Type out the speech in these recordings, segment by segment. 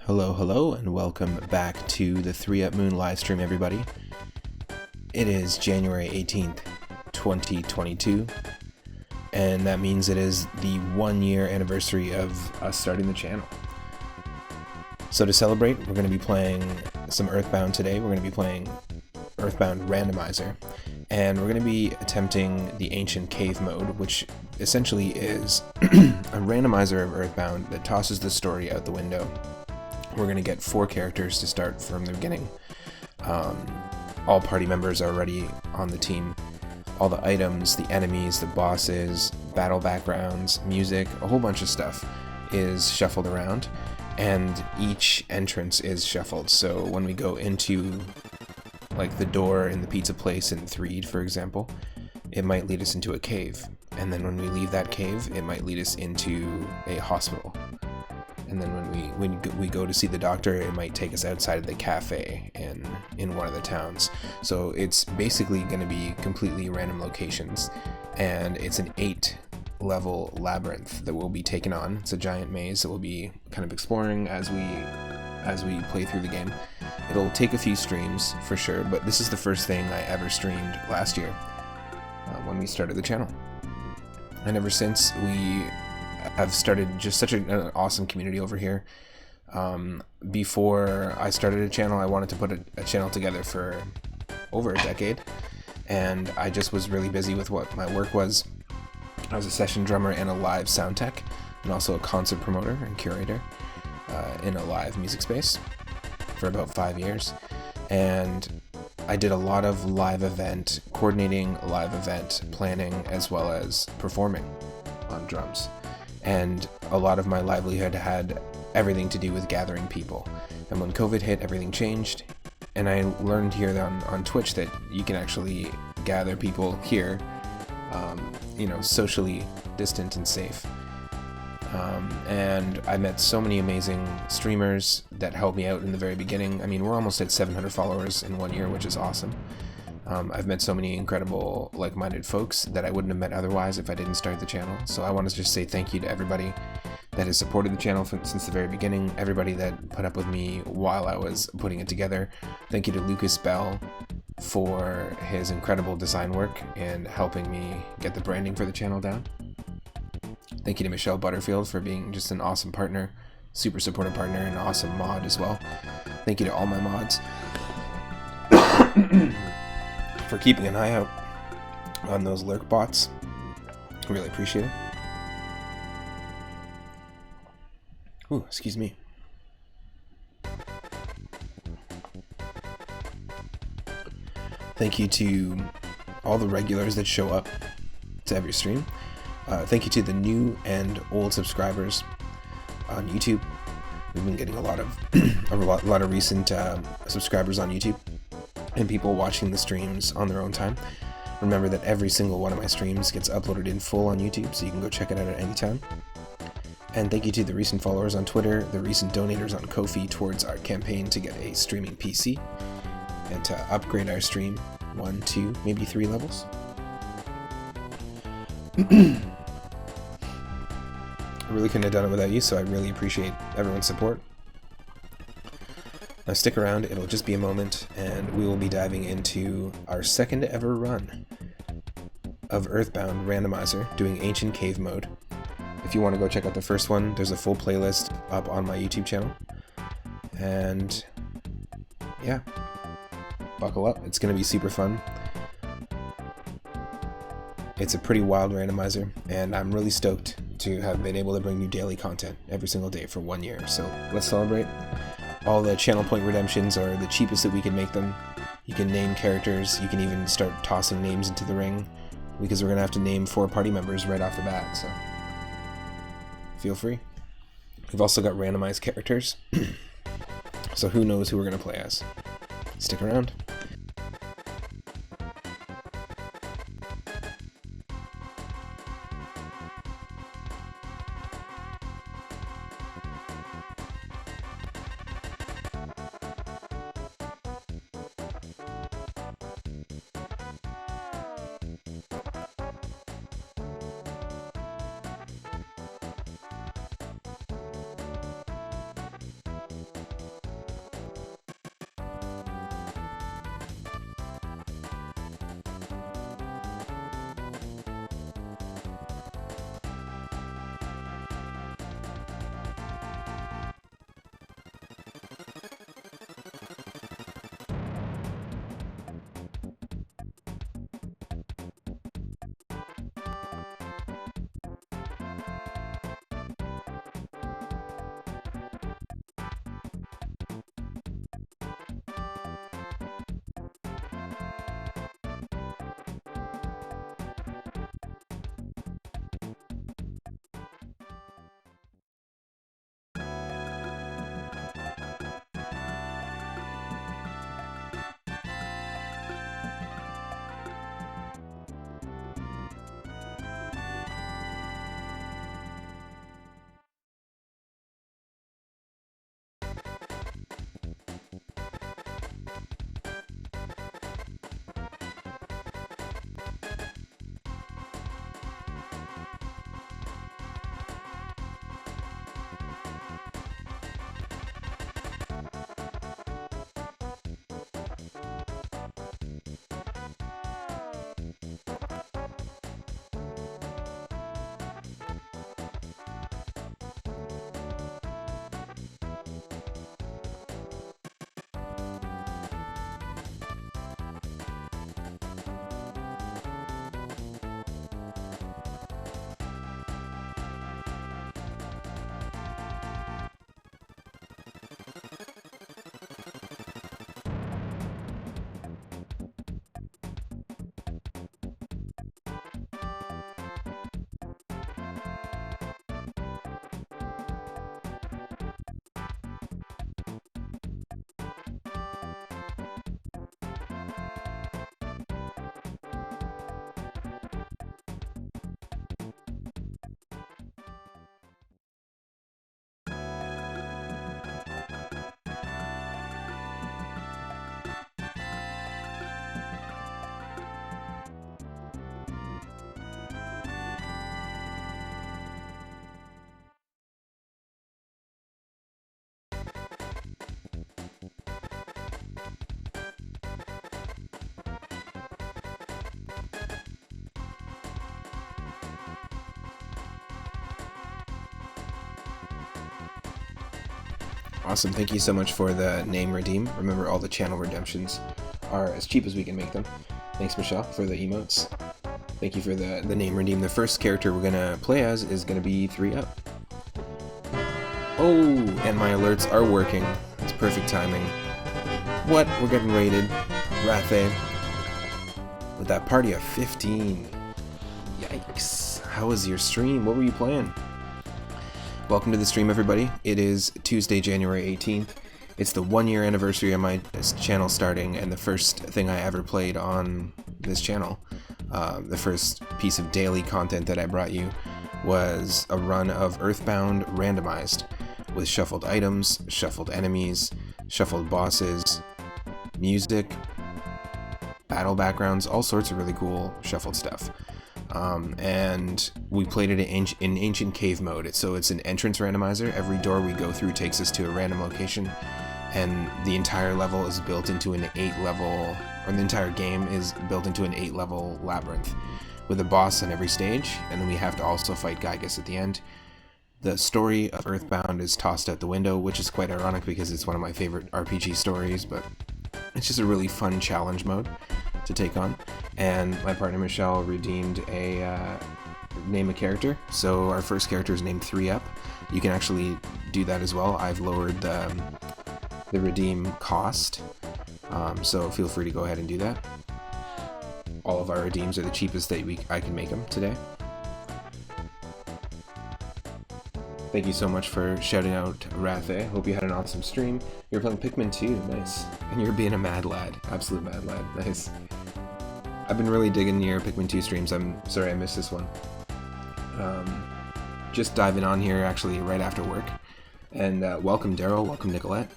Hello, and welcome back to the 3 Up Moon live stream, everybody. It is January 18th, 2022, and that means it is the 1-year anniversary of us starting the channel. So to celebrate, we're going to be playing some Earthbound today. We're going to be playing Earthbound Randomizer, and we're going to be attempting the Ancient Cave mode, which essentially is a randomizer of Earthbound that tosses the story out the window. We're going to get 4 characters to start from the beginning. All party members are already on the team. All the items, the enemies, the bosses, battle backgrounds, music, a whole bunch of stuff is shuffled around, and each entrance is shuffled. So when we go into like the door in the pizza place in Threed, for example, it might lead us into a cave. And then when we leave that cave, it might lead us into a hospital. And then when we go to see the doctor, it might take us outside of the cafe in one of the towns. So it's basically going to be completely random locations, and it's an 8-level labyrinth that we'll be taking on. It's a giant maze that we'll be kind of exploring as we play through the game. It'll take a few streams for sure, but this is the first thing I ever streamed last year when we started the channel. And ever since, I've started just such an awesome community over here. Before I started a channel, I wanted to put a channel together for over a decade, and I just was really busy with what my work was. I was a session drummer and a live sound tech, and also a concert promoter and curator in a live music space for about 5 years. And I did a lot of live event, coordinating live event planning, as well as performing on drums. And a lot of my livelihood had everything to do with gathering people. And when COVID hit, everything changed. And I learned here on Twitch that you can actually gather people here, socially distant and safe. And I met so many amazing streamers that helped me out in the very beginning. I mean, we're almost at 700 followers in 1 year, which is awesome. I've met so many incredible like-minded folks that I wouldn't have met otherwise if I didn't start the channel. So I want to just say thank you to everybody that has supported the channel since the very beginning, everybody that put up with me while I was putting it together. Thank you to Lucas Bell for his incredible design work and helping me get the branding for the channel down. Thank you to Michelle Butterfield for being just an awesome partner, super supportive partner, and an awesome mod as well. Thank you to all my mods for keeping an eye out on those lurk bots. I really appreciate it. Ooh, excuse me. Thank you to all the regulars that show up to every stream. Thank you to the new and old subscribers on YouTube. We've been getting a lot of recent subscribers on YouTube, and people watching the streams on their own time. Remember that every single one of my streams gets uploaded in full on YouTube, so you can go check it out at any time. And thank you to the recent followers on Twitter, the recent donators on Ko-fi towards our campaign to get a streaming PC and to upgrade our stream 1, 2, maybe 3 levels. I really couldn't have done it without you, so I really appreciate everyone's support. Now stick around, it'll just be a moment, and we will be diving into our second ever run of Earthbound Randomizer, doing Ancient Cave mode. If you want to go check out the first one, there's a full playlist up on my YouTube channel. And yeah, buckle up, it's going to be super fun. It's a pretty wild randomizer, and I'm really stoked to have been able to bring you daily content every single day for 1 year. So let's celebrate. All the channel point redemptions are the cheapest that we can make them. You can name characters, you can even start tossing names into the ring, because we're going to have to name 4 party members right off the bat, so feel free. We've also got randomized characters, so who knows who we're going to play as. Stick around. Awesome, thank you so much for the name redeem. Remember, all the channel redemptions are as cheap as we can make them. Thanks, Michelle, for the emotes. Thank you for the name redeem. The first character we're gonna play as is gonna be 3UP. Oh, and my alerts are working. It's perfect timing. What? We're getting raided. Rathe. With that party of 15. Yikes. How was your stream? What were you playing? Welcome to the stream, everybody. It is Tuesday, January 18th. It's the 1-year anniversary of my channel starting, and the first thing I ever played on this channel. The first piece of daily content that I brought you was a run of Earthbound randomized, with shuffled items, shuffled enemies, shuffled bosses, music, battle backgrounds, all sorts of really cool shuffled stuff. And we played it in ancient cave mode. So it's an entrance randomizer. Every door we go through takes us to a random location, and the entire level is built into an 8-level, or the entire game is built into an 8-level labyrinth with a boss on every stage, and then we have to also fight Gygus at the end. The story of Earthbound is tossed out the window, which is quite ironic because it's one of my favorite RPG stories, but it's just a really fun challenge mode to take on. And my partner Michelle redeemed a name a character, so our first character is named 3UP. You can actually do that as well. I've lowered the redeem cost, so feel free to go ahead and do that. All of our redeems are the cheapest that I can make them today. Thank you so much for shouting out Rathe. Hope you had an awesome stream. You're playing Pikmin 2, nice. And you're being a mad lad, absolute mad lad, nice. I've been really digging your Pikmin 2 streams. I'm sorry I missed this one. Just diving on here actually right after work. And welcome Daryl, welcome Nicolette.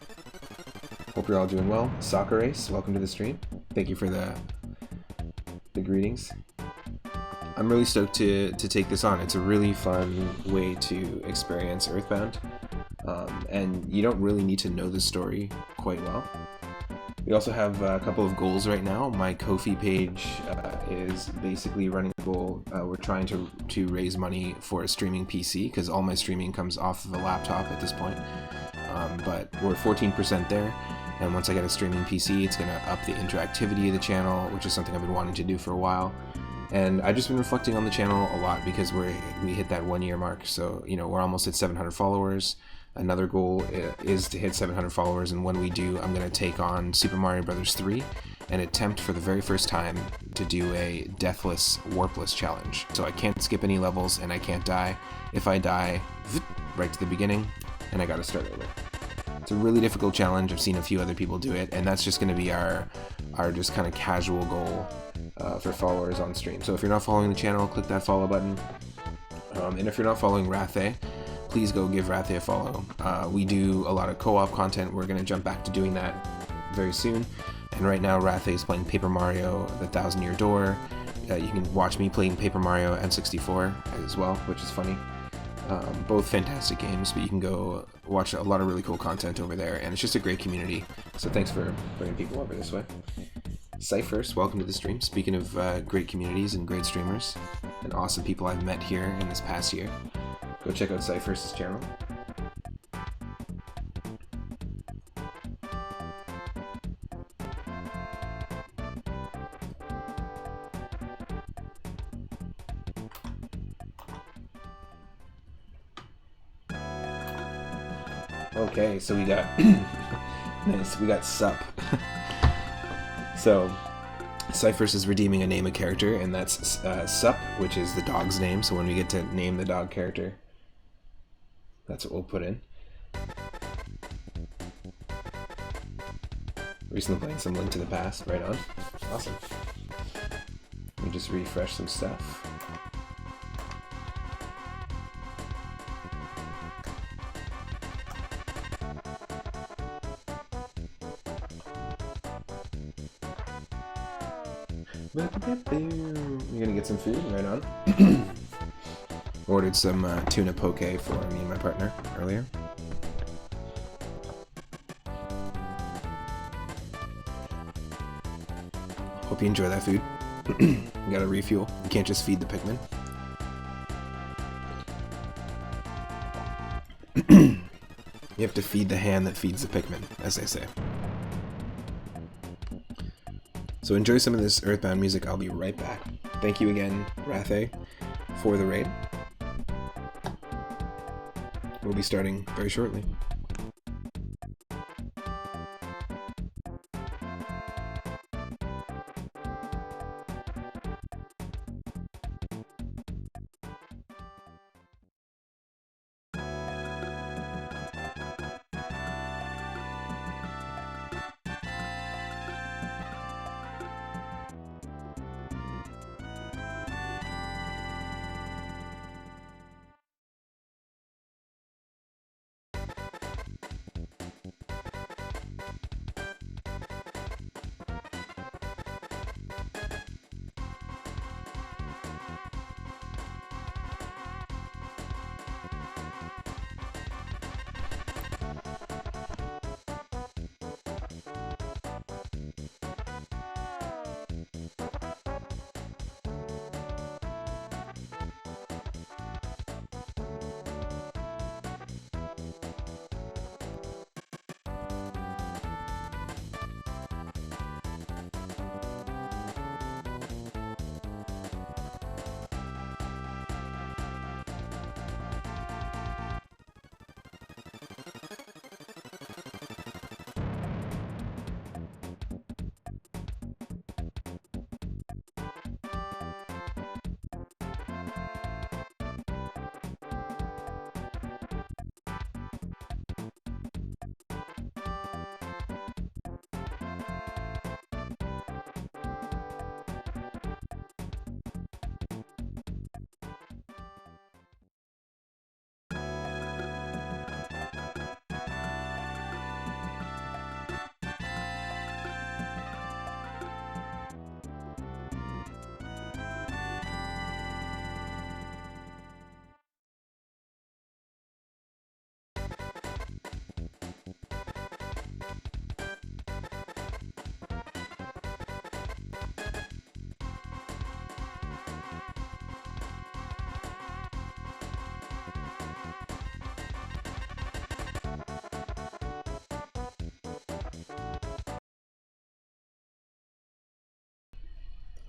Hope you're all doing well. Soccer Race, welcome to the stream. Thank you for the greetings. I'm really stoked to take this on. It's a really fun way to experience Earthbound. And you don't really need to know the story quite well. We also have a couple of goals right now. My Ko-fi page is basically running a goal. We're trying to raise money for a streaming PC because all my streaming comes off of a laptop at this point. But we're 14% there, and once I get a streaming PC, it's going to up the interactivity of the channel, which is something I've been wanting to do for a while. And I've just been reflecting on the channel a lot because we hit that 1-year mark. So, you know, we're almost at 700 followers. Another goal is to hit 700 followers, and when we do, I'm going to take on Super Mario Bros. 3 and attempt for the very first time to do a deathless, warpless challenge. So I can't skip any levels and I can't die. If I die, right to the beginning, and I got to start over. It's a really difficult challenge. I've seen a few other people do it, and that's just going to be our just kind of casual goal for followers on stream. So if you're not following the channel, click that follow button. And if you're not following Rathe, please go give Rathe a follow. We do a lot of co-op content. We're going to jump back to doing that very soon. And right now, Rathe is playing Paper Mario: The Thousand Year Door. You can watch me playing Paper Mario N64 as well, which is funny. Both fantastic games, but you can go watch a lot of really cool content over there, and it's just a great community. So thanks for bringing people over this way. Cyphers, welcome to the stream. Speaking of great communities and great streamers and awesome people I've met here in this past year, go check out Cyphers' channel. Okay, so we got nice. We got Sup. So Cyphers is redeeming a name a character, and that's Sup, which is the dog's name. So when we get to name the dog character, that's what we'll put in. Recently playing some Link to the Past, right on. Awesome. Let me just refresh some stuff. You're gonna get some food, right on. Ordered some tuna poke for me and my partner earlier. Hope you enjoy that food. You gotta refuel. You can't just feed the Pikmin. You have to feed the hand that feeds the Pikmin, as they say. So enjoy some of this Earthbound music. I'll be right back. Thank you again, Rathe, for the raid. We'll be starting very shortly.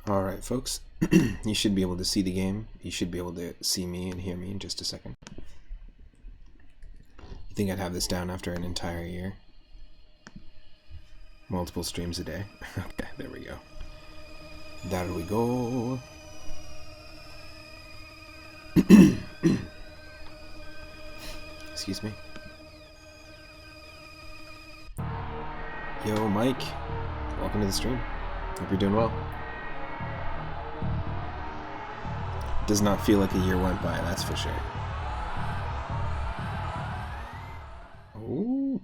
Alright folks, you should be able to see the game. You should be able to see me and hear me in just a second. You think I'd have this down after an entire year? Multiple streams a day. Okay, there we go. There we go. Excuse me. Yo, Mike. Welcome to the stream. Hope you're doing well. Does not feel like a year went by, that's for sure. Ooh.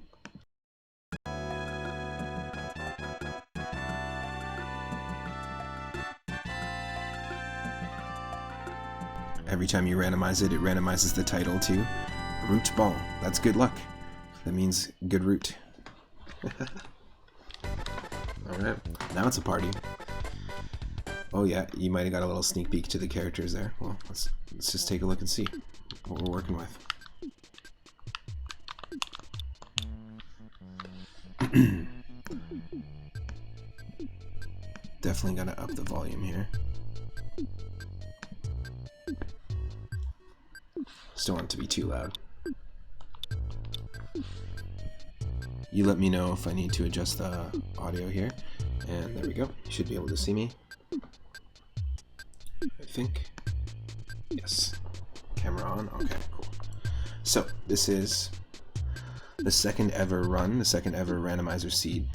Every time you randomize it, it randomizes the title to Root Ball. That's good luck. That means good root. Alright, now it's a party. Oh yeah, you might have got a little sneak peek to the characters there. Well, let's just take a look and see what we're working with. Definitely gotta up the volume here. Just don't want it to be too loud. You let me know if I need to adjust the audio here. And there we go. You should be able to see me. I think. Yes. Camera on. Okay, cool. So, this is the second ever run, the second ever randomizer seed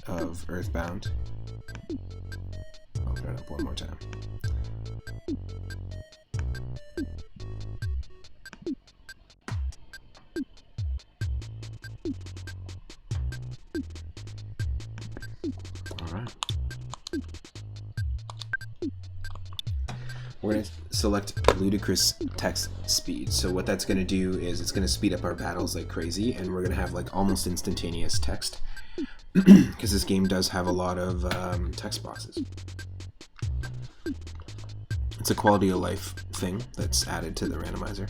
of Earthbound. I'll put it up one more time. Alright. We're going to select ludicrous text speed. So what that's going to do is it's going to speed up our battles like crazy, and we're going to have like almost instantaneous text because this game does have a lot of text boxes. It's a quality of life thing that's added to the randomizer.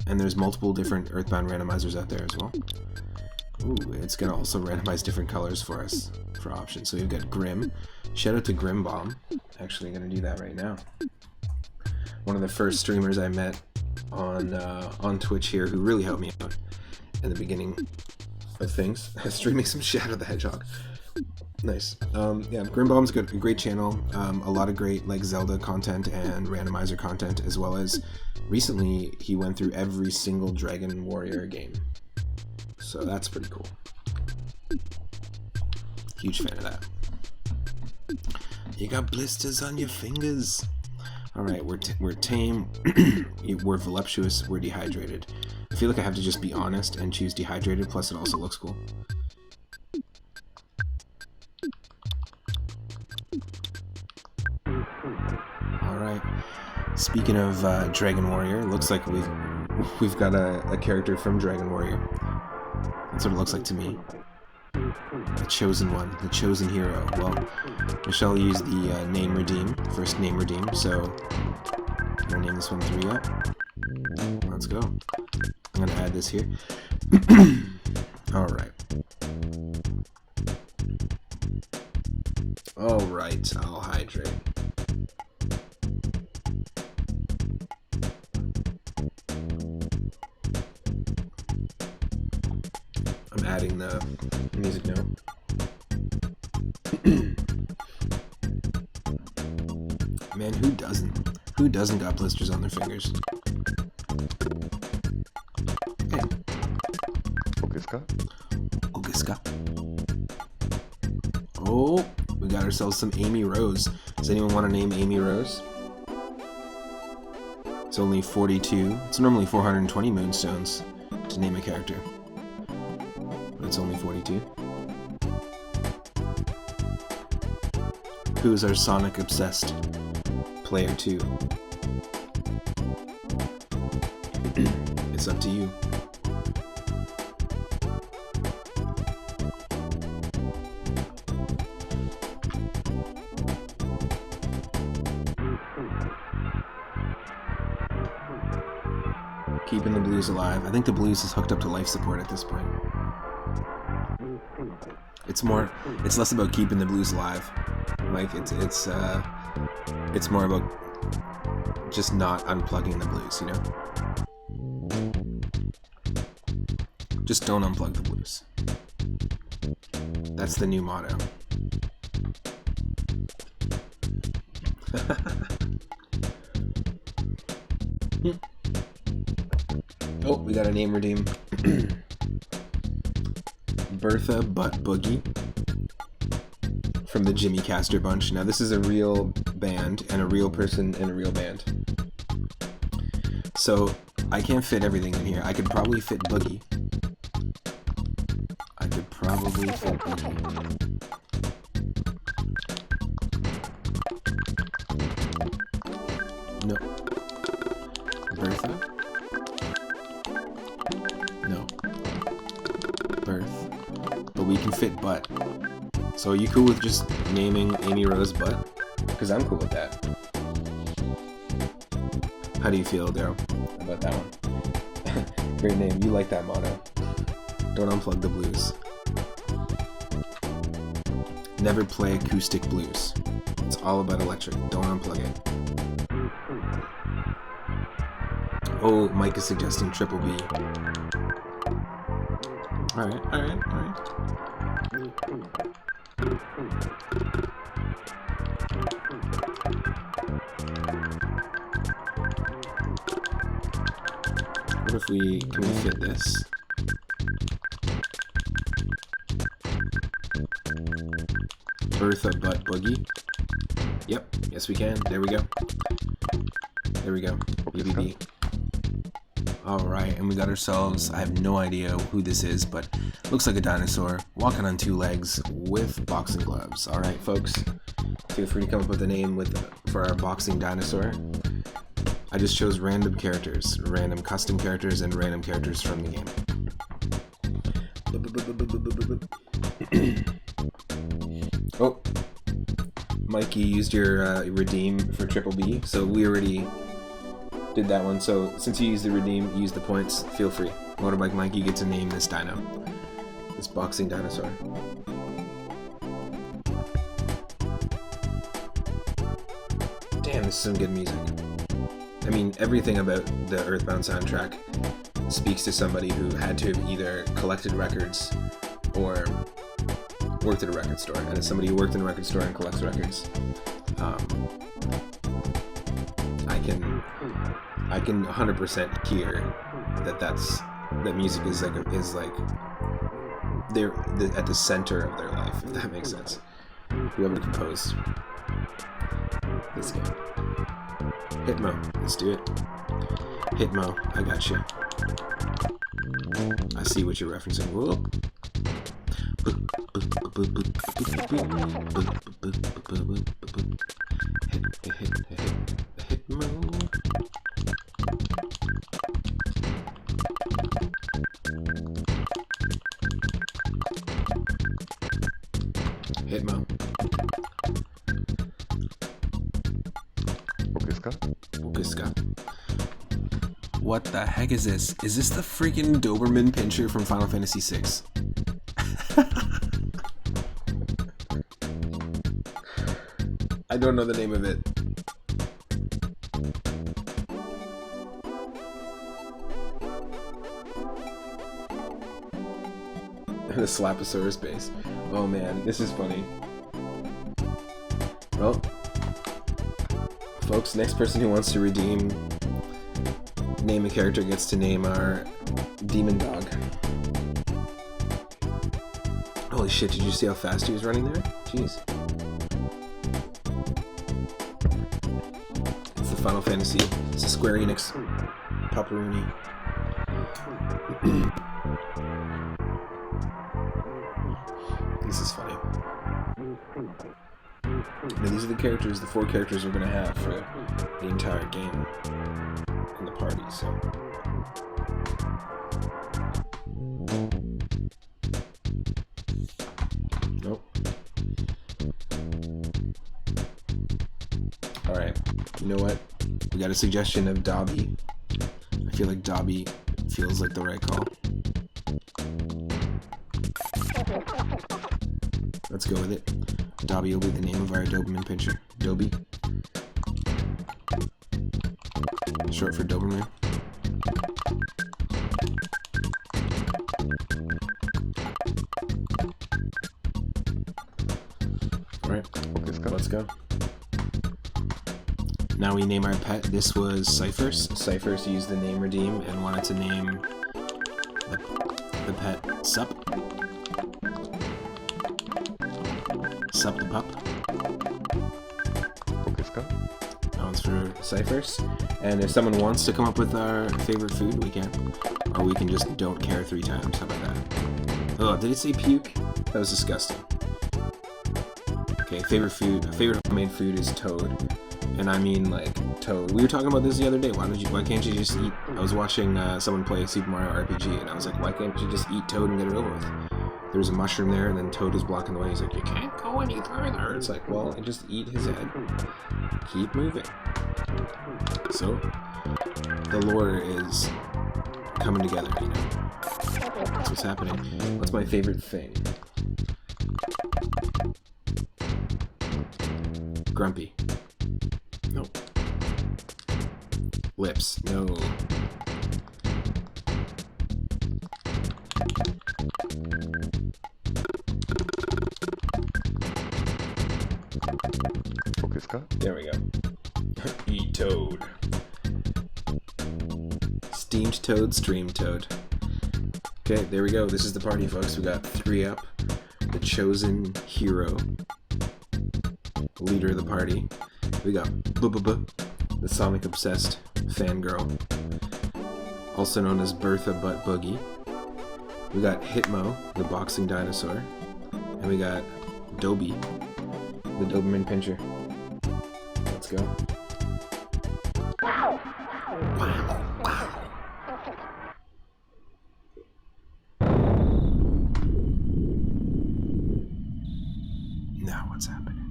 And there's multiple different Earthbound randomizers out there as well. Ooh, it's gonna also randomize different colors for us for options. So we've got Grim. Shout out to Grim Bomb. Actually gonna do that right now. One of the first streamers I met on Twitch here who really helped me out in the beginning of things. Streaming some Shadow the Hedgehog. Nice. Yeah, Grim Bomb's good. A great channel. A lot of great like Zelda content and randomizer content, as well as recently he went through every single Dragon Warrior game. So that's pretty cool. Huge fan of that. You got blisters on your fingers. Alright, we're tame, we're voluptuous, we're dehydrated. I feel like I have to just be honest and choose dehydrated, plus it also looks cool. Alright, speaking of Dragon Warrior, looks like we've got a character from Dragon Warrior. That's what it looks like to me. The chosen one, the chosen hero. Well, Michelle used the name redeem, first name redeem, so I'm gonna name this one 3 up. Let's go. I'm gonna add this here. Alright. Alright, I'll hydrate. I'm adding the music note. Man, who doesn't? Who doesn't got blisters on their fingers? Hey. Ogiska. Oh, we got ourselves some Amy Rose. Does anyone want to name Amy Rose? It's only 42. It's normally 420 moonstones to name a character. But it's only 42. Who is our Sonic obsessed player 2? It's up to you. Keeping the blues alive. I think the blues is hooked up to life support at this point. It's less about keeping the blues alive. Like it's more about just not unplugging the blues, you know? Just don't unplug the blues. That's the new motto. Oh, we got a name redeem. Bertha Butt Boogie from the Jimmy Castor Bunch. Now this is a real band and a real person in a real band. So I can't fit everything in here. I could probably fit Boogie. No. Bertha? No. Birth. But we can fit Butt. So are you cool with just naming Amy Rose Butt? Because I'm cool with that. How do you feel, Daryl, about that one? Great name. You like that motto. Don't unplug the blues. Never play acoustic blues. It's all about electric. Don't unplug it. Oh, Mike is suggesting Triple B. Alright. What if can we fit this? Bertha Butt Boogie. Yep, yes we can. There we go. BBB. Alright, and we got ourselves, I have no idea who this is, but looks like a dinosaur walking on 2 legs with boxing gloves. Alright, folks, feel free to come up with a name for our boxing dinosaur. I just chose random characters, random custom characters, and random characters from the game. Oh, Mikey used your redeem for Triple B, so we already did that one. So since you used the redeem, use the points, feel free. Motorbike Mike, you get to name this dino. This boxing dinosaur. Damn, this is some good music. I mean, everything about the Earthbound soundtrack speaks to somebody who had to have either collected records or worked at a record store. And as somebody who worked in a record store and collects records, I can 100% hear that music is like they're at the center of their life, if that makes sense. Whoever composed this game. Hitmo, let's do it. Hitmo, I got you. I see what you're referencing. Whoa. Hitmo. Hitmo. What the heck is this? Is this the freaking Doberman Pinscher from Final Fantasy VI? I don't know the name of it. The Slaposaurus base. Oh man, this is funny. Well, folks, next person who wants to redeem name a character gets to name our demon dog. Holy shit, did you see how fast he was running there? Jeez. It's the Final Fantasy. It's a Square Enix Paparoonie. This is funny. Now these are the characters, the 4 characters we're going to have for the entire game in the party, so. Nope. Alright, you know what? We got a suggestion of Dobby. I feel like Dobby feels like the right call. Let's go with it. Dobby will be the name of our Doberman Pinscher. Dobby. Short for Doberman. Alright, let's go. Now we name our pet. This was Cyphers. Cyphers used the name redeem and wanted to name the pet Sup. Sup the pup. That one's for Cyphers. And if someone wants to come up with our favorite food, we can. Or we can just don't care 3 times. How about that? Oh, did it say puke? That was disgusting. Okay, favorite food. Favorite homemade food is toad. And I mean like toad. We were talking about this the other day. Why can't you just eat? I was watching someone play Super Mario RPG, and I was like, why can't you just eat toad and get it over with? There's a mushroom there, and then Toad is blocking the way. He's like, you can't go any further. It's like, well, just eat his head. Keep moving. So, the lore is coming together, you know. That's what's happening. What's my favorite thing? Grumpy. Nope. Lips. No. There we go. Eat toad. Steamed toad, streamed toad. Okay, there we go. This is the party, folks. We got 3 up. The chosen hero. Leader of the party. We got the Sonic obsessed fangirl. Also known as Bertha Butt Boogie. We got Hitmo, the boxing dinosaur. And we got Dobby, the Doberman Pinscher. Let's go. Wow. Wow. Wow. Now what's happening?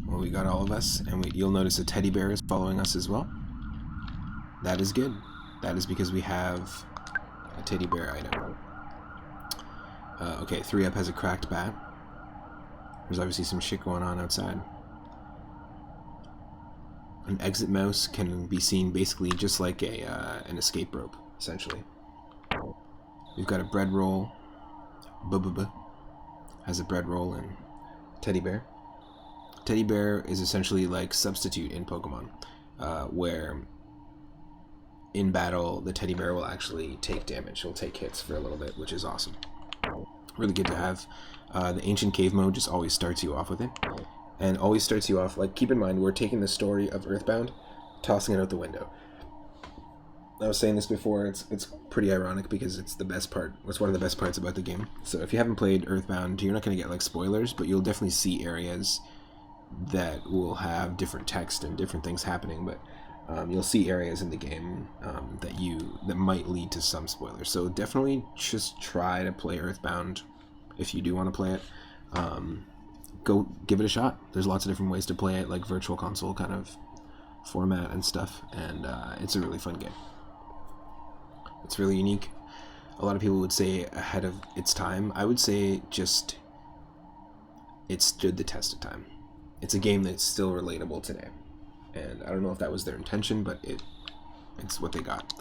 Well, we got all of us, and you'll notice a teddy bear is following us as well. That is good. That is because we have a teddy bear item. Okay, 3-Up has a cracked bat. There's obviously some shit going on outside. An exit mouse can be seen basically just like an escape rope, essentially. We've got a bread roll. Bubba has a bread roll and teddy bear. Teddy bear is essentially like substitute in Pokemon, where in battle the teddy bear will actually take damage. He'll take hits for a little bit, which is awesome. Really good to have. The ancient cave mode just always starts you off with it, and always starts you off like, keep in mind we're taking the story of Earthbound, tossing it out the window. I was saying this before, it's pretty ironic because it's the best part. It's one of the best parts about the game. So if you haven't played Earthbound, you're not going to get like spoilers, but you'll definitely see areas that will have different text and different things happening. But you'll see areas in the game that might lead to some spoilers. So definitely just try to play Earthbound if you do want to play it. Go give it a shot. There's lots of different ways to play it, like virtual console kind of format and stuff, and it's a really fun game. It's really unique. A lot of people would say ahead of its time. I would say just it stood the test of time. It's a game that's still relatable today, and I don't know if that was their intention, but it's what they got.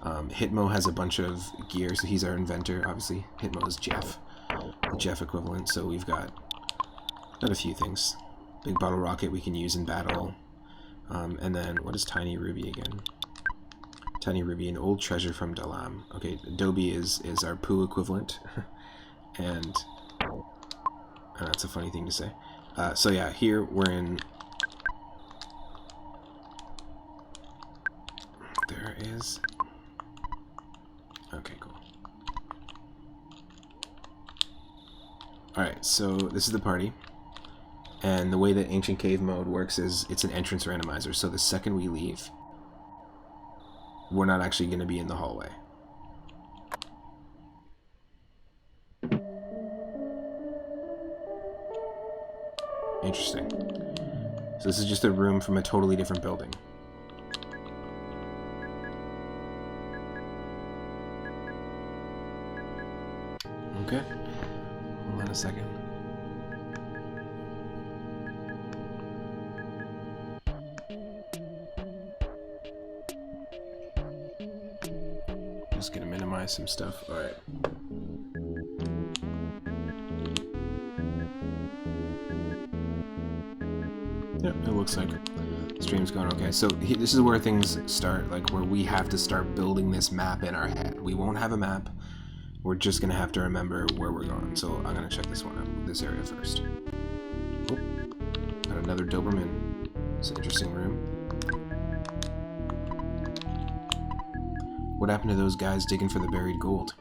Hitmo has a bunch of gear, so he's our inventor. Obviously, Hitmo is Jeff, the Jeff equivalent. So we've got a few things. Big bottle rocket we can use in battle, and then what is Tiny Ruby again? Tiny Ruby, an old treasure from Dalam. Okay, Adobe is our poo equivalent, and that's a funny thing to say. So yeah, here we're in. There is. Okay, cool. Alright, so this is the party. And the way that Ancient Cave mode works is it's an entrance randomizer. So the second we leave, we're not actually going to be in the hallway. Interesting. So this is just a room from a totally different building. Okay. Hold on a second. Just gonna minimize some stuff. Alright. Yep, it looks like the stream's going okay. So this is where things start, like where we have to start building this map in our head. We won't have a map. We're just gonna have to remember where we're going. So I'm gonna check this one out, this area first. Oh, got another Doberman. It's an interesting room. What happened to those guys digging for the buried gold?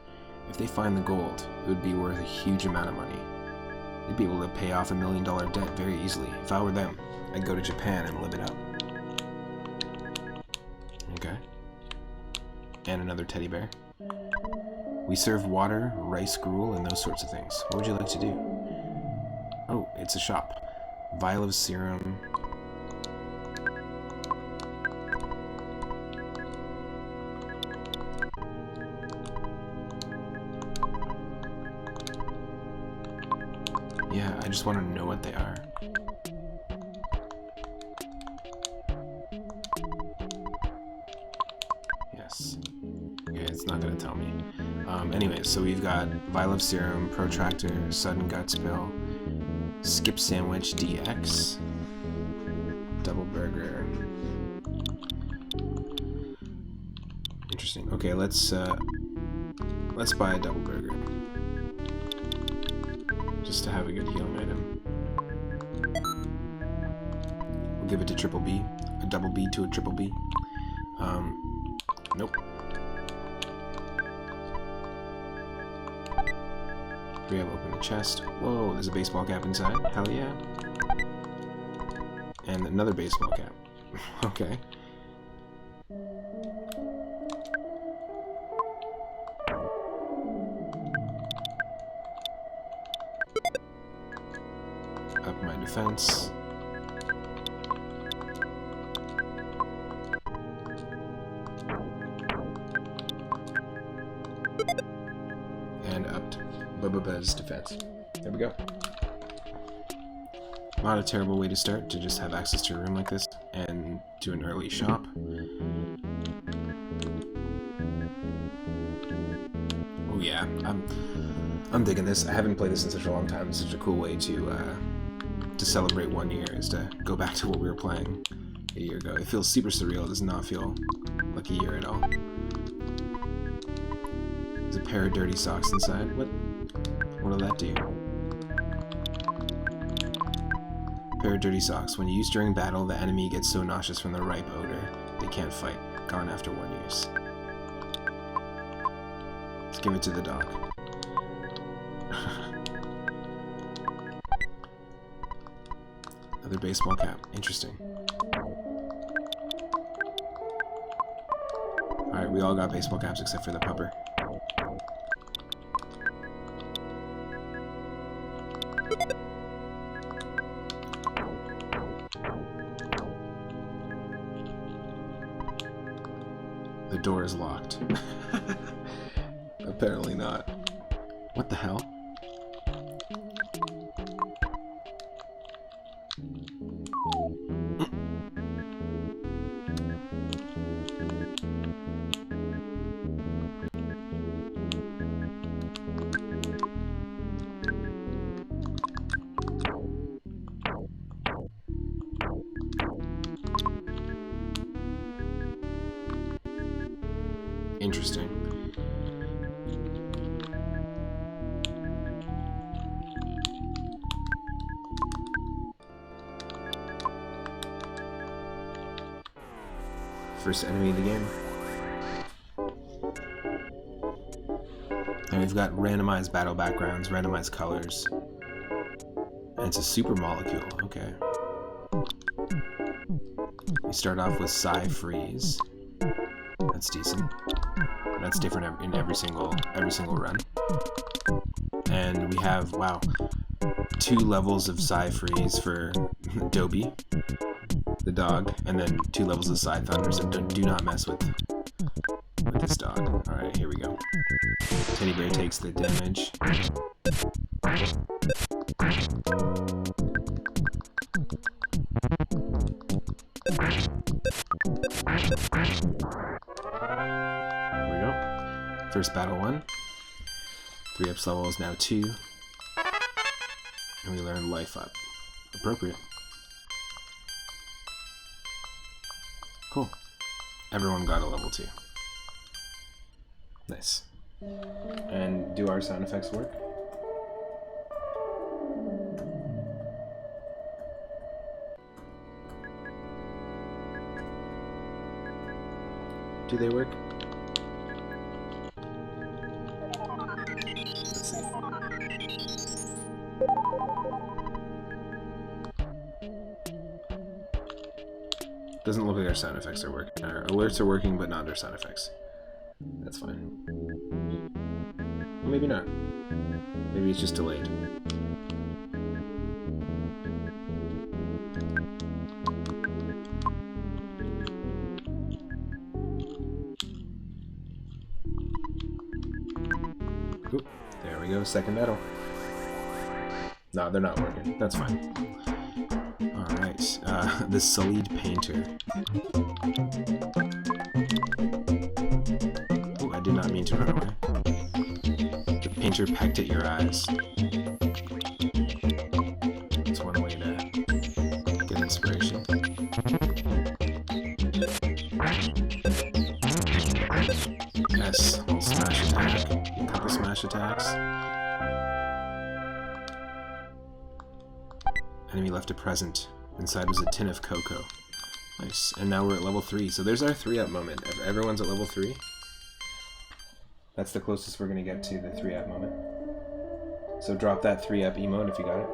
If they find the gold, it would be worth a huge amount of money. They'd be able to pay off $1 million debt very easily. If I were them, I'd go to Japan and live it up. Okay. And another teddy bear. We serve water, rice gruel, and those sorts of things. What would you like to do? Oh, it's a shop. Vial of serum. Yeah, I just want to know what they are. Yes. Okay, it's not going to tell me. Anyway, so we've got Vial of Serum, Protractor, Sudden Guts Pill, Skip Sandwich DX, Double Burger. Interesting. Okay, let's buy a Double Burger. Just to have a good healing item. We'll give it to Triple B. A Double B to a Triple B. Nope. We have opened the chest. Whoa, there's a baseball cap inside. Hell yeah. And another baseball cap. Okay. Up my defense. Bubba's defense. There we go. Not a terrible way to start, to just have access to a room like this and do an early shop. Oh yeah, I'm digging this. I haven't played this in such a long time. It's such a cool way to celebrate 1 year, is to go back to what we were playing a year ago. It feels super surreal. It does not feel like a year at all. There's a pair of dirty socks inside. What'll that do? Pair of dirty socks. When used during battle, the enemy gets so nauseous from the ripe odor, they can't fight. Gone after 1 use. Let's give it to the dog. Another baseball cap. Interesting. Alright, we all got baseball caps except for the pupper. The door is locked. Apparently not. What the hell? Interesting. First enemy of the game. And we've got randomized battle backgrounds, randomized colors. And it's a super molecule, okay. We start off with Psy Freeze. That's decent. That's different in every single run. And we have, wow, 2 levels of Psy Freeze for Dobie, the dog, and then 2 levels of Psy Thunder, so do not mess with this dog. Alright, here we go. Teddy Bear takes the damage. Here we go. First battle 1. 3-up level is now 2. And we learn Life Up. Appropriate. Cool. Everyone got a level 2. Nice. And do our sound effects work? Do they work? Let's see. Doesn't look like our sound effects are working. Our alerts are working, but not our sound effects. That's fine. Well, maybe not. Maybe it's just delayed. Oop, there we go, second battle. No, they're not working. That's fine. Alright, the Sullied Painter. Oh, I did not mean to run away. The painter pecked at your eyes. That's one way to get inspiration. Yes, little smash attack. A couple smash attacks. Enemy left a present. Inside was a tin of cocoa. Nice. And now we're at level 3. So there's our 3-up moment. Everyone's at level 3. That's the closest we're going to get to the 3-up moment. So drop that 3-up emote if you got it.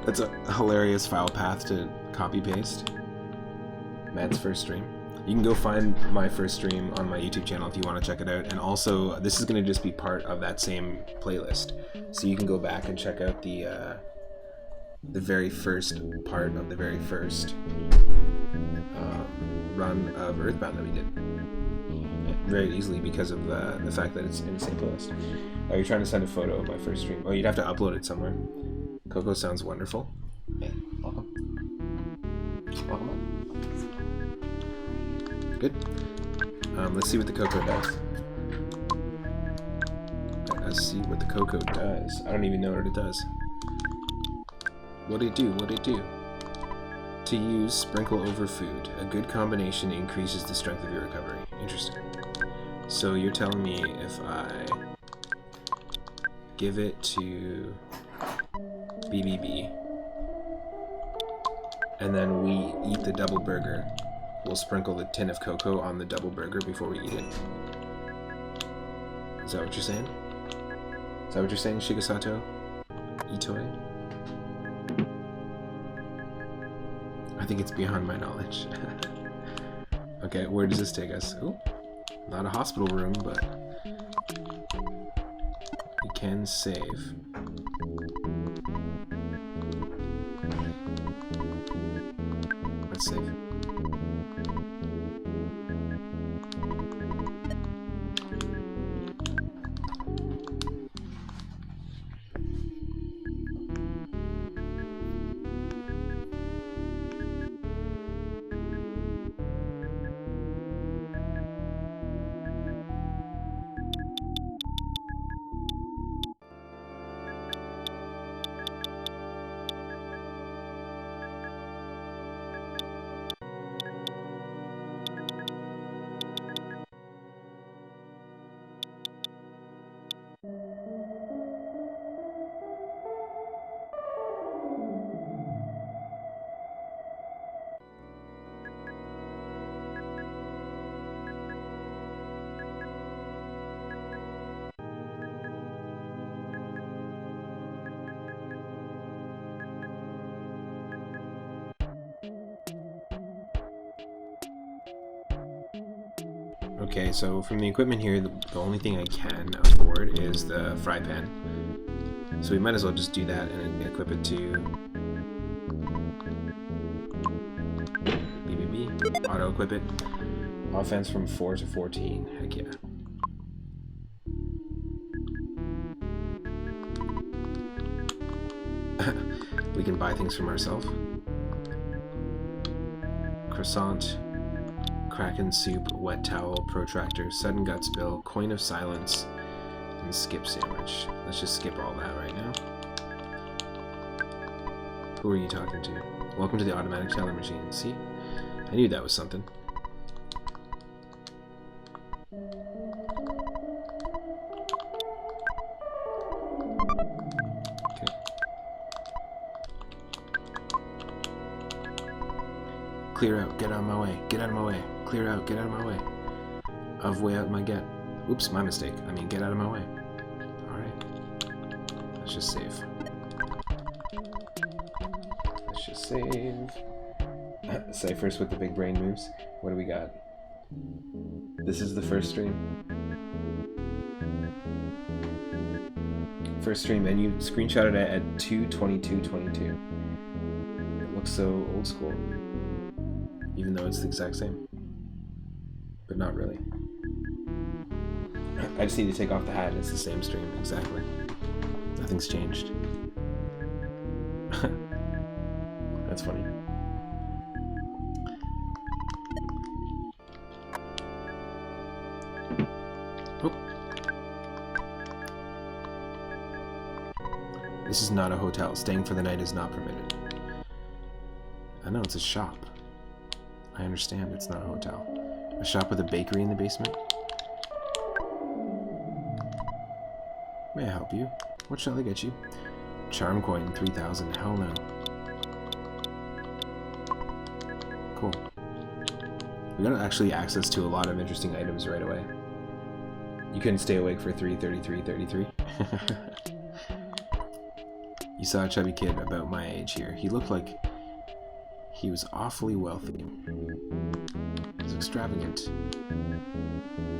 That's a hilarious file path to copy paste. Matt's first stream. You can go find my first stream on my YouTube channel if you want to check it out. And also, this is going to just be part of that same playlist. So you can go back and check out the very first part of the very first run of Earthbound that we did. Very easily because of the fact that it's in the same playlist. Oh, you're trying to send a photo of my first stream. Oh, you'd have to upload it somewhere. Coco sounds wonderful. Yeah, welcome. Welcome on. Good. Let's see what the Coco does. Let's see what the Coco does. I don't even know what it does. What'd it do? What'd it do? To use sprinkle over food. A good combination increases the strength of your recovery. Interesting. So you're telling me if I give it to BBB and then we eat the double burger, we'll sprinkle the tin of cocoa on the double burger before we eat it. Is that what you're saying? Is that what you're saying, Shigesato? Itoi? I think it's beyond my knowledge. Okay, where does this take us? Ooh, not a hospital room, but we can save. Let's save. Okay, so from the equipment here, the only thing I can afford is the fry pan. So we might as well just do that and equip it to BBB. Auto equip it. Offense from 4 to 14. Heck yeah. We can buy things from ourselves. Croissant. Kraken soup, wet towel, protractor, sudden gut spill, coin of silence, and skip sandwich. Let's just skip all that right now. Who are you talking to? Welcome to the automatic teller machine. See? I knew that was something. Okay. Clear out, get out of my way, get out of my way. Clear out, get out of my way. Of way out my get. Oops, my mistake. I mean, get out of my way. Alright. Let's just save. Let's just save. Cyphers with the big brain moves. What do we got? This is the first stream. First stream, and you screenshotted it at 2:22:22. It looks so old school. Even though it's the exact same. But not really. I just need to take off the hat. It's the same stream, exactly. Nothing's changed. That's funny. Oh. This is not a hotel. Staying for the night is not permitted. I know, it's a shop. I understand it's not a hotel. A shop with a bakery in the basement? May I help you? What shall I get you? Charm coin, 3,000. Hell no. Cool. We got actually access to a lot of interesting items right away. You couldn't stay awake for 3:33:33. You saw a chubby kid about my age here. He looked like he was awfully wealthy. It's extravagant.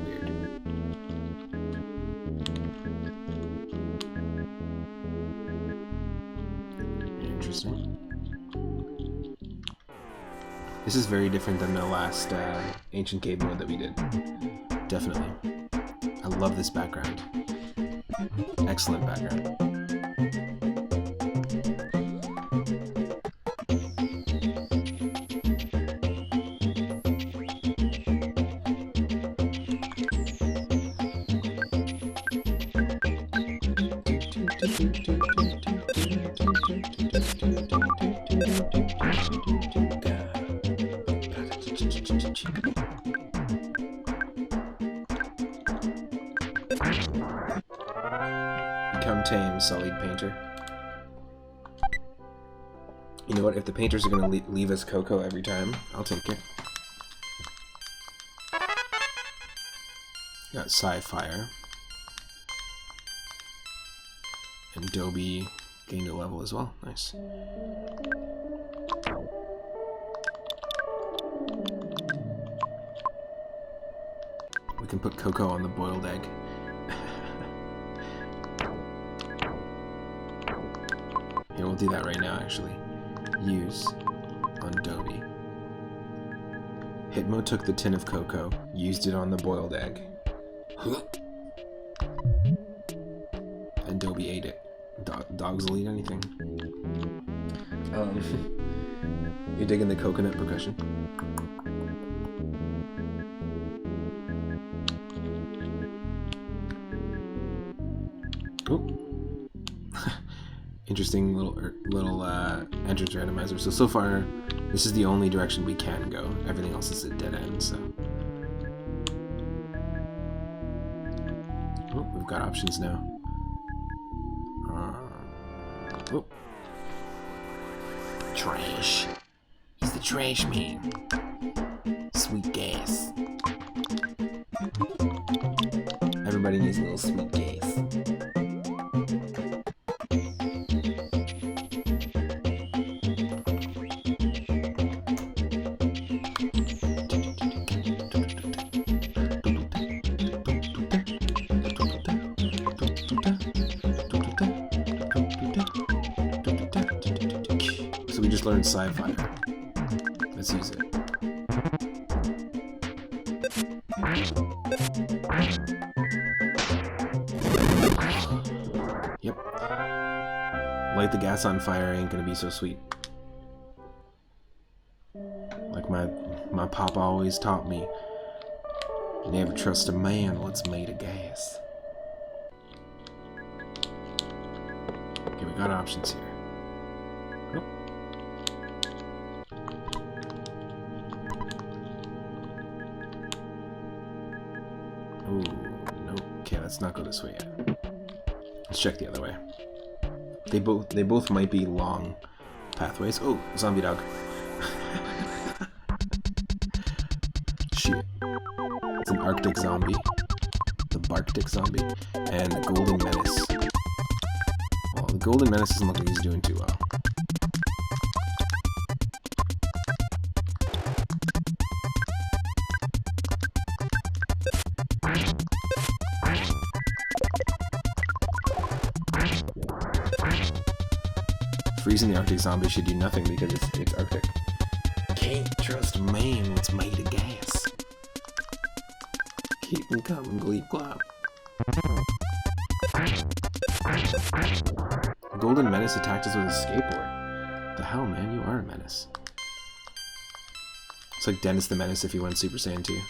Weird. Interesting. This is very different than the last Ancient Cave mode that we did. Definitely. I love this background. Excellent background. Become tame, sullied painter. You know what? If the painters are going to leave us cocoa every time, I'll take it. Got Sci-Fire. And Dobie gained a level as well. Nice. We can put cocoa on the boiled egg. Here, we'll do that right now, actually. Use on Dobie. Hitmo took the tin of cocoa, used it on the boiled egg. And Dobie ate it. Dogs will eat anything. You're digging the coconut percussion? Ooh. Interesting little entrance randomizer. So far, this is the only direction we can go. Everything else is a dead end, so. Oh, we've got options now. Oh. Trash. He's the trash man. Sweet gas. Everybody needs a little sweet gas. So we just learned Sci-Fire. Let's use it. Yep. Light the gas on fire ain't gonna be so sweet. Like my papa always taught me, never trust a man what's made of gas. Okay, we got options here. Nope. Ooh, nope. Okay, let's not go this way yet. Let's check the other way. They both might be long pathways. Oh, zombie dog. Shit. It's an Arctic zombie. The Barctic zombie. And the Golden Menace. Well, the Golden Menace doesn't look like he's doing too well. Freezing the Arctic zombie should do nothing because it's Arctic. Can't trust a man what's made of gas. Keep them coming, gleep glop. Golden Menace attacked us with a skateboard. The hell, man, you are a menace. It's like Dennis the Menace if he went Super Saiyan 2.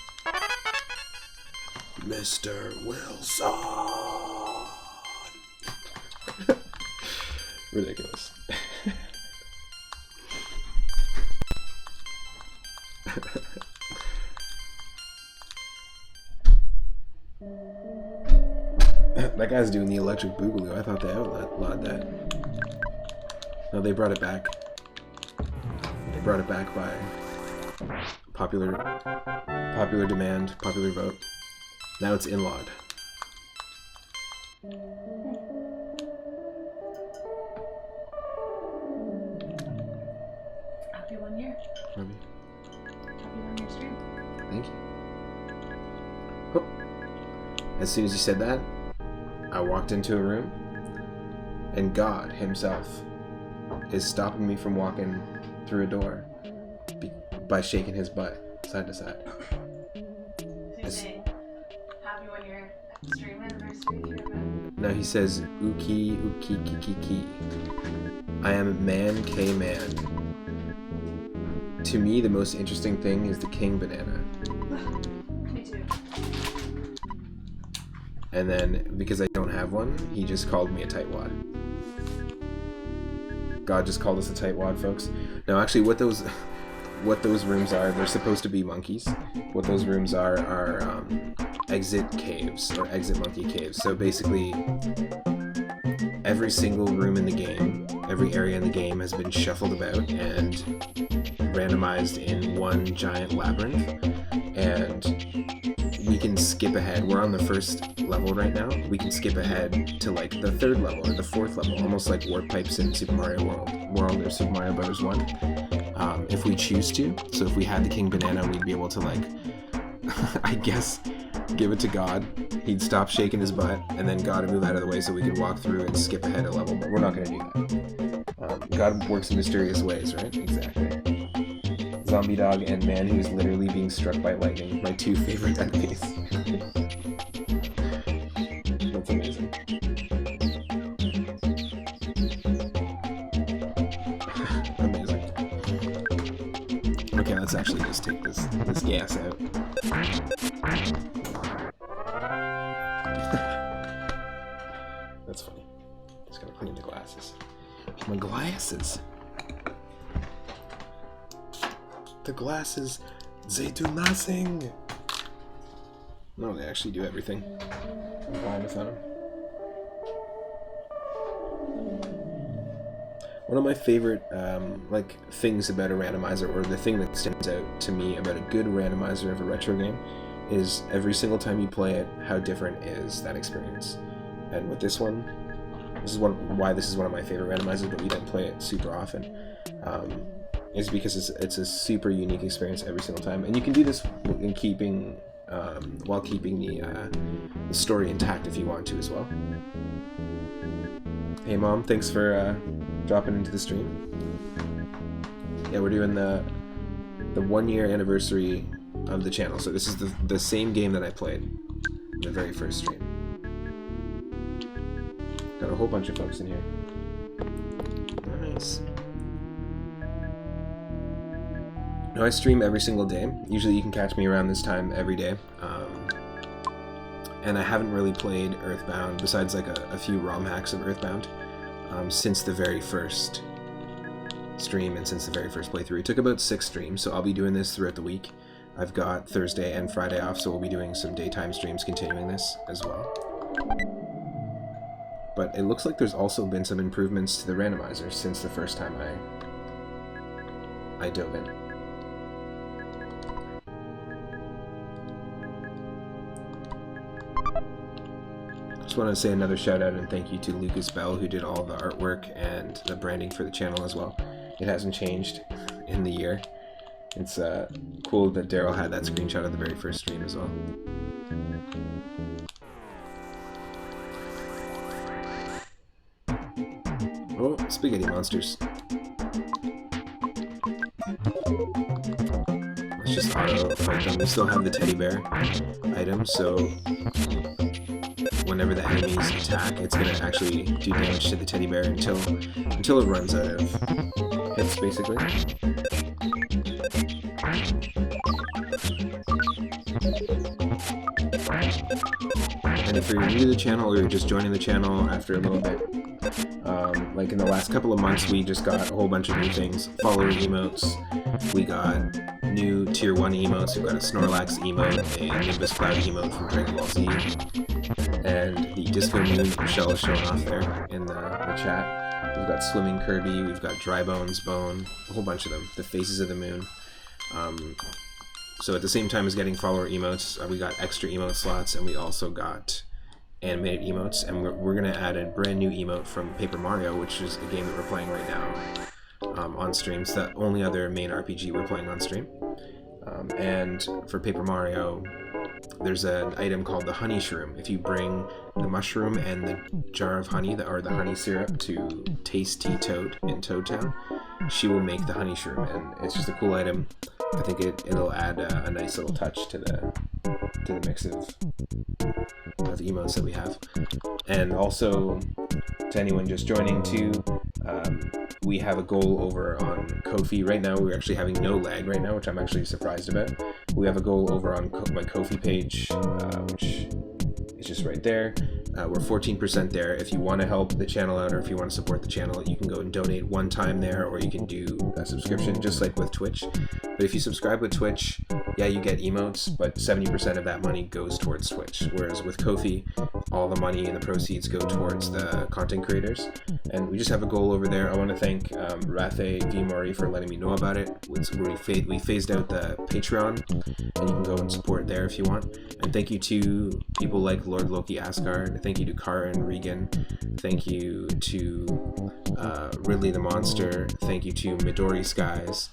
Mr. Wilson! Ridiculous. That guy's doing the electric boogaloo. I thought they outlawed that. No, they brought it back. They brought it back by popular demand, popular vote. Now it's inlawed. Happy 1 year. Maybe. Happy 1 year stream. Thank you. Oh. As soon as you said that, I walked into a room, and God himself is stopping me from walking through a door by shaking his butt side to side. He's saying happy 1 year stream anniversary to YearBound. No, he says uki ki. I am man K man. To me, the most interesting thing is the king banana. Me too. And then, because I don't have one, he just called me a tightwad. God just called us a tightwad, folks. No, actually, what those rooms are, they're supposed to be monkeys. What those rooms are exit caves, or exit monkey caves. So basically, every single room in the game, every area in the game has been shuffled about and randomized in one giant labyrinth. And we can skip ahead. We're on the first level right now. We can skip ahead to like the third level or the fourth level, almost like warp pipes in Super Mario World or Super Mario Bros. 1. If we choose to. So if we had the King Banana, we'd be able to like, I guess, give it to God. He'd stop shaking his butt, and then God would move out of the way so we could walk through and skip ahead a level. But we're not going to do that. God works in mysterious ways, right? Exactly. Zombie dog and man who is literally being struck by lightning, my two favorite enemies. That's amazing. Amazing. Okay, let's actually just take this gas out. That's funny. Just gotta clean the glasses. My glasses. The glasses, they do nothing. No, they actually do everything. I'm fine without them. One of my favorite like things about a randomizer, or the thing that stands out to me about a good randomizer of a retro game, is every single time you play it, how different is that experience. And with this one, why this is one of my favorite randomizers, but we don't play it super often. Is because it's a super unique experience every single time, and you can do this in keeping while keeping the story intact if you want to as well. Hey Mom, thanks for dropping into the stream. Yeah, we're doing the 1 year anniversary of the channel, so this is the same game that I played in the very first stream. Got a whole bunch of folks in here. Nice. No, I stream every single day. Usually you can catch me around this time every day. And I haven't really played Earthbound, besides like a few ROM hacks of Earthbound, since the very first stream and since the very first playthrough. It took about 6 streams, so I'll be doing this throughout the week. I've got Thursday and Friday off, so we'll be doing some daytime streams continuing this as well. But it looks like there's also been some improvements to the randomizer since the first time I dove in. Just want to say another shout out and thank you to Lucas Bell, who did all the artwork and the branding for the channel as well. It hasn't changed in the year. It's cool that Daryl had that screenshot of the very first stream as well. Oh, spaghetti monsters. Let's just auto fight them. We still have the teddy bear item, so whenever the enemies attack, it's gonna actually do damage to the teddy bear until it runs out of hits, basically. And if you're new to the channel or you're just joining the channel after a little bit, like in the last couple of months, we just got a whole bunch of new things. Follower emotes, we got new tier 1 emotes, we've got a Snorlax emote, a Nimbus Cloud emote from Dragon Ball Z, and the Disco Moon shell is showing off there in the chat. We've got Swimming Kirby, we've got Dry Bones Bone, a whole bunch of them, the Faces of the Moon. So at the same time as getting follower emotes, we got extra emote slots, and we also got animated emotes, and we're going to add a brand new emote from Paper Mario, which is a game that we're playing right now on stream. It's the only other main RPG we're playing on stream. And for Paper Mario, there's an item called the Honey Shroom. If you bring the mushroom and the jar of honey, or the honey syrup, to Tasty Toad in Toad Town, she will make the Honey Shroom, and it's just a cool item. I think it'll add a nice little touch to the mix of emotes that we have. And also, to anyone just joining too, we have a goal over on Ko-fi. Right now we're actually having no lag right now, which I'm actually surprised about. We have a goal over on my Ko-fi page, which is just right there. We're 14% there. If you want to help the channel out, or if you want to support the channel, you can go and donate one time there, or you can do a subscription just like with Twitch. But if you subscribe with Twitch, yeah, you get emotes, but 70% of that money goes towards Twitch. Whereas with Ko-fi, all the money and the proceeds go towards the content creators. And we just have a goal over there. I want to thank Rathe Vimori for letting me know about it. We phased out the Patreon, and you can go and support there if you want. And thank you to people like Lord Loki Asgard. Thank you to Karen Regan. Thank you to Ridley the Monster. Thank you to Midori Skies.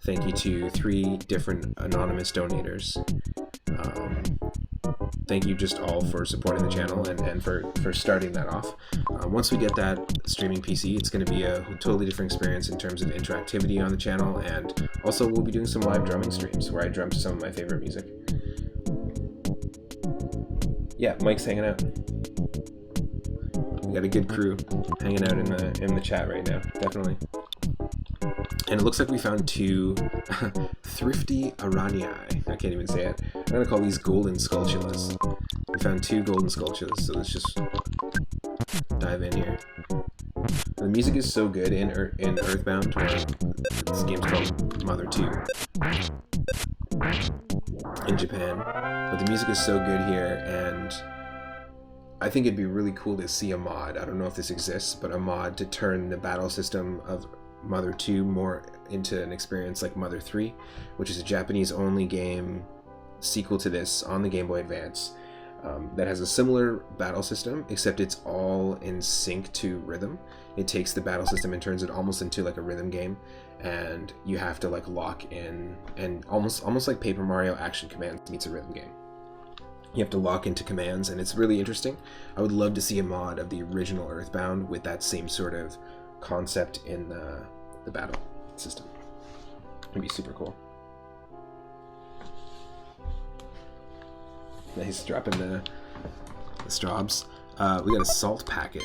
Thank you to 3 different anonymous donators. Thank you just all for supporting the channel and for starting that off. Once we get that streaming PC, it's going to be a totally different experience in terms of interactivity on the channel, and also we'll be doing some live drumming streams where I drum to some of my favorite music. Yeah, Mike's hanging out. We got a good crew hanging out in the chat right now, definitely. And it looks like we found 2 thrifty Araniae. I can't even say it. I'm gonna call these golden sculptulas. We found 2 golden sculptulas, so let's just dive in here. The music is so good in Earthbound. This game's called Mother 2 in Japan, but the music is so good here, and I think it'd be really cool to see a mod. I don't know if this exists, but a mod to turn the battle system of Mother 2 more into an experience like Mother 3, which is a Japanese-only game sequel to this on the Game Boy Advance that has a similar battle system, except it's all in sync to rhythm. It takes the battle system and turns it almost into like a rhythm game, and you have to like lock in, and almost like Paper Mario Action Commands meets a rhythm game. You have to lock into commands, and it's really interesting. I would love to see a mod of the original Earthbound with that same sort of concept in the battle system. It'd be super cool. Nice, dropping the strobs. We got a salt packet.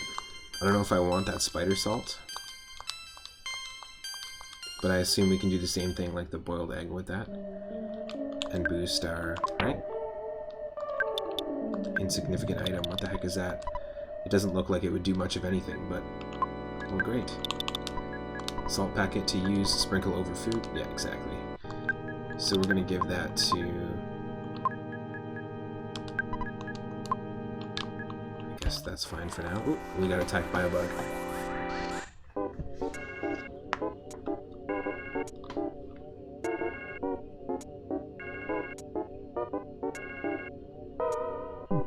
I don't know if I want that spider salt, but I assume we can do the same thing like the boiled egg with that and boost our, right? Insignificant item. What the heck is that? It doesn't look like it would do much of anything, but well, great. Salt packet to use, sprinkle over food. Yeah, exactly. So we're gonna give that to, I guess that's fine for now. Ooh, we got attacked by a bug.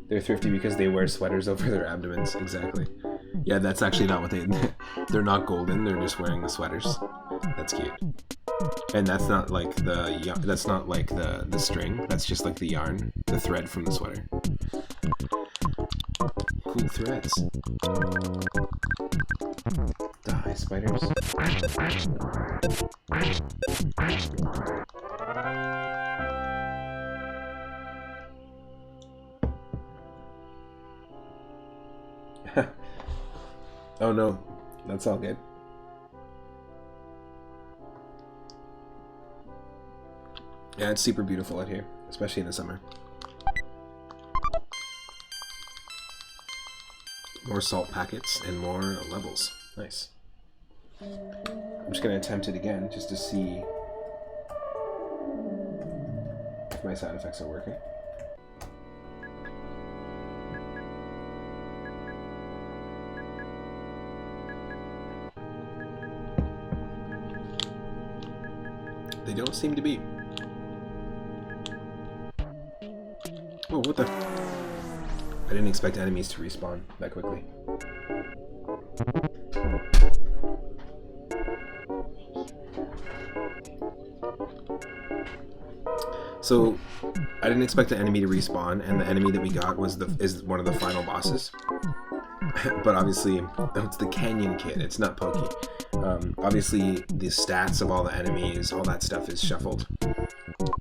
They're thrifty because they wear sweaters over their abdomens. Exactly. Yeah, that's actually not what they're not golden, they're just wearing the sweaters. That's cute. And that's not like the string, that's just like the yarn, the thread from the sweater. Cool threads. Die, spiders. Oh no, that's all good. Yeah, it's super beautiful out here, especially in the summer. More salt packets and more levels. Nice. I'm just going to attempt it again just to see if my sound effects are working. They don't seem to be. Oh, what the? I didn't expect enemies to respawn that quickly. So, I didn't expect the enemy to respawn, and the enemy that we got was is one of the final bosses. but obviously, it's the Canyon Kid. It's not Pokey. Obviously, the stats of all the enemies, all that stuff is shuffled.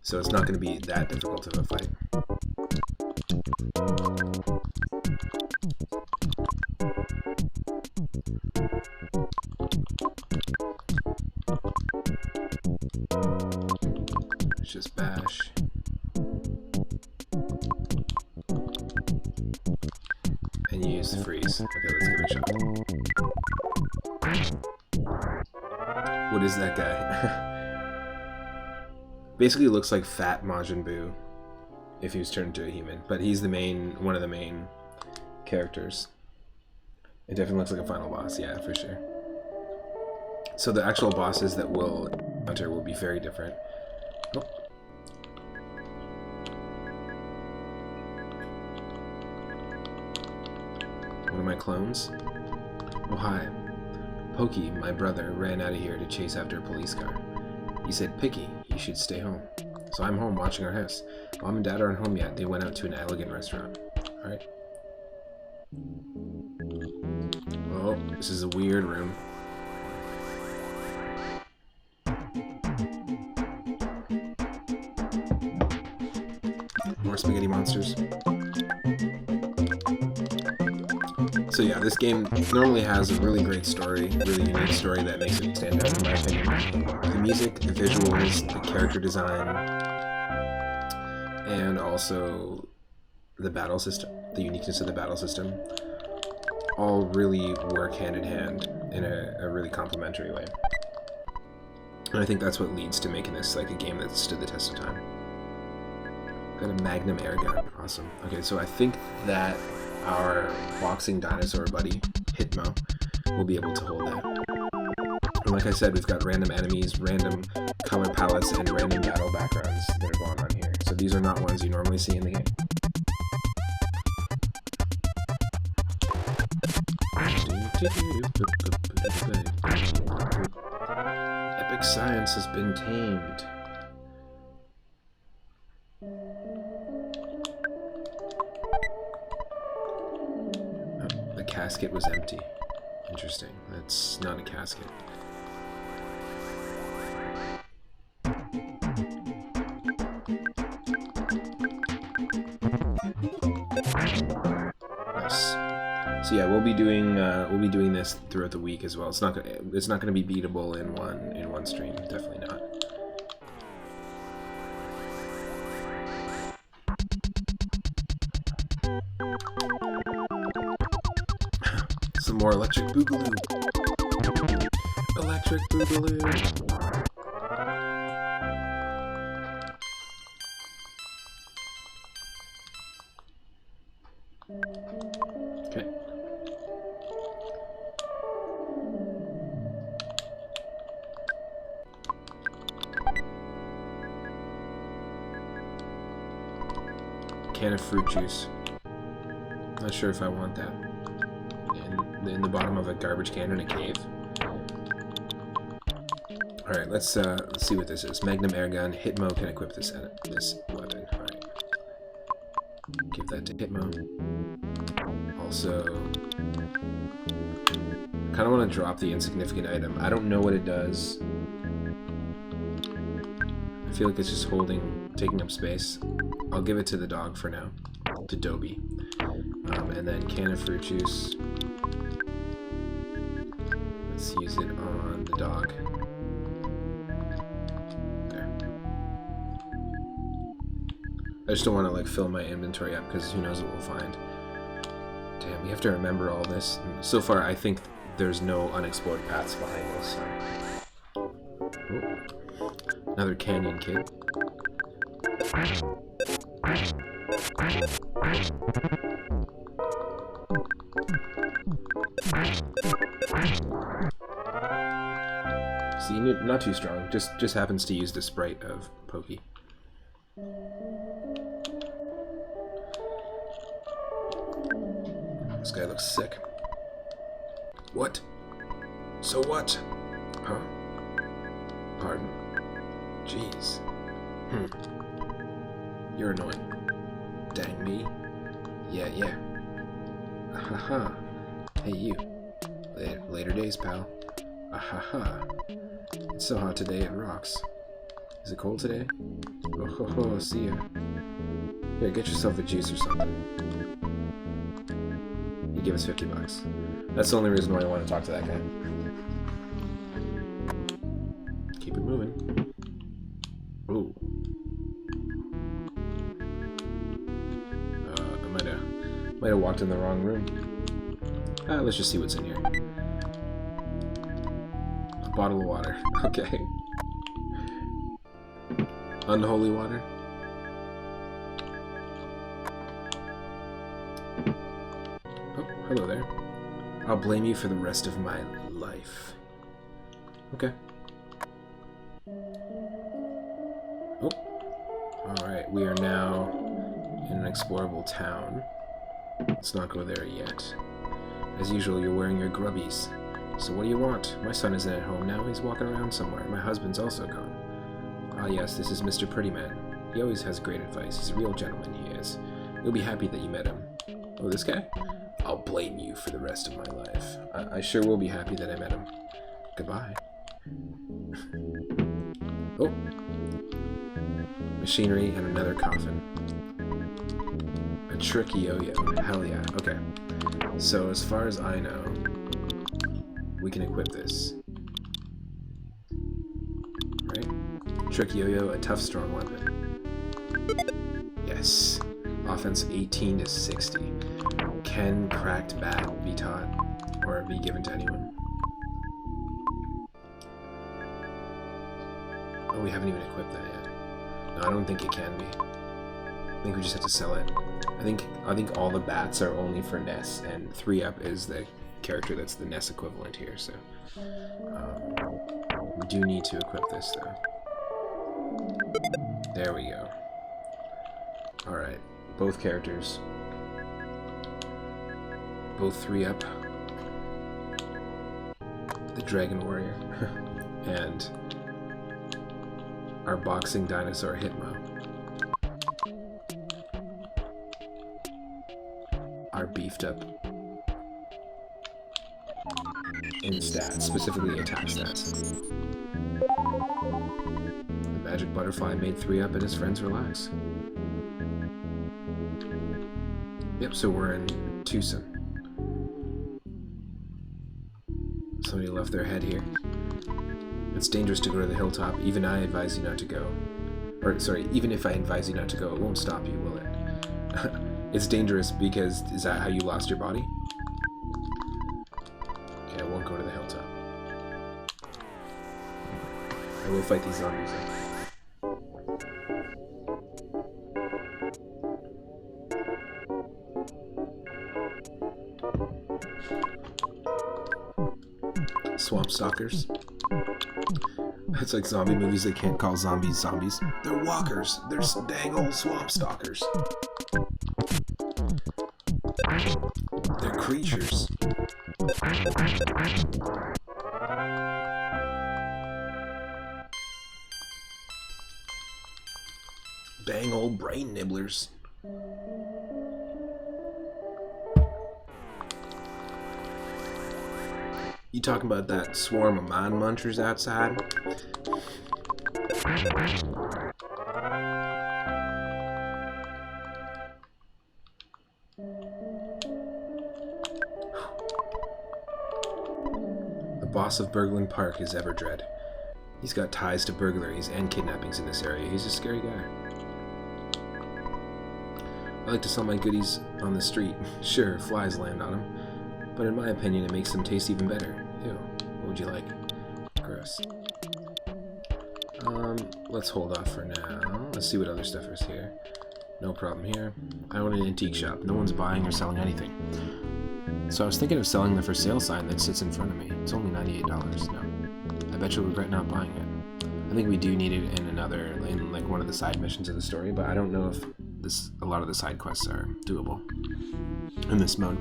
So it's not going to be that difficult of a fight. Let's just bash. And use the freeze. Okay, let's give it a shot. What is that guy? Basically looks like fat Majin Buu if he was turned into a human, but he's one of the main characters. It definitely looks like a final boss, yeah, for sure. So the actual bosses that we'll encounter will be very different. Oh. One of my clones? Oh, hi. Pokey, my brother, ran out of here to chase after a police car. He said, Picky, you should stay home. So I'm home watching our house. Mom and Dad aren't home yet. They went out to an elegant restaurant. Alright. Oh, this is a weird room. More spaghetti monsters. So yeah, this game normally has a really great story, really unique story that makes it stand out in my opinion. The music, the visuals, the character design, and also the battle system, the uniqueness of the battle system, all really work hand in hand in a really complementary way. And I think that's what leads to making this like a game that stood the test of time. Got a Magnum air gun, awesome. Okay, so I think that our boxing dinosaur buddy, Hitmo, will be able to hold that. And like I said, we've got random enemies, random color palettes, and random battle backgrounds that are going on here. So these are not ones you normally see in the game. Epic science has been tamed. The casket was empty. Interesting. That's not a casket. Nice. So yeah, we'll be doing this throughout the week as well. It's not gonna be beatable in one stream. Definitely not. Some more electric boogaloo. Electric boogaloo. Okay. Can of fruit juice. Not sure if I want that. In the bottom of a garbage can in a cave. Alright, let's see what this is. Magnum airgun. Hitmo can equip this weapon. Alright. Give that to Hitmo. Also, I kind of want to drop the insignificant item. I don't know what it does. I feel like it's just taking up space. I'll give it to the dog for now. To Dobie. And then can of fruit juice. Let's use it on the dog. There. I just don't want to like fill my inventory up because who knows what we'll find. Damn, we have to remember all this. And so far, I think there's no unexplored paths behind this. So. Oh. Another Canyon Kid. See, not too strong. Just happens to use the sprite of Pokey. This guy looks sick. What? So what? Huh? Pardon. Jeez. You're annoying. Dang me. Yeah. Haha. Hey, you. Later days, pal. Ahaha. It's so hot today, it rocks. Is it cold today? Oh ho ho, see ya. Here, get yourself a juice or something. He gave us $50. That's the only reason why I want to talk to that guy. Keep it moving. Ooh. I might have walked in the wrong room. Let's just see what's in here. A bottle of water. Okay. Unholy water. Oh, hello there. I'll blame you for the rest of my life. Okay. Oh. Alright, we are now in an explorable town. Let's not go there yet. As usual, you're wearing your grubbies. So what do you want? My son isn't at home now. He's walking around somewhere. My husband's also gone. Ah yes, this is Mr. Prettyman. He always has great advice. He's a real gentleman, he is. You'll be happy that you met him. Oh, this guy? I'll blame you for the rest of my life. I sure will be happy that I met him. Goodbye. Oh. Machinery and another coffin. A tricky yo-yo. Hell yeah. Okay. So as far as I know, we can equip this. Right? Tricky yo-yo, a tough, strong weapon. Yes. Offense 18 to 60. Can cracked bat be taught or be given to anyone? Oh, we haven't even equipped that yet. No, I don't think it can be. I think we just have to sell it. I think all the bats are only for Ness, and 3-Up is the character that's the Ness equivalent here, so we do need to equip this though. There we go. Alright, both characters. Both 3-Up. The Dragon Warrior. And our boxing dinosaur Hitmo. Are beefed up in stats, specifically attack stats. The magic butterfly made 3-Up and his friends relax. Yep, so we're in Tucson. Somebody left their head here. It's dangerous to go to the hilltop. Even I advise you not to go. Or, sorry, even if I advise you not to go, it won't stop you, will it? It's dangerous because, is that how you lost your body? Okay, I won't go to the hilltop. I will fight these zombies. Swamp stalkers. It's like zombie movies they can't call zombies zombies. They're walkers. They're dang old swamp stalkers. They're creatures. Dang old brain nibblers. You talking about that swarm of mind munchers outside? The boss of Burgland Park is Everdread. He's got ties to burglaries and kidnappings in this area. He's a scary guy. I like to sell my goodies on the street. Sure, flies land on them. But in my opinion, it makes them taste even better. Ew. What would you like? Gross. Let's hold off for now. Let's see what other stuff is here. No problem here. I own an antique shop. No one's buying or selling anything. So I was thinking of selling the for sale sign that sits in front of me. It's only $98. No. I bet you'll regret not buying it. I think we do need it in like one of the side missions of the story, but I don't know if a lot of the side quests are doable in this mode.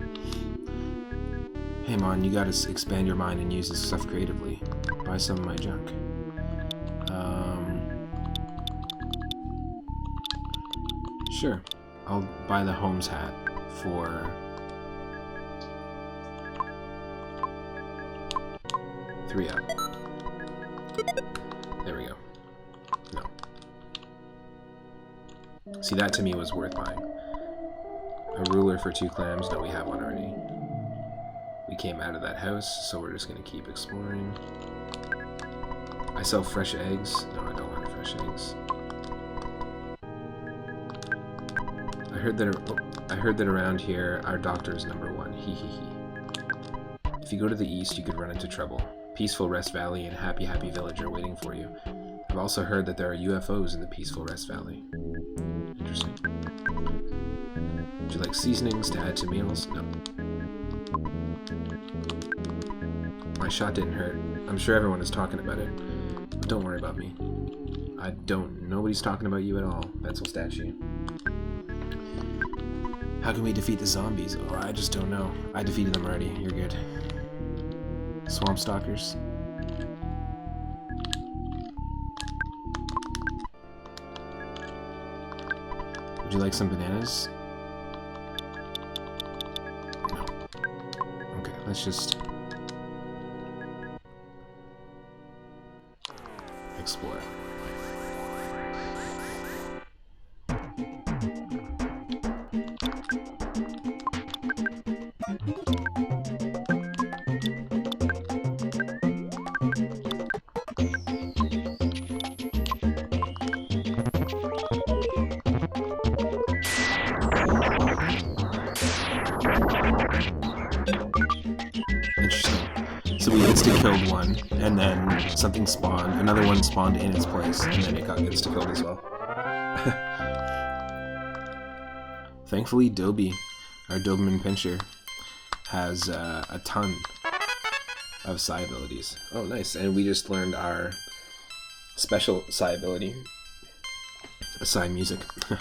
Hey Mon, you gotta expand your mind and use this stuff creatively. Buy some of my junk. Sure. I'll buy the Holmes hat for 3 up. There we go. No. See, that to me was worth buying. A ruler for 2 clams. No, we have one already. We came out of that house, so we're just going to keep exploring. I sell fresh eggs. No, I don't want fresh eggs. I heard that around here, our doctor is #1. Hee hee hee. If you go to the east, you could run into trouble. Peaceful Rest Valley and Happy Happy Village are waiting for you. I've also heard that there are UFOs in the Peaceful Rest Valley. Interesting. Would you like seasonings to add to meals? No. My shot didn't hurt. I'm sure everyone is talking about it. But don't worry about me. Nobody's talking about you at all, pencil statue. How can we defeat the zombies? Oh, I just don't know. I defeated them already. You're good. Swamp stalkers. Would you like some bananas? No. Okay, let's just explore. So we insta-killed one, and then something spawned, another one spawned in its place, and then it got insta-killed as well. Thankfully, Dobie, our Doberman Pinscher, has a ton of psi abilities. Oh, nice, and we just learned our special psi ability, psi music. I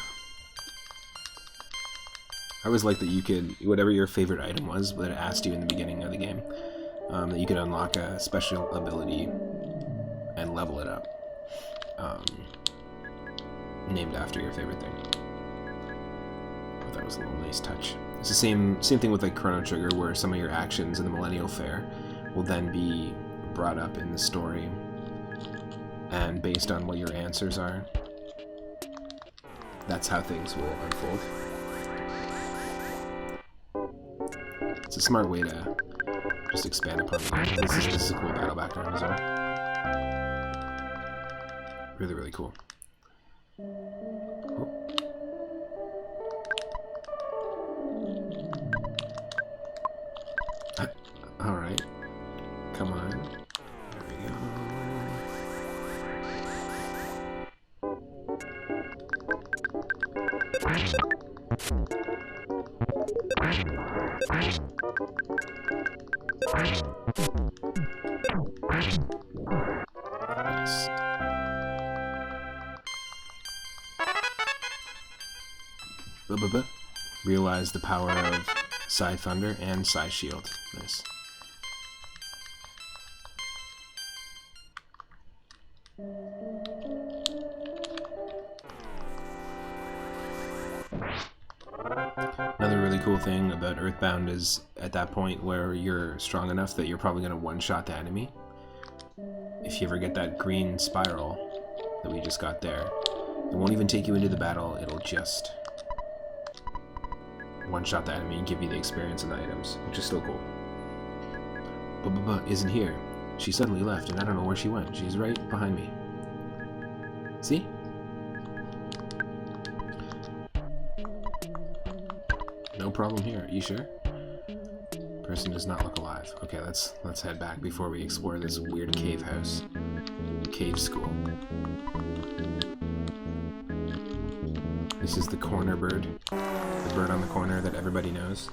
always liked that you could, whatever your favorite item was that it asked you in the beginning of the game, that you could unlock a special ability and level it up, named after your favorite thing. Oh, that was a little nice touch. It's the same thing with like Chrono Trigger, where some of your actions in the Millennial Fair will then be brought up in the story, and based on what your answers are, that's how things will unfold. It's a smart way to just expand upon the game. This is a cool battle background as well. Really, really cool. Oh. Alright. Come on. There we go. Nice. Realize the power of Psi Thunder and Psi Shield. Nice. Another really cool thing about Earthbound is at that point where you're strong enough that you're probably going to one-shot the enemy. If you ever get that green spiral that we just got there, it won't even take you into the battle, it'll just one-shot the enemy and give you the experience and the items, which is still cool. But isn't here. She suddenly left and I don't know where she went. She's right behind me. See? No problem here. You sure? Person does not look alive. Okay, let's head back before we explore this weird cave house. Cave school. This is the corner bird. The bird on the corner that everybody knows.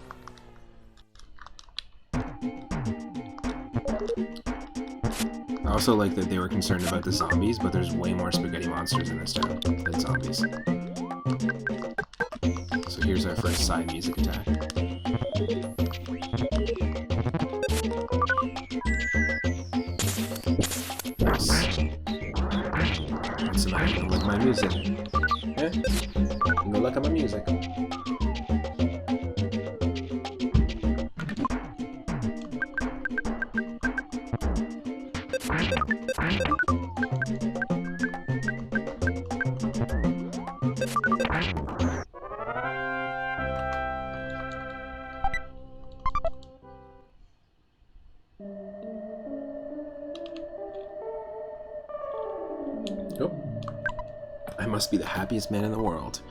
I also like that they were concerned about the zombies, but there's way more spaghetti monsters in this town than zombies. So here's our first side music attack. Nice. What's the matter with my music? Eh? No luck on my music. Oh. I must be the happiest man in the world.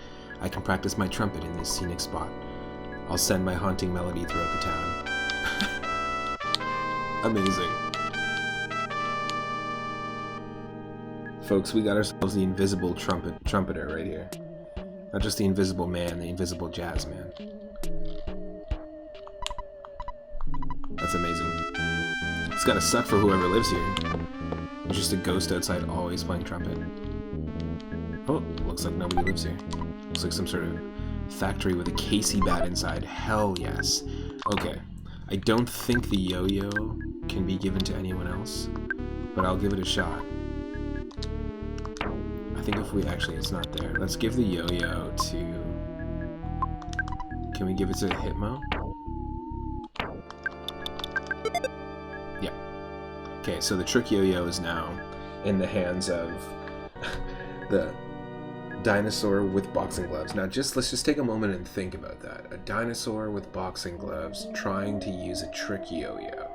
I can practice my trumpet in this scenic spot. I'll send my haunting melody throughout the town. Amazing. Folks, we got ourselves the invisible trumpeter right here. Not just the invisible man, the invisible jazz man. That's amazing. It's gotta suck for whoever lives here. There's just a ghost outside always playing trumpet. Oh, looks like nobody lives here. Looks like some sort of factory with a Casey bat inside. Hell yes. Okay. I don't think the yo-yo can be given to anyone else, but I'll give it a shot. I think if we actually, it's not there. Let's give the yo-yo to... Can we give it to Hitmo? Yeah. Okay, so the trick yo-yo is now in the hands of the dinosaur with boxing gloves. Now let's just take a moment and think about that. A dinosaur with boxing gloves trying to use a trick yo-yo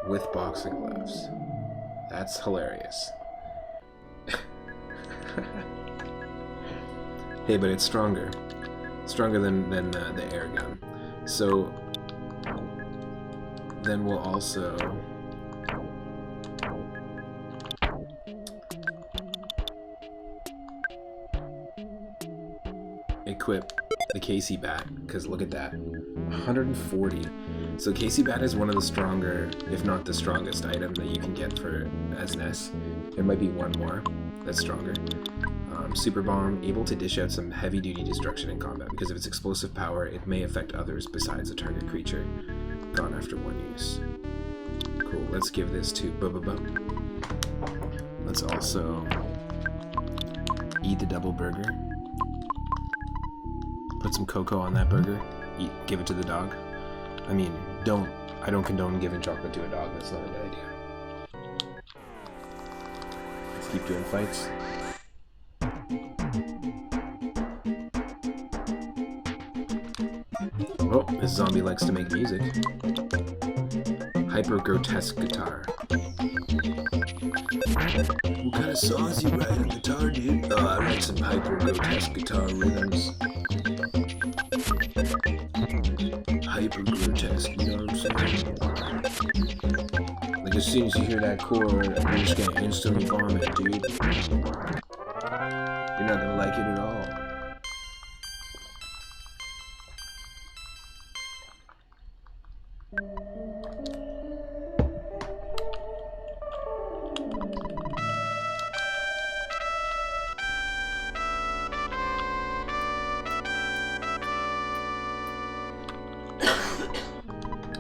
with boxing gloves. That's hilarious. Hey, but it's stronger. Stronger than the air gun. So then we'll also equip the Casey bat, because look at that, 140. So Casey bat is one of the stronger, if not the strongest item that you can get for SNS. There might be one more that's stronger. Super bomb, able to dish out some heavy duty destruction in combat. Because of its explosive power, it may affect others besides a target creature. Gone after one use. Cool, let's give this to Bubba. Let's also eat the double burger. Put some cocoa on that burger. Give it to the dog. I mean, I don't condone giving chocolate to a dog. That's not a good idea. Let's keep doing fights. Oh, this zombie likes to make music. Hyper grotesque guitar. What kind of songs you write on guitar, dude? Oh, I write some hyper grotesque guitar rhythms. Hyper grotesque, you know what I'm saying? Like as soon as you hear that chord, you're just gonna instantly vomit, dude. You're not gonna like it at all.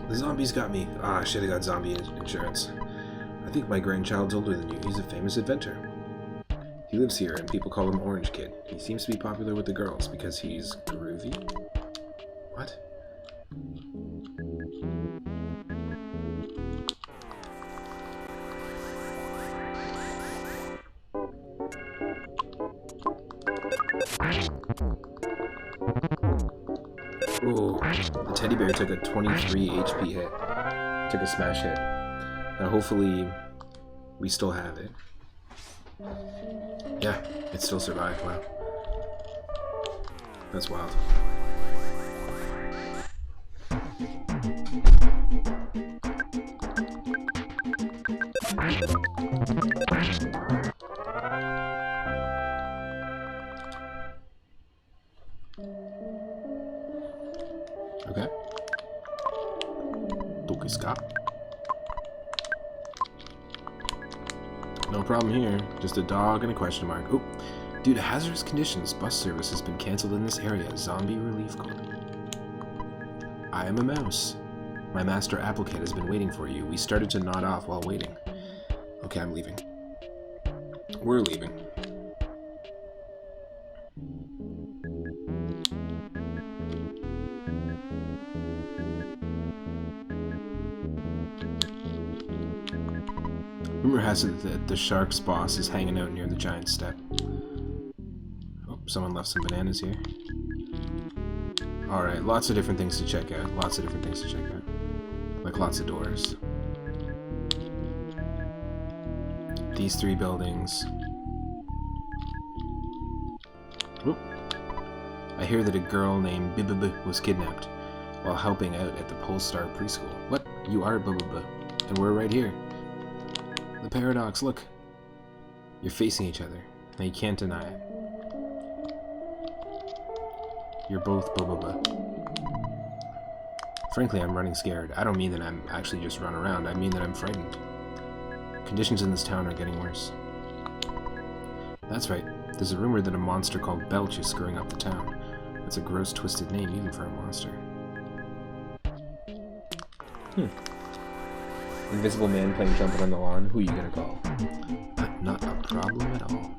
The zombies got me. Ah, I should have got zombie insurance. I think my grandchild's older than you. He's a famous inventor. He lives here, and people call him Orange Kid. He seems to be popular with the girls because he's groovy. What? Ooh, the teddy bear took a 23 HP hit. Took a smash hit. Now hopefully we still have it. Yeah, it still survived. Wow. That's wild. Okay. Scott. No problem here. Just a dog and a question mark. Oh, due to hazardous conditions, bus service has been canceled in this area. Zombie relief call. I am a mouse. My master applicant has been waiting for you. We started to nod off while waiting. Okay, I'm leaving. We're leaving. Rumor has it that the shark's boss is hanging out near the giant step. Oh, someone left some bananas here. Alright, lots of different things to check out. Lots of different things to check out. Like lots of doors. These 3 buildings. Oop. I hear that a girl named Bibib was kidnapped while helping out at the Polestar preschool. What? You are Bibib, and we're right here. The paradox, look. You're facing each other, and you can't deny it. You're both Bibib. Frankly, I'm running scared. I don't mean that I'm actually just run around, I mean that I'm frightened. Conditions in this town are getting worse. That's right. There's a rumor that a monster called Belch is screwing up the town. That's a gross, twisted name, even for a monster. Invisible man playing trumpet on the lawn. Who are you gonna call? Not a problem at all.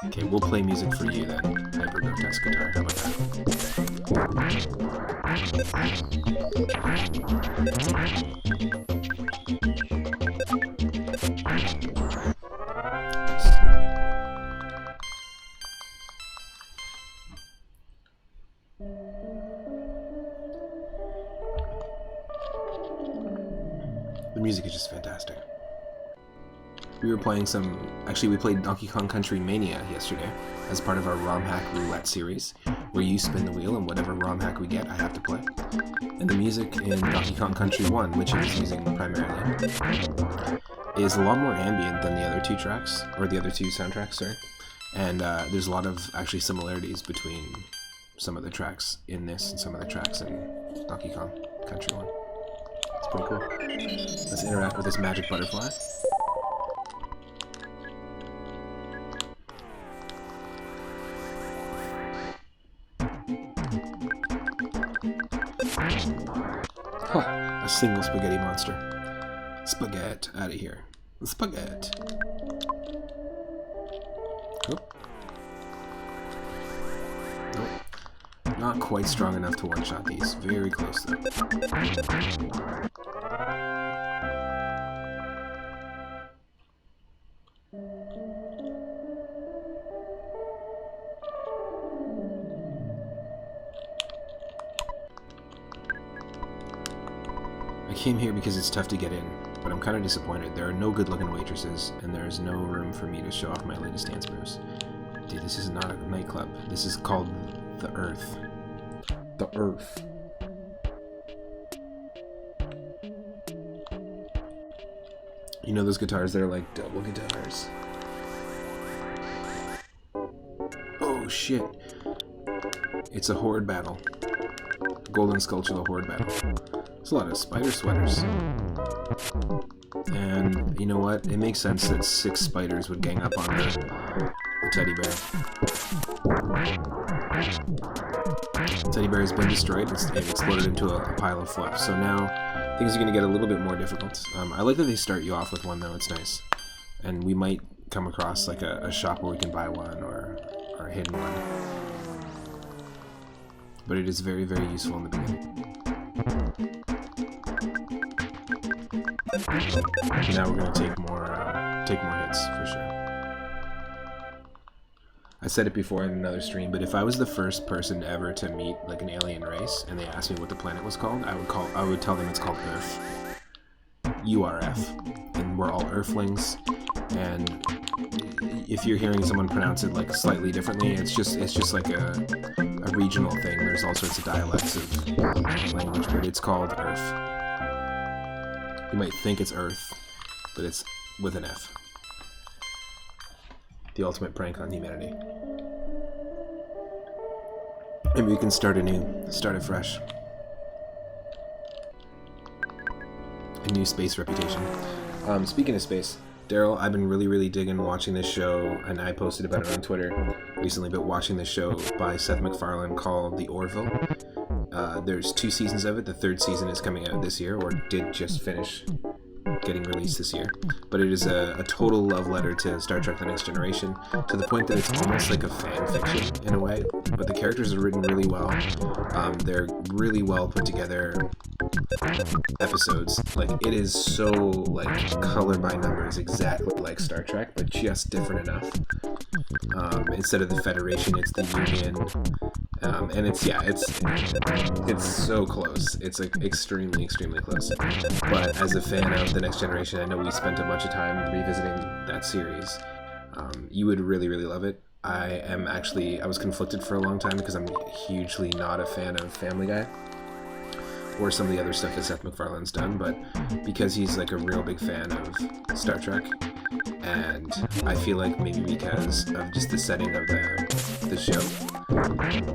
Okay, we'll play music for you then. Hyper grotesque guitar. How about that? The music is just fantastic. We were playing we played Donkey Kong Country Mania yesterday as part of our ROM hack roulette series, where you spin the wheel and whatever ROM hack we get, I have to play. And the music in Donkey Kong Country 1, which I was using primarily, is a lot more ambient than the other 2 tracks, or the other 2 soundtracks, sorry. And there's a lot of actually similarities between some of the tracks in this and some of the tracks in Donkey Kong Country 1. It's pretty cool. Let's interact with this magic butterfly. Huh, a single spaghetti monster. Spaghetti, out of here. Spaghetti. Nope. Nope. Not quite strong enough to one-shot these. Very close though. I came here because it's tough to get in, but I'm kind of disappointed. There are no good-looking waitresses, and there is no room for me to show off my latest dance moves. Dude, this is not a nightclub. This is called the Earth. The Earth. You know those guitars that are like double guitars? Oh shit. It's a horde battle. Golden Skulltula horde battle. There's a lot of spider sweaters. And you know what? It makes sense that 6 spiders would gang up on the teddy bear. The teddy bear has been destroyed. It exploded into a pile of fluff. So now things are going to get a little bit more difficult. I like that they start you off with one, though. It's nice. And we might come across like a shop where we can buy one or a hidden one. But it is very, very useful in the beginning. Now we're going to take more hits, for sure. I said it before in another stream, but if I was the first person ever to meet like an alien race and they asked me what the planet was called, I would tell them it's called Earth. URF. And we're all Earthlings, and if you're hearing someone pronounce it like slightly differently, it's just like a regional thing. There's all sorts of dialects of language, but it's called Earth. You might think it's Earth, but it's with an F. The ultimate prank on humanity. Maybe we can start it fresh. A new space reputation. Speaking of space, Daryl, I've been really digging watching this show, and I posted about it on Twitter recently, but watching this show by Seth MacFarlane called The Orville. There's 2 seasons of it. The 3rd season is coming out this year, or did just finish getting released this year. But it is a total love letter to Star Trek The Next Generation, to the point that it's almost like a fan fiction in a way, but the characters are written really well. They're really well put together episodes. Like, it is so, like, color by numbers, exactly like Star Trek, but just different enough. Instead of the Federation, it's the Union. And it's so close. It's like extremely, extremely close. But as a fan of The Next Generation, I know we spent a bunch of time revisiting that series. You would really, really love it. I was conflicted for a long time because I'm hugely not a fan of Family Guy or some of the other stuff that Seth MacFarlane's done, but because he's like a real big fan of Star Trek, and I feel like maybe because of just the setting of the show,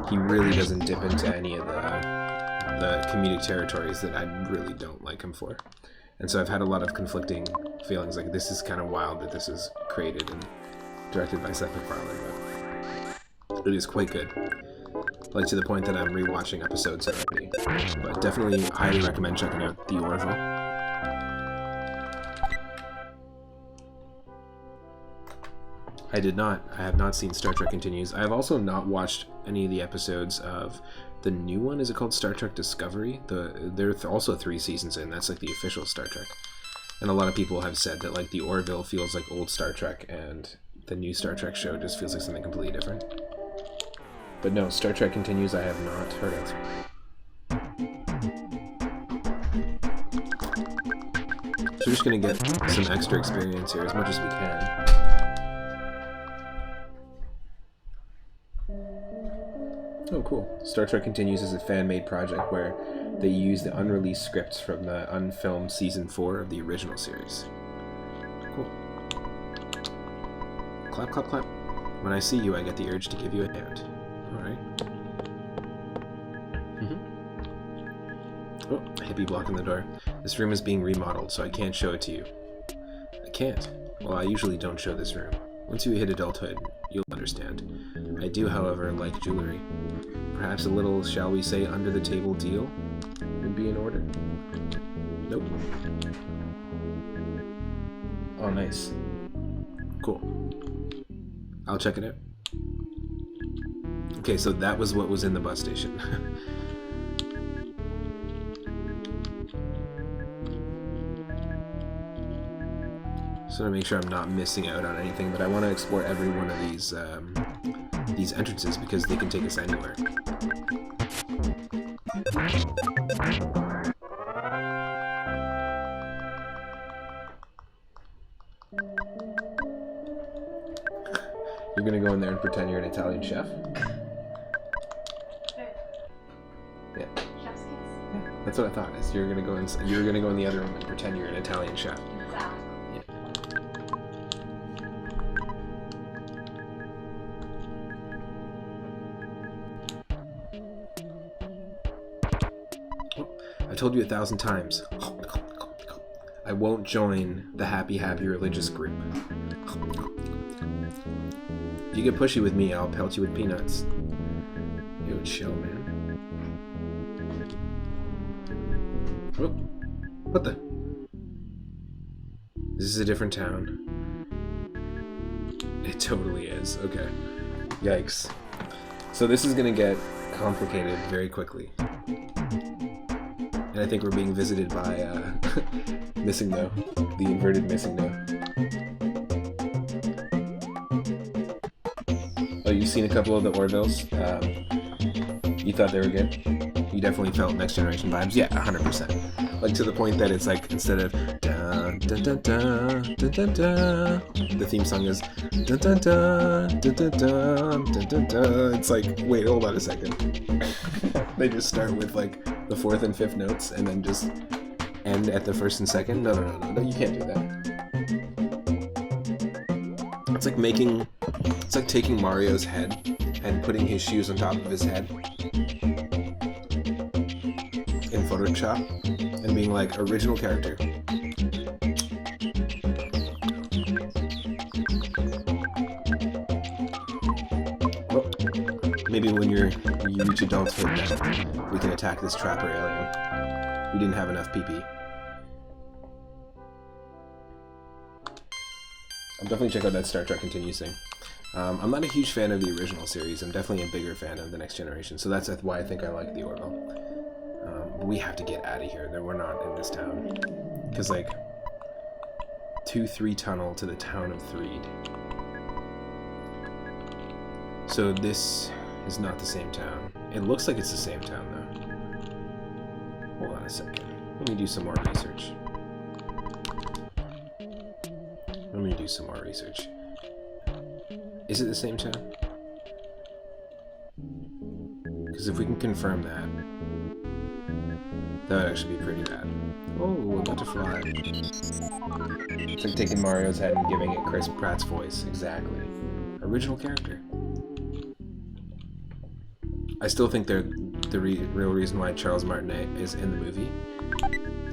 he really doesn't dip into any of the comedic territories that I really don't like him for. And so I've had a lot of conflicting feelings, like this is kind of wild that this is created and directed by Seth MacFarlane, but it is quite good. Like, to the point that I'm rewatching episodes already. But definitely highly recommend checking out The Orville. I have not seen Star Trek Continues. I have also not watched any of the episodes of the new one. Is it called Star Trek Discovery? There are also 3 seasons in. That's like the official Star Trek. And a lot of people have said that like The Orville feels like old Star Trek, and the new Star Trek show just feels like something completely different. But no, Star Trek Continues I have not heard of. So we're just going to get some extra experience here as much as we can. Oh, cool. Star Trek Continues is a fan-made project where they use the unreleased scripts from the unfilmed Season 4 of the original series. Cool. Clap, clap, clap. When I see you, I get the urge to give you a hand. Alright. Oh, a hippie blocking the door. This room is being remodeled, so I can't show it to you. I can't. Well, I usually don't show this room. Once you hit adulthood, you'll understand. I do, however, like jewelry. Perhaps a little, shall we say, under-the-table deal would be in order? Nope. Oh, nice. Cool. I'll check it out. Okay, so that was what was in the bus station. So to make sure I'm not missing out on anything, but I want to explore every one of these entrances because they can take us anywhere. You're gonna go in there and pretend you're an Italian chef? Yeah. Chef's kiss. Yeah, that's what I thought. Is you're gonna go in the other room and pretend you're an Italian chef. Exactly. I told you 1,000 times. I won't join the happy religious group. If you get pushy with me, I'll pelt you with peanuts. Yo, chill, man. Oh, what the? This is a different town. It totally is. Okay. Yikes. So this is gonna get complicated very quickly. And I think we're being visited by Missing No, the inverted Missing No. Oh, you've seen a couple of the Orvilles. You thought they were good? You definitely felt Next Generation vibes? Yeah, 100%. Like, to the point that it's like, instead of dun dun dun dun dun dun dun, the theme song is dun dun dun dun dun dun dun dun dun. It's like, wait, hold on a second. They just start with like the 4th and 5th notes and then just end at the 1st and 2nd. No, you can't do that. It's like taking Mario's head and putting his shoes on top of his head in Photoshop and being like, original character. Well, maybe when you reach adulthood, then we can attack this trapper alien. We didn't have enough PP. I'll definitely check out that Star Trek Continues thing. I'm not a huge fan of the original series. I'm definitely a bigger fan of The Next Generation, so that's why I think I like The Orville. We have to get out of here. We're not in this town. Because, like, 2-3 tunnel to the town of Threed. So this is not the same town. It looks like it's the same town, though. Hold on a second. Let me do some more research. Is it the same town? Because if we can confirm that, that would actually be pretty bad. Oh, we're about to fly. It's like taking Mario's head and giving it Chris Pratt's voice. Exactly. Original character. I still think they're the real reason why Charles Martinet is in the movie.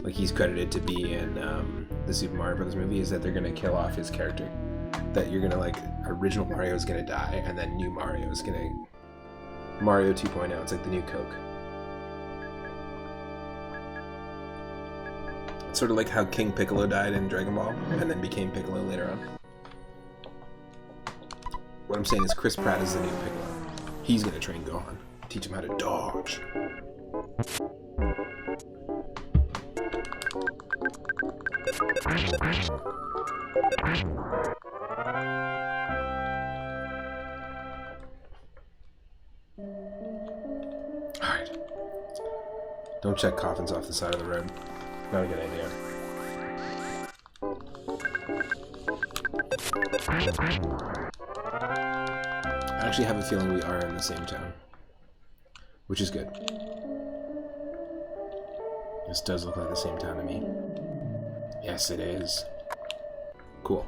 Like, he's credited to be in the Super Mario Brothers movie, is that they're gonna kill off his character. That you're gonna, like, original Mario is gonna die, and then new Mario is gonna... Mario 2.0, it's like the new Coke. It's sort of like how King Piccolo died in Dragon Ball, and then became Piccolo later on. What I'm saying is Chris Pratt is the new Piccolo. He's gonna train Gohan, teach him how to dodge. Alright. Don't check coffins off the side of the road. Not a good idea. I actually have a feeling we are in the same town, which is good. This does look like the same town to me. Yes, it is. Cool.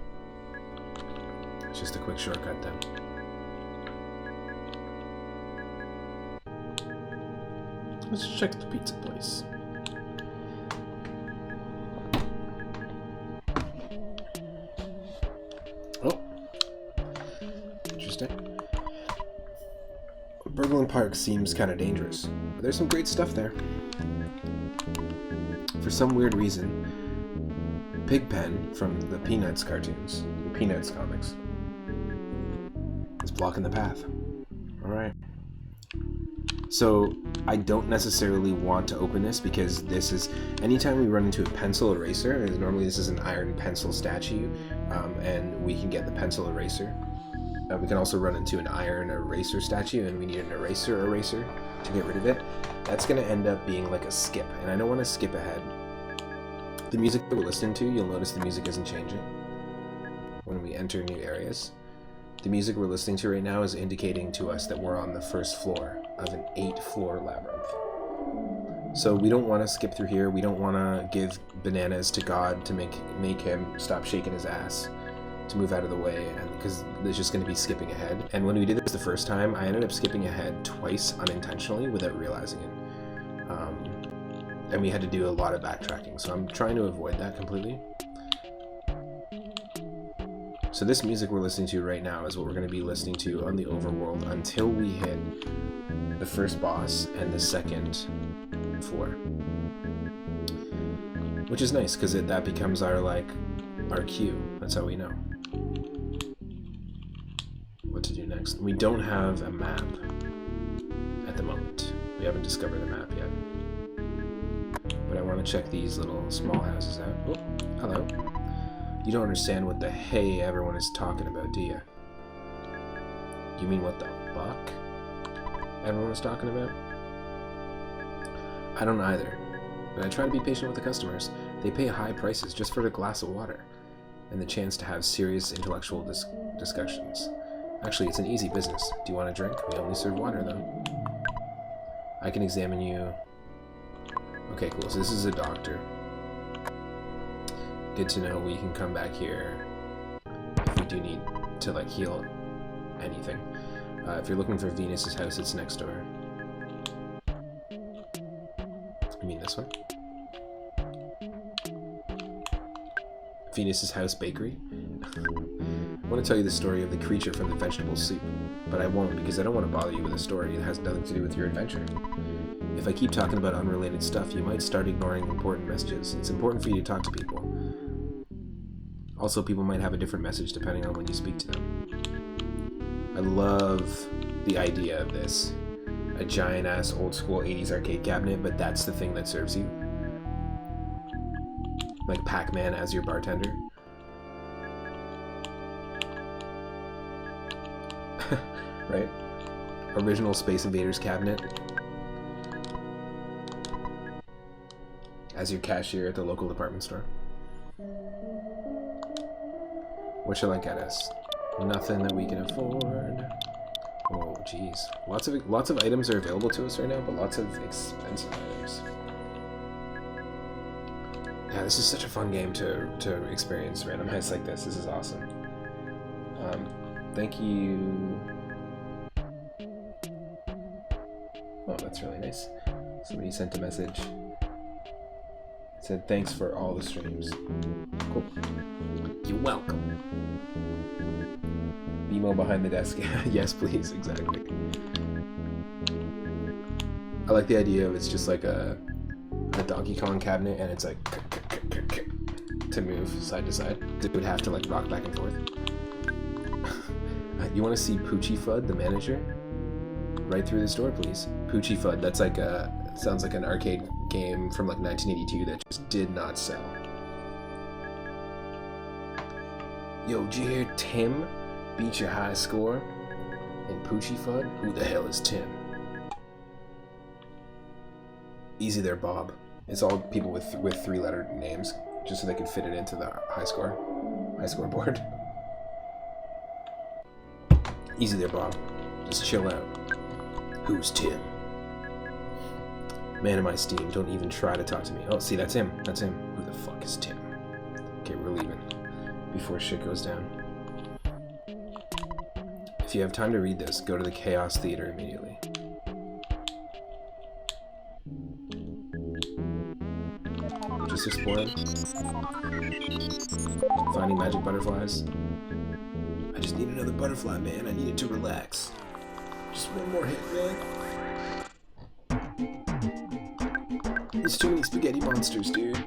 It's just a quick shortcut then. Let's check the pizza place. Oh. Interesting. Berglund Park seems kind of dangerous, but there's some great stuff there. For some weird reason, Pigpen from the Peanuts cartoons, the Peanuts comics, is blocking the path. Alright. So, I don't necessarily want to open this because this is, anytime we run into a pencil eraser, normally this is an iron pencil statue, and we can get the pencil eraser. We can also run into an iron eraser statue, and we need an eraser to get rid of it. That's going to end up being like a skip, and I don't want to skip ahead. The music that we're listening to, you'll notice the music isn't changing when we enter new areas. The music we're listening to right now is indicating to us that we're on the first floor of an 8-floor labyrinth. So we don't want to skip through here. We don't want to give bananas to God to make him stop shaking his ass, to move out of the way, and because there's just going to be skipping ahead. And when we did this the first time, I ended up skipping ahead twice unintentionally without realizing it. And we had to do a lot of backtracking, so I'm trying to avoid that completely. So this music we're listening to right now is what we're going to be listening to on the overworld until we hit the first boss and the second floor. Which is nice, because that becomes our cue. That's how we know what to do next. We don't have a map at the moment. We haven't discovered a map yet. But I want to check these little small houses out. Oh, hello. You don't understand what the hey everyone is talking about, do you? You mean what the fuck everyone is talking about? I don't either, but I try to be patient with the customers. They pay high prices just for a glass of water and the chance to have serious intellectual discussions. Actually, it's an easy business. Do you want a drink? We only serve water, though. I can examine you. Okay, cool. So this is a doctor. Good to know. We can come back here if we do need to heal anything. If you're looking for Venus's house, it's next door. You mean this one? Venus's house bakery? I want to tell you the story of the creature from the vegetable soup, but I won't because I don't want to bother you with a story that has nothing to do with your adventure. If I keep talking about unrelated stuff, you might start ignoring important messages. It's important for you to talk to people. Also, people might have a different message depending on when you speak to them. I love the idea of this. a giant ass old school 80s arcade cabinet, but that's the thing that serves you. Like Pac-Man as your bartender. Right? Original Space Invaders cabinet as your cashier at the local department store. What shall I get us? Nothing that we can afford. Oh, jeez. Lots of items are available to us right now, but lots of expensive items. Yeah, this is such a fun game to experience randomized like this. This is awesome. Thank you. Oh, that's really nice. Somebody sent a message. It said, thanks for all the streams. Cool. You're welcome. BMO behind the desk. Yes, please. Exactly. I like the idea of it's just like a Donkey Kong cabinet and it's like to move side to side. It would have to like rock back and forth. You want to see Poochie Fud, the manager? Right through this door, please. Poochie Fud. That's like sounds like an arcade game from like 1982 that just did not sell. Yo, did you hear Tim beat your high score in Poochie Fud? Who the hell is Tim? Easy there, Bob. It's all people with 3-letter names, just so they could fit it into the high score board. Easy there, Bob. Just chill out. Who's Tim? Man of my steam, don't even try to talk to me. Oh, see, that's him. That's him. Who the fuck is Tim? Okay, we're leaving before shit goes down. If you have time to read this, go to the Chaos Theater immediately. Just exploring. Finding magic butterflies. I just need another butterfly, man. I need it to relax. Just one more hit, man. There's too many spaghetti monsters, dude.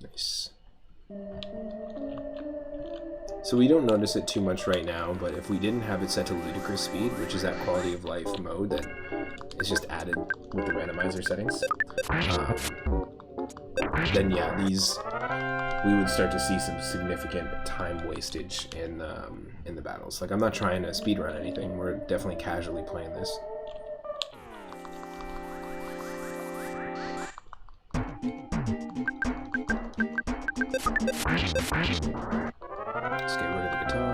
Nice. So we don't notice it too much right now, but if we didn't have it set to ludicrous speed, which is that quality of life mode that is just added with the randomizer settings, then yeah, we would start to see some significant time wastage in the battles. Like, I'm not trying to speedrun anything, we're definitely casually playing this. Let's get rid of the guitar.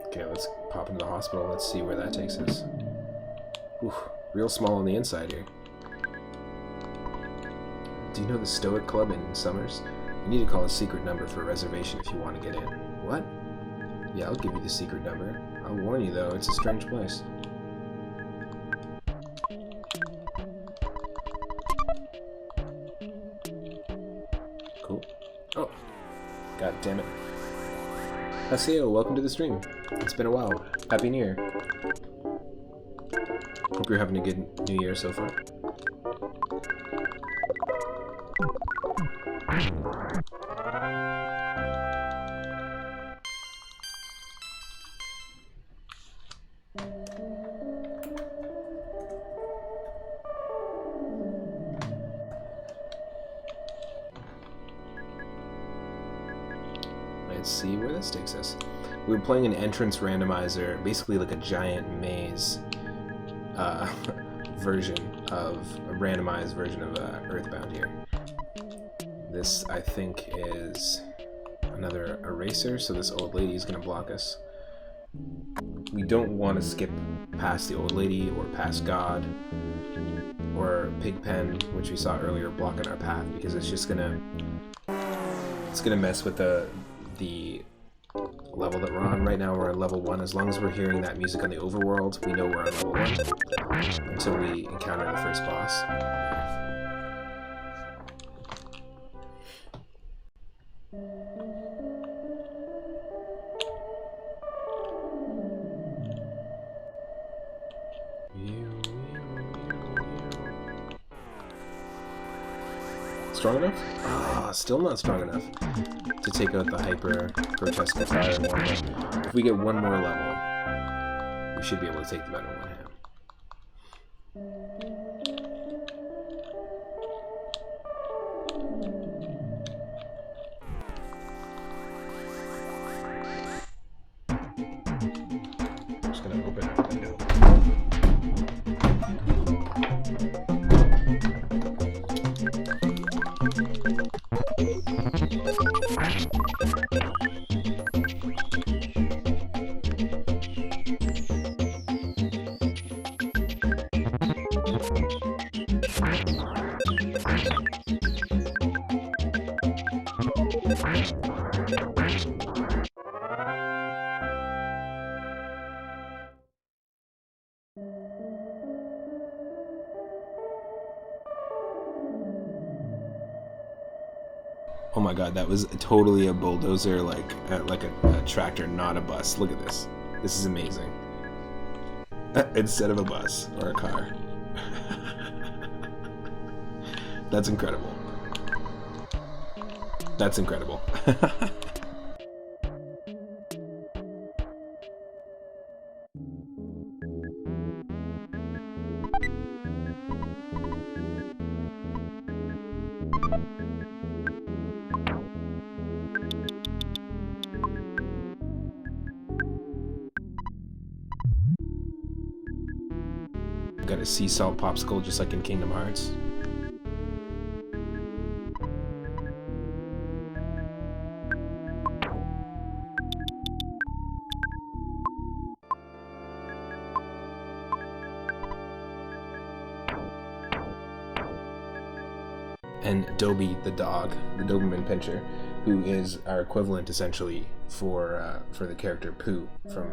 Okay, let's pop into the hospital. Let's see where that takes us. Oof, real small on the inside here. Do you know the Stoic Club in Summers? You need to call a secret number for a reservation if you want to get in. What? Yeah, I'll give you the secret number. I'll warn you though, it's a strange place. Cool. Oh, god damn it. Haseo, welcome to the stream. It's been a while. Happy New Year. Hope you're having a good New Year so far. Let's see where this takes us. We were playing an entrance randomizer, basically like a giant maze version of a randomized version of Earthbound here. This, I think, is another eraser, so this old lady is going to block us. We don't want to skip past the old lady or past God or Pigpen, which we saw earlier, blocking our path, because it's just gonna mess with the level that we're on. Right now we're on level 1. As long as we're hearing that music on the overworld, we know we're on level 1 until we encounter the first boss. strong enough? Ah, still not strong enough to take out the hyper grotesque guitar in one hit. If we get one more level, we should be able to take them out in one hit. I'm just gonna open up the window. Oh my god, that was totally a bulldozer, like a tractor, not a bus. Look at this. This is amazing. Instead of a bus or a car. That's incredible. That's incredible. Got a sea salt popsicle just like in Kingdom Hearts. And Dobby the dog, the Doberman Pinscher, who is our equivalent essentially for the character Pooh from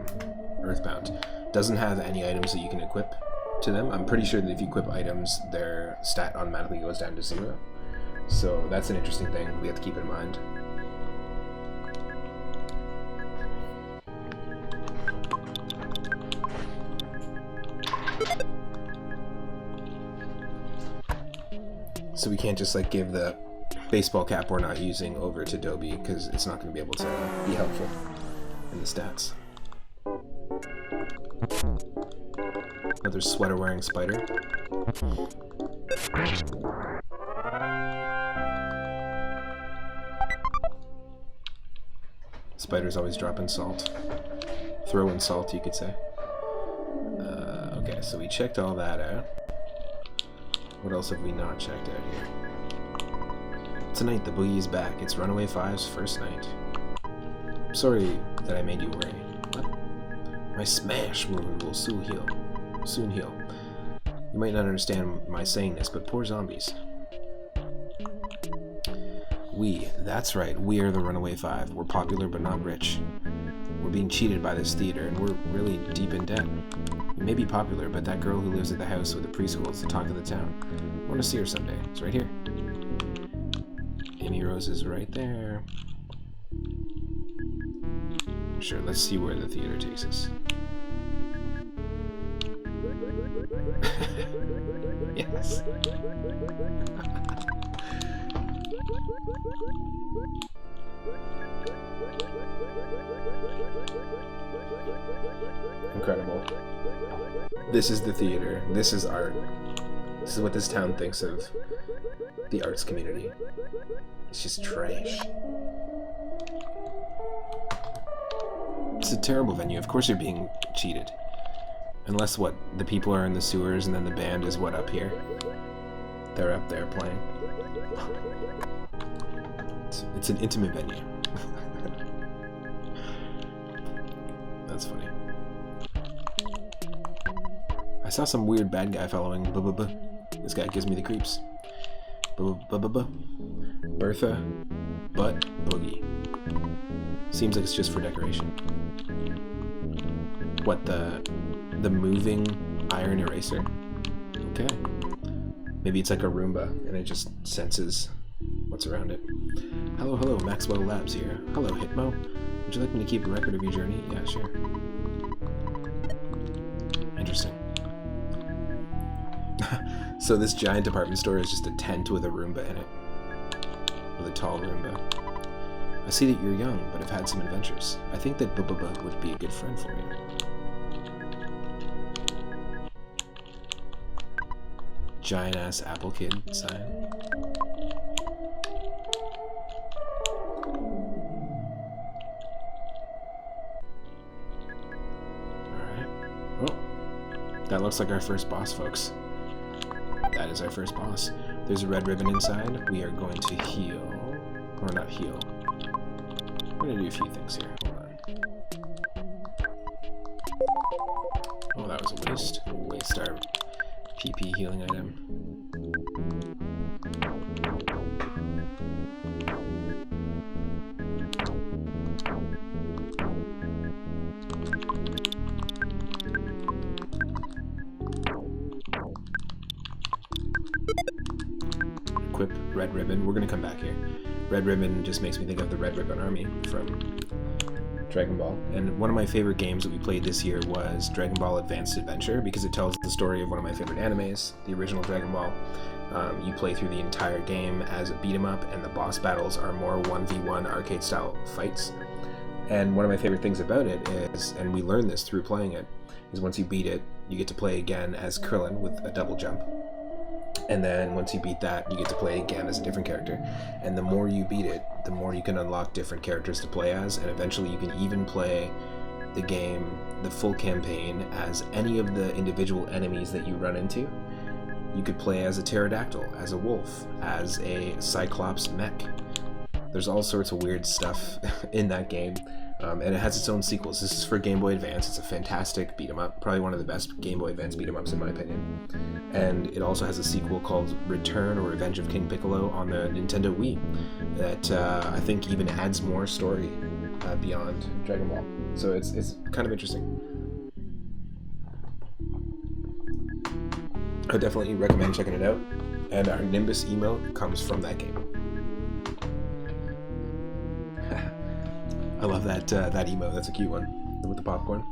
Earthbound, doesn't have any items that you can equip to them. I'm pretty sure that if you equip items, their stat automatically goes down to 0. So that's an interesting thing we have to keep in mind. So we can't just like give the baseball cap we're not using over to Dobby because it's not going to be able to be helpful in the stats. Another sweater-wearing spider. Spiders always dropping salt. Throwing salt, you could say. Okay, so we checked all that out. What else have we not checked out here? Tonight, the boogie is back. It's Runaway 5's first night. I'm sorry that I made you worry. What? My smash wound will soon heal. You might not understand my saying this, but poor zombies. That's right, we are the Runaway 5. We're popular but not rich. We're being cheated by this theater, and we're really deep in debt. We may be popular, but that girl who lives at the house with the preschool is the talk of the town. I want to see her someday. It's right here. Amy Rose is right there. Sure, let's see where the theater takes us. Yes. Incredible. This is the theater. This is art. This is what this town thinks of the arts community. It's just trash. It's a terrible venue. Of course you're being cheated. Unless what, the people are in the sewers and then the band is what, up here? They're up there playing. It's an intimate venue. That's funny. I saw some weird bad guy following This guy gives me the creeps. Bertha Butt Boogie. Seems like it's just for decoration. What, the moving iron eraser? Okay. Maybe it's like a Roomba and it just senses what's around it. Hello, Maxwell Labs here. Hello, Hitmo. Would you like me to keep a record of your journey? Yeah, sure. Interesting. So this giant department store is just a tent with a Roomba in it. with a tall Roomba. I see that you're young, but have had some adventures. I think that Bubba would be a good friend for you. Giant-ass Apple Kid sign. Alright. Oh. That looks like our first boss, folks. That is our first boss. There's a red ribbon inside. We are going to heal. Or not heal. We're going to do a few things here. Hold on. Oh, that was a waste. We'll waste our PP healing item. Equip red ribbon. We're gonna come back here. Red ribbon just makes me think of the Red Ribbon Army from Dragon Ball. And one of my favorite games that we played this year was Dragon Ball Advanced Adventure, because it tells the story of one of my favorite animes, the original Dragon Ball. You play through the entire game as a beat 'em up, and the boss battles are more 1v1 arcade style fights. And one of my favorite things about it is, and we learned this through playing it, is once you beat it, you get to play again as Krillin with a double jump. And then once you beat that, you get to play again as a different character. And the more you beat it, the more you can unlock different characters to play as, and eventually you can even play the game, the full campaign, as any of the individual enemies that you run into. You could play as a pterodactyl, as a wolf, as a cyclops mech. There's all sorts of weird stuff in that game, and it has its own sequels. This is for Game Boy Advance. It's a fantastic beat-em-up, probably one of the best Game Boy Advance beat-em-ups in my opinion. And it also has a sequel called Return or Revenge of King Piccolo on the Nintendo Wii that I think even adds more story beyond Dragon Ball. So it's kind of interesting. I definitely recommend checking it out, and our Nimbus emote comes from that game. I love that emote. That's a cute one with the popcorn.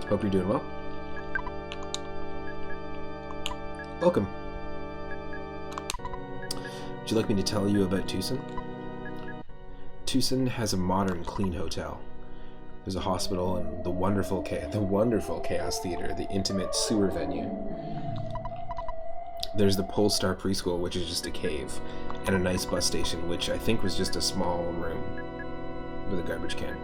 Hope you're doing well. Welcome. Would you like me to tell you about Tucson? Tucson has a modern, clean hotel. There's a hospital and the wonderful Chaos Theater, the intimate sewer venue. There's the Polestar Preschool, which is just a cave, and a nice bus station, which I think was just a small room with a garbage can.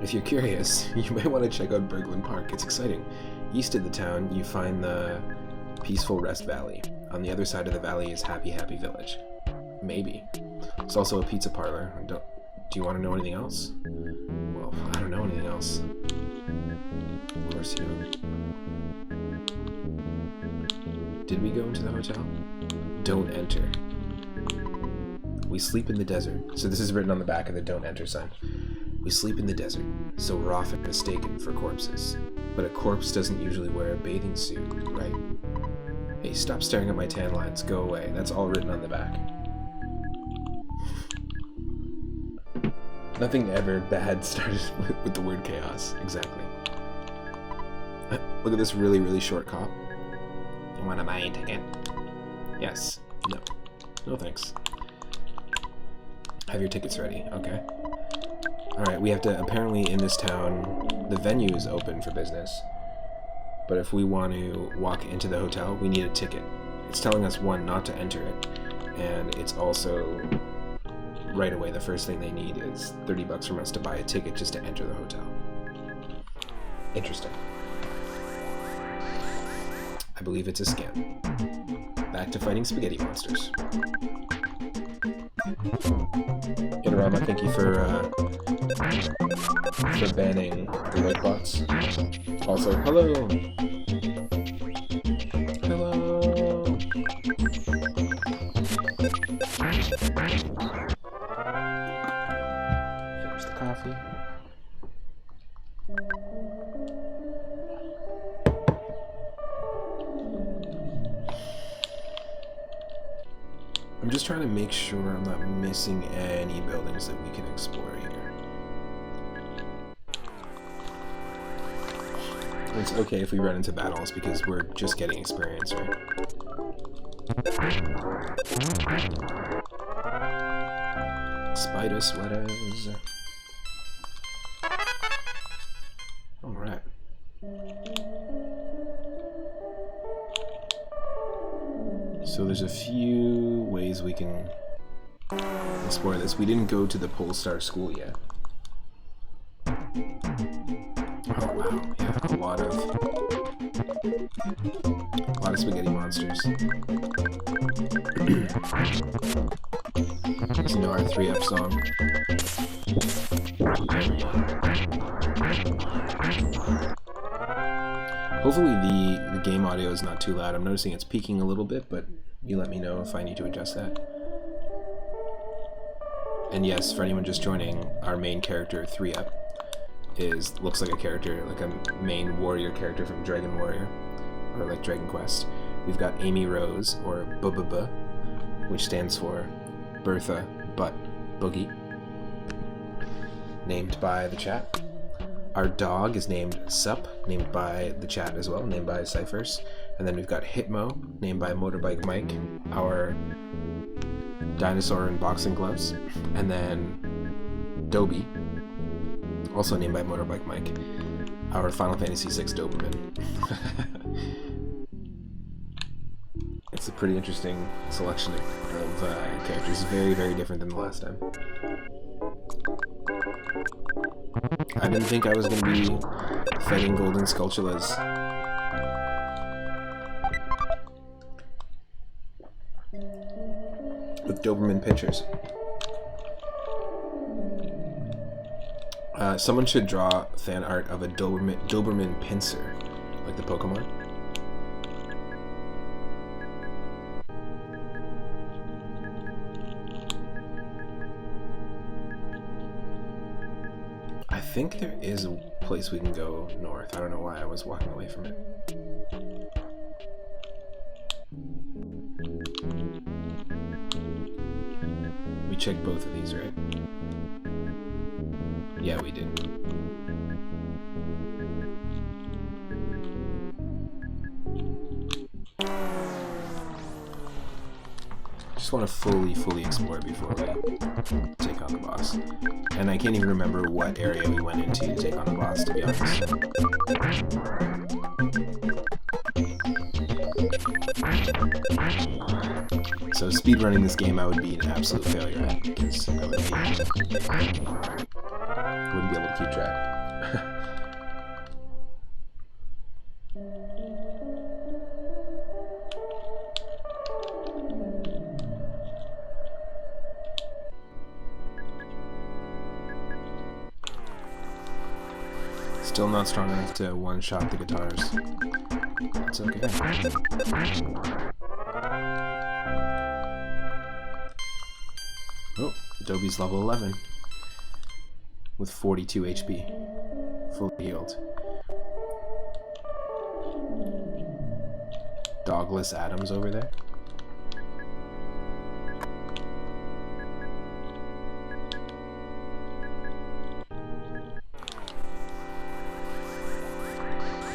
If you're curious, you might want to check out Berglund Park. It's exciting. East of the town, you find the peaceful Rest Valley. On the other side of the valley is Happy Happy Village. Maybe. There's also a pizza parlor. Do you want to know anything else? Well, I don't know anything else. Of course you don't. Did we go into the hotel? Don't enter. We sleep in the desert. So this is written on the back of the don't enter sign. We sleep in the desert, so we're often mistaken for corpses. But a corpse doesn't usually wear a bathing suit, right? Hey, stop staring at my tan lines. Go away. That's all written on the back. Nothing ever bad started with the word chaos. Exactly. Look at this really, really short cop. You want to buy a ticket? Yes. No. No thanks. Have your tickets ready. Okay. Alright, we have to, apparently in this town, the venue is open for business. But if we want to walk into the hotel, we need a ticket. It's telling us, one, not to enter it. And it's also, right away, the first thing they need is $30 from us to buy a ticket just to enter the hotel. Interesting. I believe it's a scam. Back to fighting spaghetti monsters. Inorama, thank you for banning the white bots. Also, hello! Hello! Finish the coffee. I'm just trying to make sure I'm not missing any buildings that we can explore here. It's okay if we run into battles because we're just getting experience, right? Spider sweaters. Alright. So there's a few ways we can explore this. We didn't go to the Polestar School yet. Oh wow, yeah, a lot of spaghetti monsters. Listen to our 3-up song. Hopefully the game audio is not too loud. I'm noticing it's peaking a little bit, but you let me know if I need to adjust that. And yes, for anyone just joining, our main character, 3-up, looks like a character, like a main warrior character from Dragon Warrior, or like Dragon Quest. We've got Amy Rose, or BBB, which stands for Bertha Butt Boogie, named by the chat. Our dog is named Sup, named by the chat as well, named by Cyphers. And then we've got Hitmo, named by Motorbike Mike, our dinosaur in boxing gloves. And then Dobie, also named by Motorbike Mike, our Final Fantasy VI Doberman. It's a pretty interesting selection of characters. Very, very different than the last time. I didn't think I was going to be fighting golden Skulltulas. With Doberman pictures. Someone should draw fan art of a Doberman pincer, like the Pokemon. I think there is a place we can go north. I don't know why I was walking away from it. We checked both of these, right? Yeah, we did. Just want to fully explore before we take on the boss. And I can't even remember what area we went into to take on the boss, to be honest. So speedrunning this game I would be an absolute failure at, because I wouldn't be able to keep track. Still not strong enough to one-shot the guitars. It's okay. Oh, Adobe's level 11 with 42 HP, fully healed. Dogless Adams over there.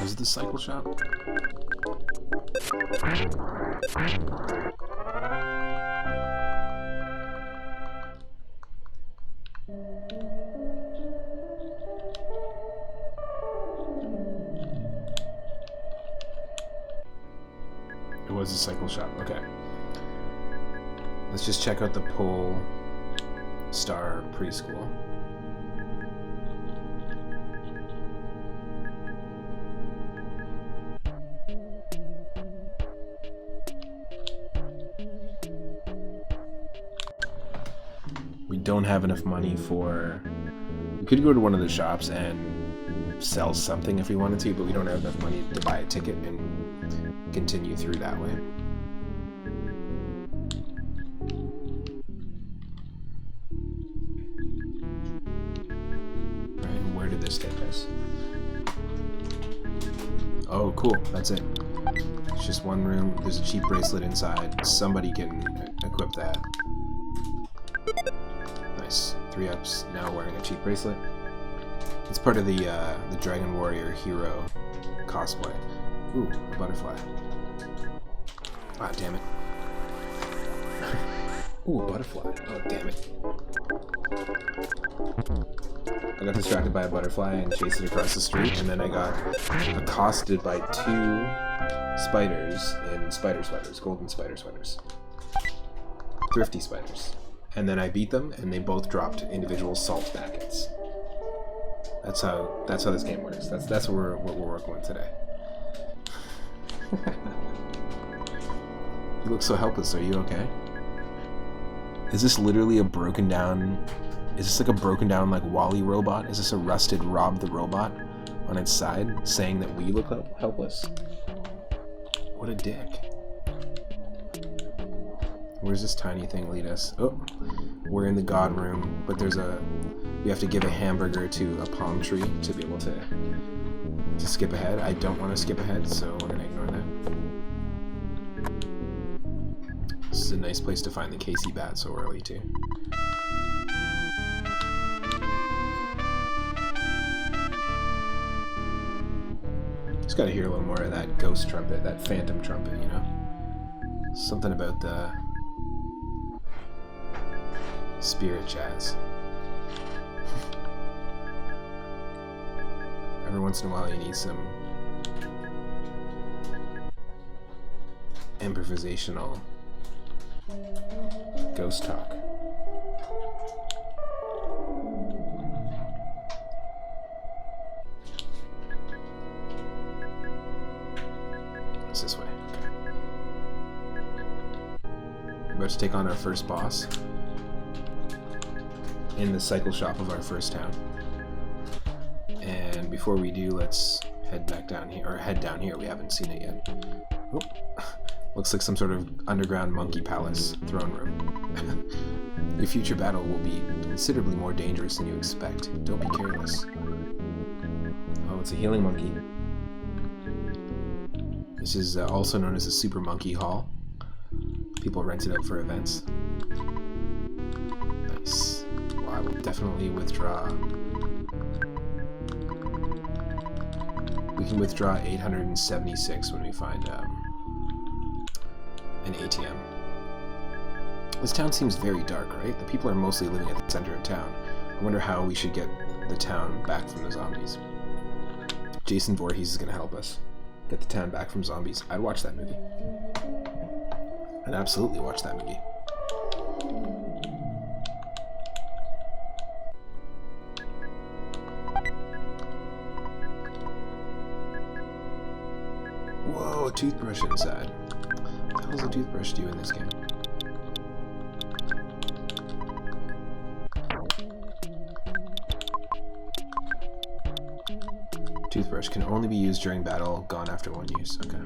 Was it the cycle shop? It was a cycle shop, okay. Let's just check out the Polestar preschool. We don't have enough money for... We could go to one of the shops and sell something if we wanted to, but we don't have enough money to buy a ticket and continue through that way. Alright, where did this take us? Oh, cool. That's it. It's just one room. There's a cheap bracelet inside. Somebody can equip that. Nice. 3-ups now wearing a cheap bracelet. It's part of the Dragon Warrior hero cosplay. Ooh, a butterfly. Ah, damn it. Ooh, a butterfly. Oh, damn it. I got distracted by a butterfly and chased it across the street, and then I got accosted by 2 spiders in spider sweaters, golden spider sweaters. Thrifty spiders. And then I beat them, and they both dropped individual salt packets. That's how this game works. That's what we're working with today. You look so helpless. Are you okay? Is this literally a broken down? Is this like a broken down like Wall-E robot? Is this a rusted Rob the robot on its side saying that we look helpless? What a dick. Where's this tiny thing lead us? Oh, we're in the god room, but we have to give a hamburger to a palm tree to be able to skip ahead. I don't want to skip ahead, so we're gonna ignore that. This is a nice place to find the Casey bat so early too. Just gotta hear a little more of that ghost trumpet, that phantom trumpet, you know? Something about the spirit jazz. Every once in a while you need some improvisational ghost talk. It's this way. Okay. We're about to take on our first boss in the cycle shop of our first town. And before we do, let's head back down here, or head down here. We haven't seen it yet. Oh, looks like some sort of underground monkey palace throne room. Your future battle will be considerably more dangerous than you expect. Don't be careless. Oh, it's a healing monkey. This is also known as the Super Monkey Hall. People rent it out for events. Nice. Well, I will definitely withdraw. We can withdraw 876 when we find an ATM. This town seems very dark, right? The people are mostly living at the center of town. I wonder how we should get the town back from the zombies. Jason Voorhees is going to help us get the town back from zombies. I'd watch that movie. I'd absolutely watch that movie. Whoa, a toothbrush inside. What the hell does a toothbrush do in this game? Toothbrush can only be used during battle, gone after one use. Okay.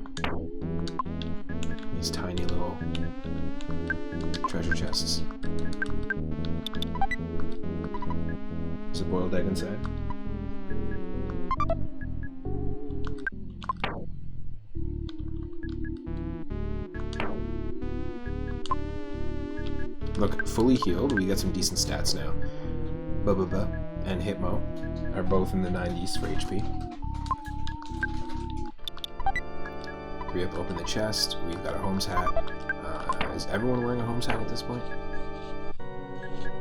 These tiny little treasure chests. There's a boiled egg inside. Look, fully healed, we got some decent stats now. Bubba and Hitmo are both in the 90s for HP. Hurry up, open the chest. We've got a Holmes hat. Is everyone wearing a Holmes hat at this point?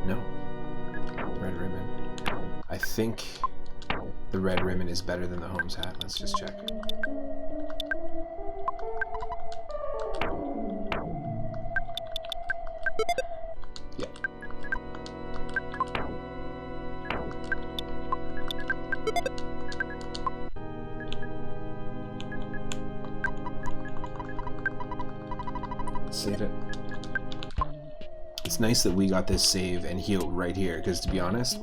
No. Red ribbon. I think the red ribbon is better than the Holmes hat. Let's just check. Yeah. Save it. It's nice that we got this save and heal right here, because to be honest,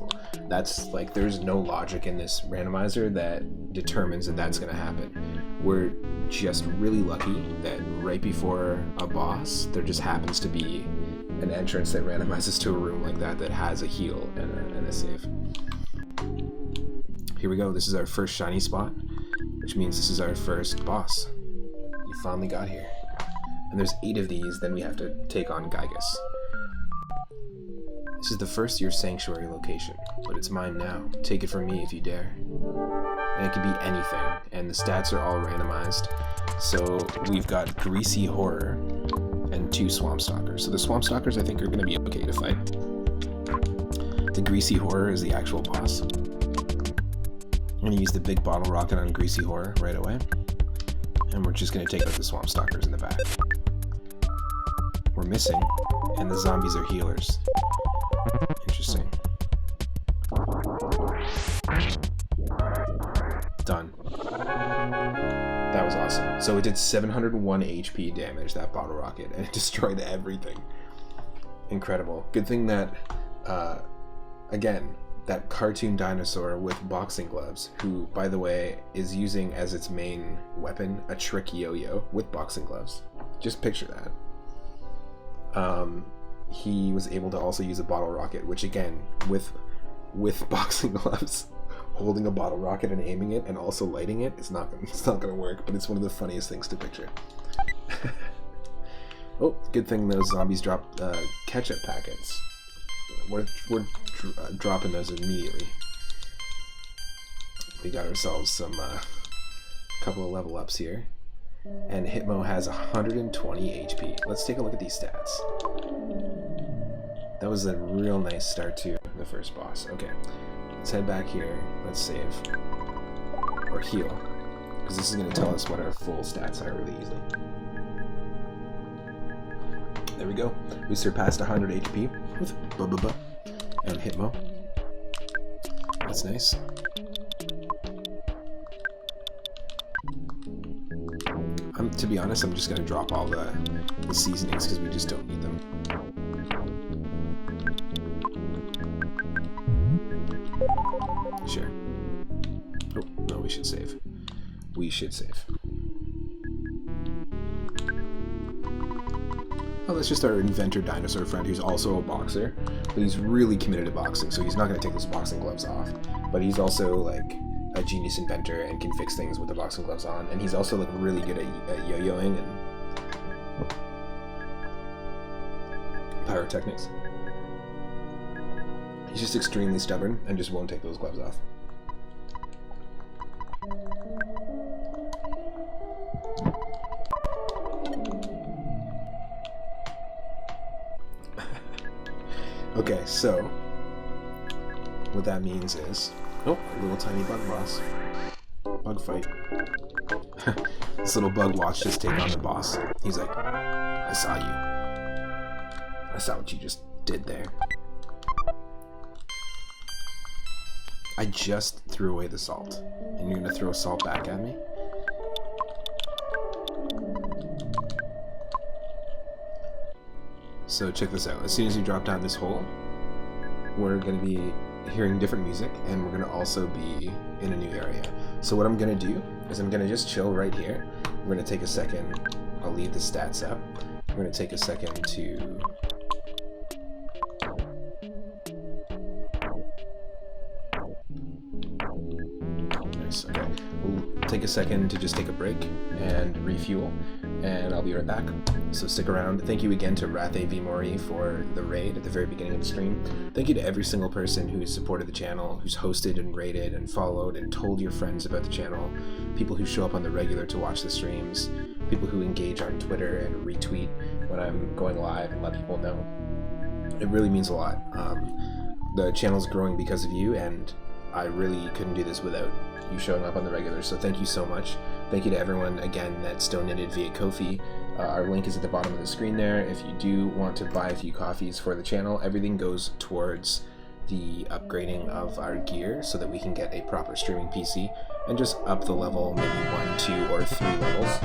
that's like, there's no logic in this randomizer that determines that that's going to happen. We're just really lucky that right before a boss, there just happens to be an entrance that randomizes to a room like that that has a heal and a save. Here we go. This is our first shiny spot, which means this is our first boss. We finally got here. And there's 8 of these, then we have to take on Gygus. This is the first year sanctuary location, but it's mine now. Take it from me if you dare. And it could be anything, and the stats are all randomized. So we've got Greasy Horror and and 2 Swamp Stalkers. So the Swamp Stalkers I think are going to be okay to fight. The Greasy Horror is the actual boss. I'm going to use the big bottle rocket on Greasy Horror right away. And we're just going to take out the Swamp Stalkers in the back. We're missing, and the zombies are healers. Interesting. Done. That was awesome. So it did 701 HP damage, that bottle rocket, and it destroyed everything. Incredible. Good thing that, again, that cartoon dinosaur with boxing gloves, who, by the way, is using as its main weapon a trick yo-yo with boxing gloves. Just picture that. He was able to also use a bottle rocket, which again, with boxing gloves, holding a bottle rocket and aiming it and also lighting it, it's not gonna work, but it's one of the funniest things to picture. Oh, good thing those zombies dropped ketchup packets. We're dropping those immediately. We got ourselves some couple of level ups here. And Hitmo has 120 HP. Let's take a look at these stats. That was a real nice start to the first boss. Okay, let's head back here. Let's save. Or heal. Because this is going to tell us what our full stats are really easily. There we go. We surpassed 100 HP with Bubba and Hitmo. That's nice. To be honest, I'm just going to drop all the seasonings because we just don't need them. Sure. Oh, no, we should save. We should save. Oh, that's just our inventor dinosaur friend who's also a boxer, but he's really committed to boxing, so he's not going to take those boxing gloves off. But he's also like a genius inventor and can fix things with the boxing gloves on, and he's also like really good at yo-yoing and pyrotechnics. He's just extremely stubborn and just won't take those gloves off. Okay, so what that means is, oh, a little tiny bug boss. Bug fight. This little bug watched us take on the boss. He's like, I saw you. I saw what you just did there. I just threw away the salt. And you're gonna throw salt back at me? So check this out. As soon as you drop down this hole, we're gonna be hearing different music, and we're gonna also be in a new area. So what I'm gonna do is I'm gonna just chill right here. We're gonna take a second. I'll leave the stats up. We're gonna take a second to nice. Okay, we'll take a second to just take a break and refuel, and I'll be right back. So stick around. Thank you again to Rathe V. Mori for the raid at the very beginning of the stream. Thank you to every single person who's supported the channel, who's hosted and rated and followed and told your friends about the channel, people who show up on the regular to watch the streams, people who engage on Twitter and retweet when I'm going live and let people know. It really means a lot. The channel's growing because of you, and I really couldn't do this without you showing up on the regular, so thank you so much. Thank you to everyone, again, that's donated via Ko-fi. Our link is at the bottom of the screen there. If you do want to buy a few coffees for the channel, everything goes towards the upgrading of our gear so that we can get a proper streaming PC and just up the level, maybe 1, 2, or 3 levels.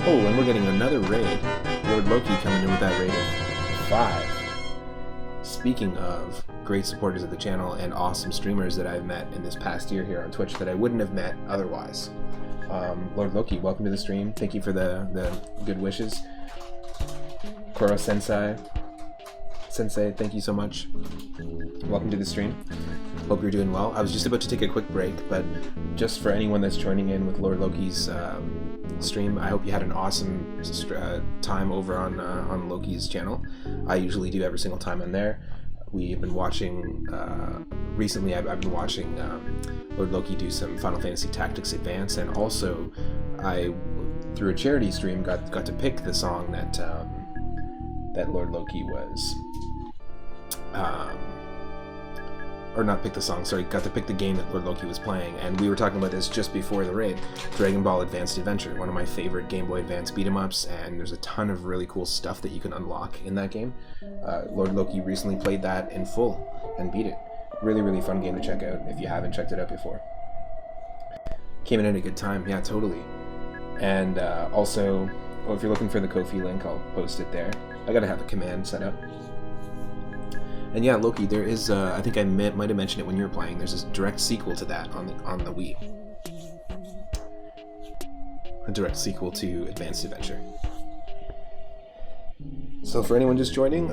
Oh, and we're getting another raid. Lord Loki coming in with that raid of 5. Speaking of great supporters of the channel and awesome streamers that I've met in this past year here on Twitch that I wouldn't have met otherwise. Lord Loki, welcome to the stream. Thank you for the good wishes. Koro Sensei, thank you so much. Welcome to the stream. Hope you're doing well. I was just about to take a quick break, but just for anyone that's joining in with Lord Loki's stream, I hope you had an awesome time over on Loki's channel. I usually do every single time I'm there. We've been watching, recently I've been watching Lord Loki do some Final Fantasy Tactics Advance, and also I through a charity stream, got to pick the song that Lord Loki was, or not pick the song, sorry, got to pick the game that Lord Loki was playing, and we were talking about this just before the raid. Dragon Ball Advanced Adventure, one of my favorite Game Boy Advance beat-em-ups, and there's a ton of really cool stuff that you can unlock in that game. Lord Loki recently played that in full and beat it. Really, really fun game to check out if you haven't checked it out before. Came in at a good time, yeah, totally. And also, if you're looking for the Ko-fi link, I'll post it there. I gotta have the command set up. And yeah, Loki, there is, I think I might have mentioned it when you were playing, there's a direct sequel to that on the Wii. A direct sequel to Advanced Adventure. So for anyone just joining,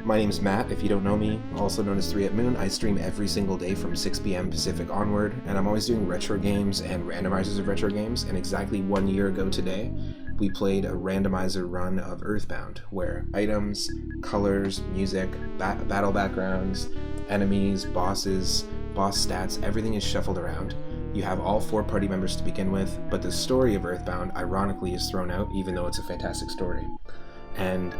my name's Matt, if you don't know me, also known as 3 at Moon. I stream every single day from 6 p.m. Pacific onward, and I'm always doing retro games and randomizers of retro games, and exactly 1 year ago today, we played a randomizer run of Earthbound, where items, colors, music, battle backgrounds, enemies, bosses, boss stats, everything is shuffled around. You have all 4 party members to begin with, but the story of Earthbound, ironically, is thrown out, even though it's a fantastic story. And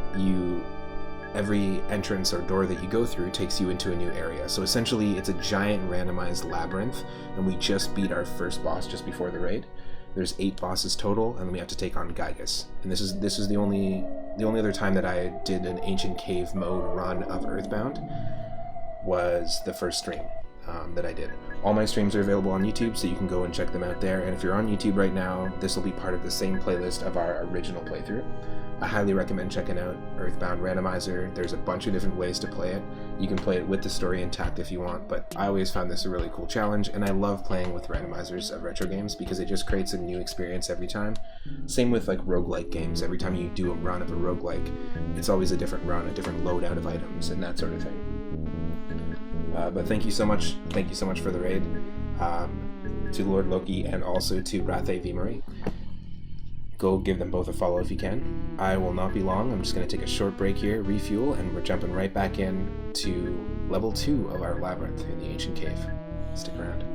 every entrance or door that you go through takes you into a new area. So essentially, it's a giant randomized labyrinth, and we just beat our first boss just before the raid. There's 8 bosses total, and then we have to take on Gygus. And this is the only other time that I did an ancient cave mode run of Earthbound was the first stream that I did. All my streams are available on YouTube, so you can go and check them out there. And if you're on YouTube right now, this will be part of the same playlist of our original playthrough. I highly recommend checking out Earthbound Randomizer. There's a bunch of different ways to play it. You can play it with the story intact if you want, but I always found this a really cool challenge, and I love playing with randomizers of retro games because it just creates a new experience every time. Same with like roguelike games. Every time you do a run of a roguelike, it's always a different run, a different loadout of items, and that sort of thing. But thank you so much for the raid, to Lord Loki and also to Rathe V. Marie. Go give them both a follow if you can. I will not be long. I'm just going to take a short break here, refuel, and we're jumping right back in to level 2 of our labyrinth in the ancient cave. Stick around.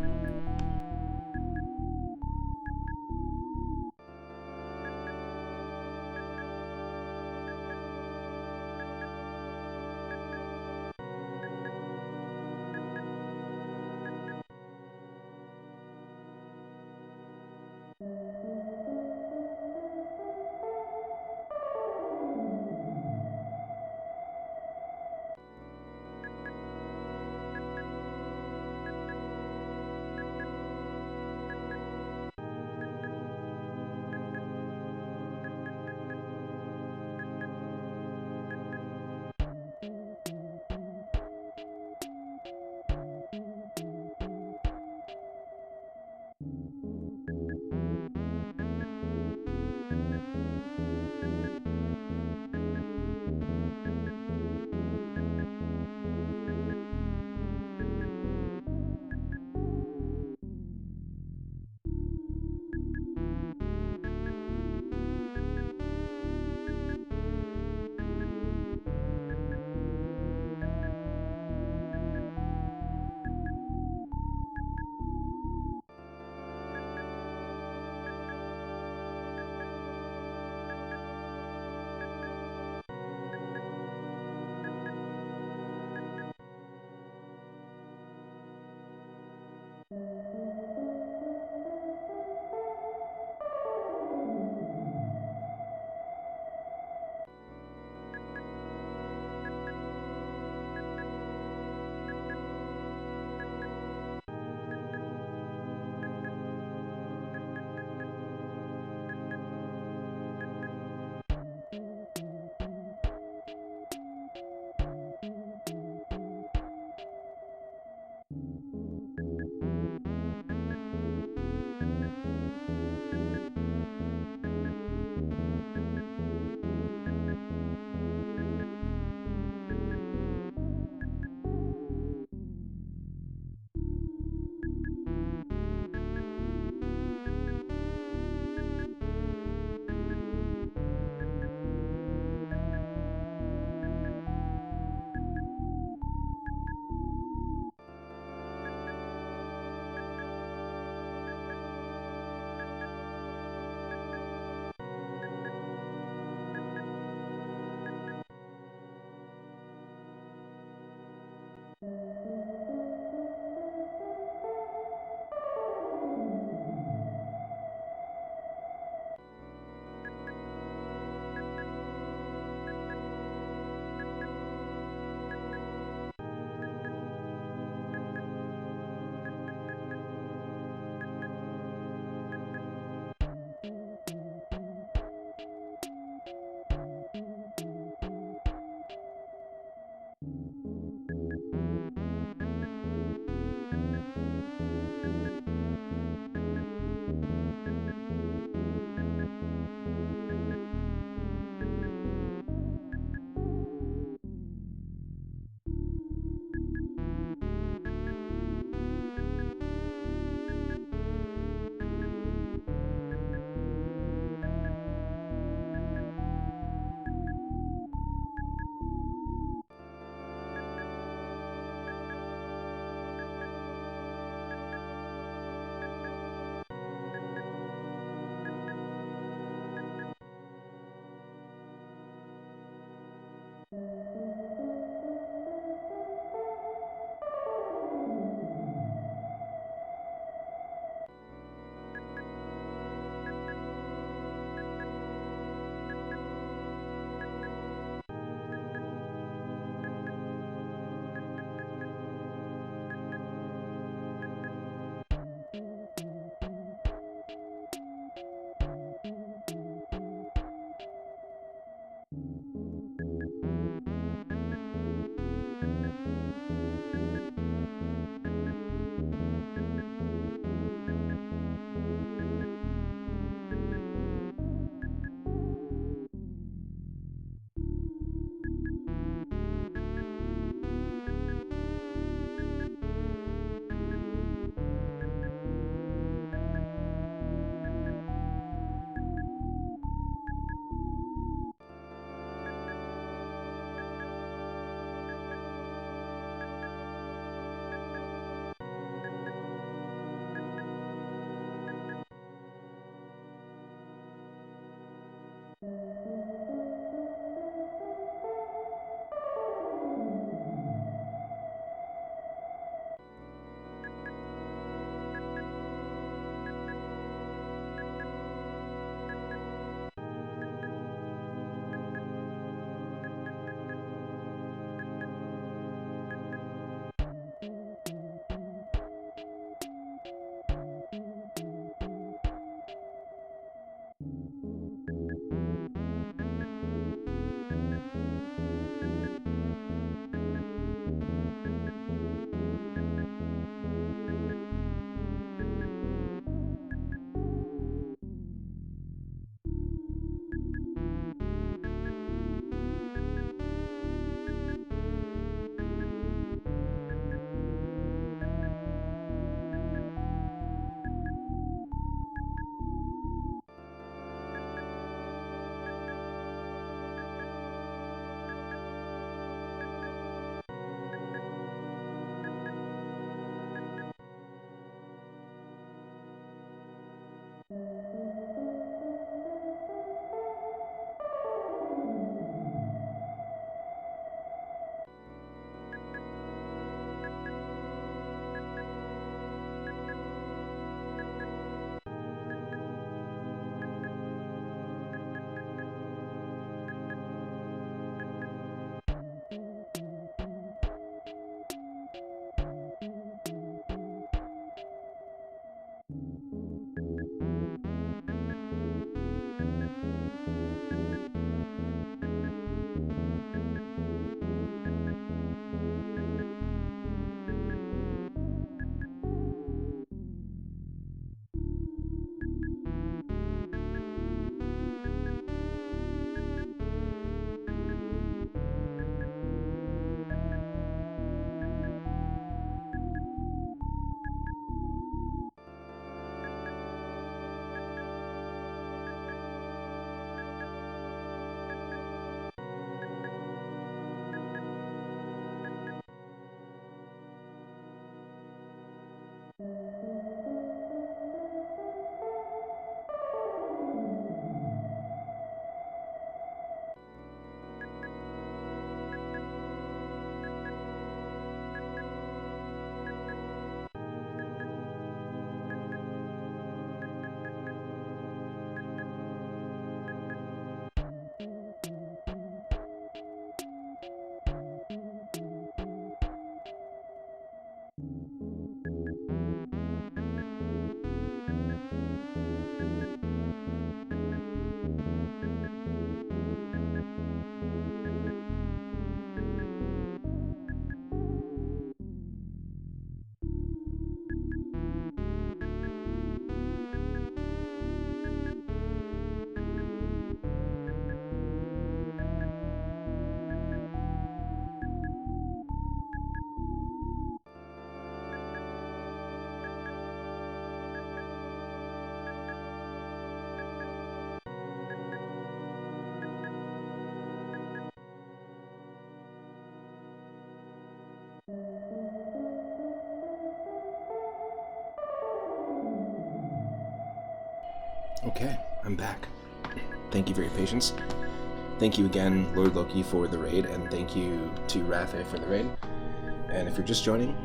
Okay, I'm back. Thank you for your patience. Thank you again, Lord Loki, for the raid, and thank you to Rathe for the raid. And if you're just joining,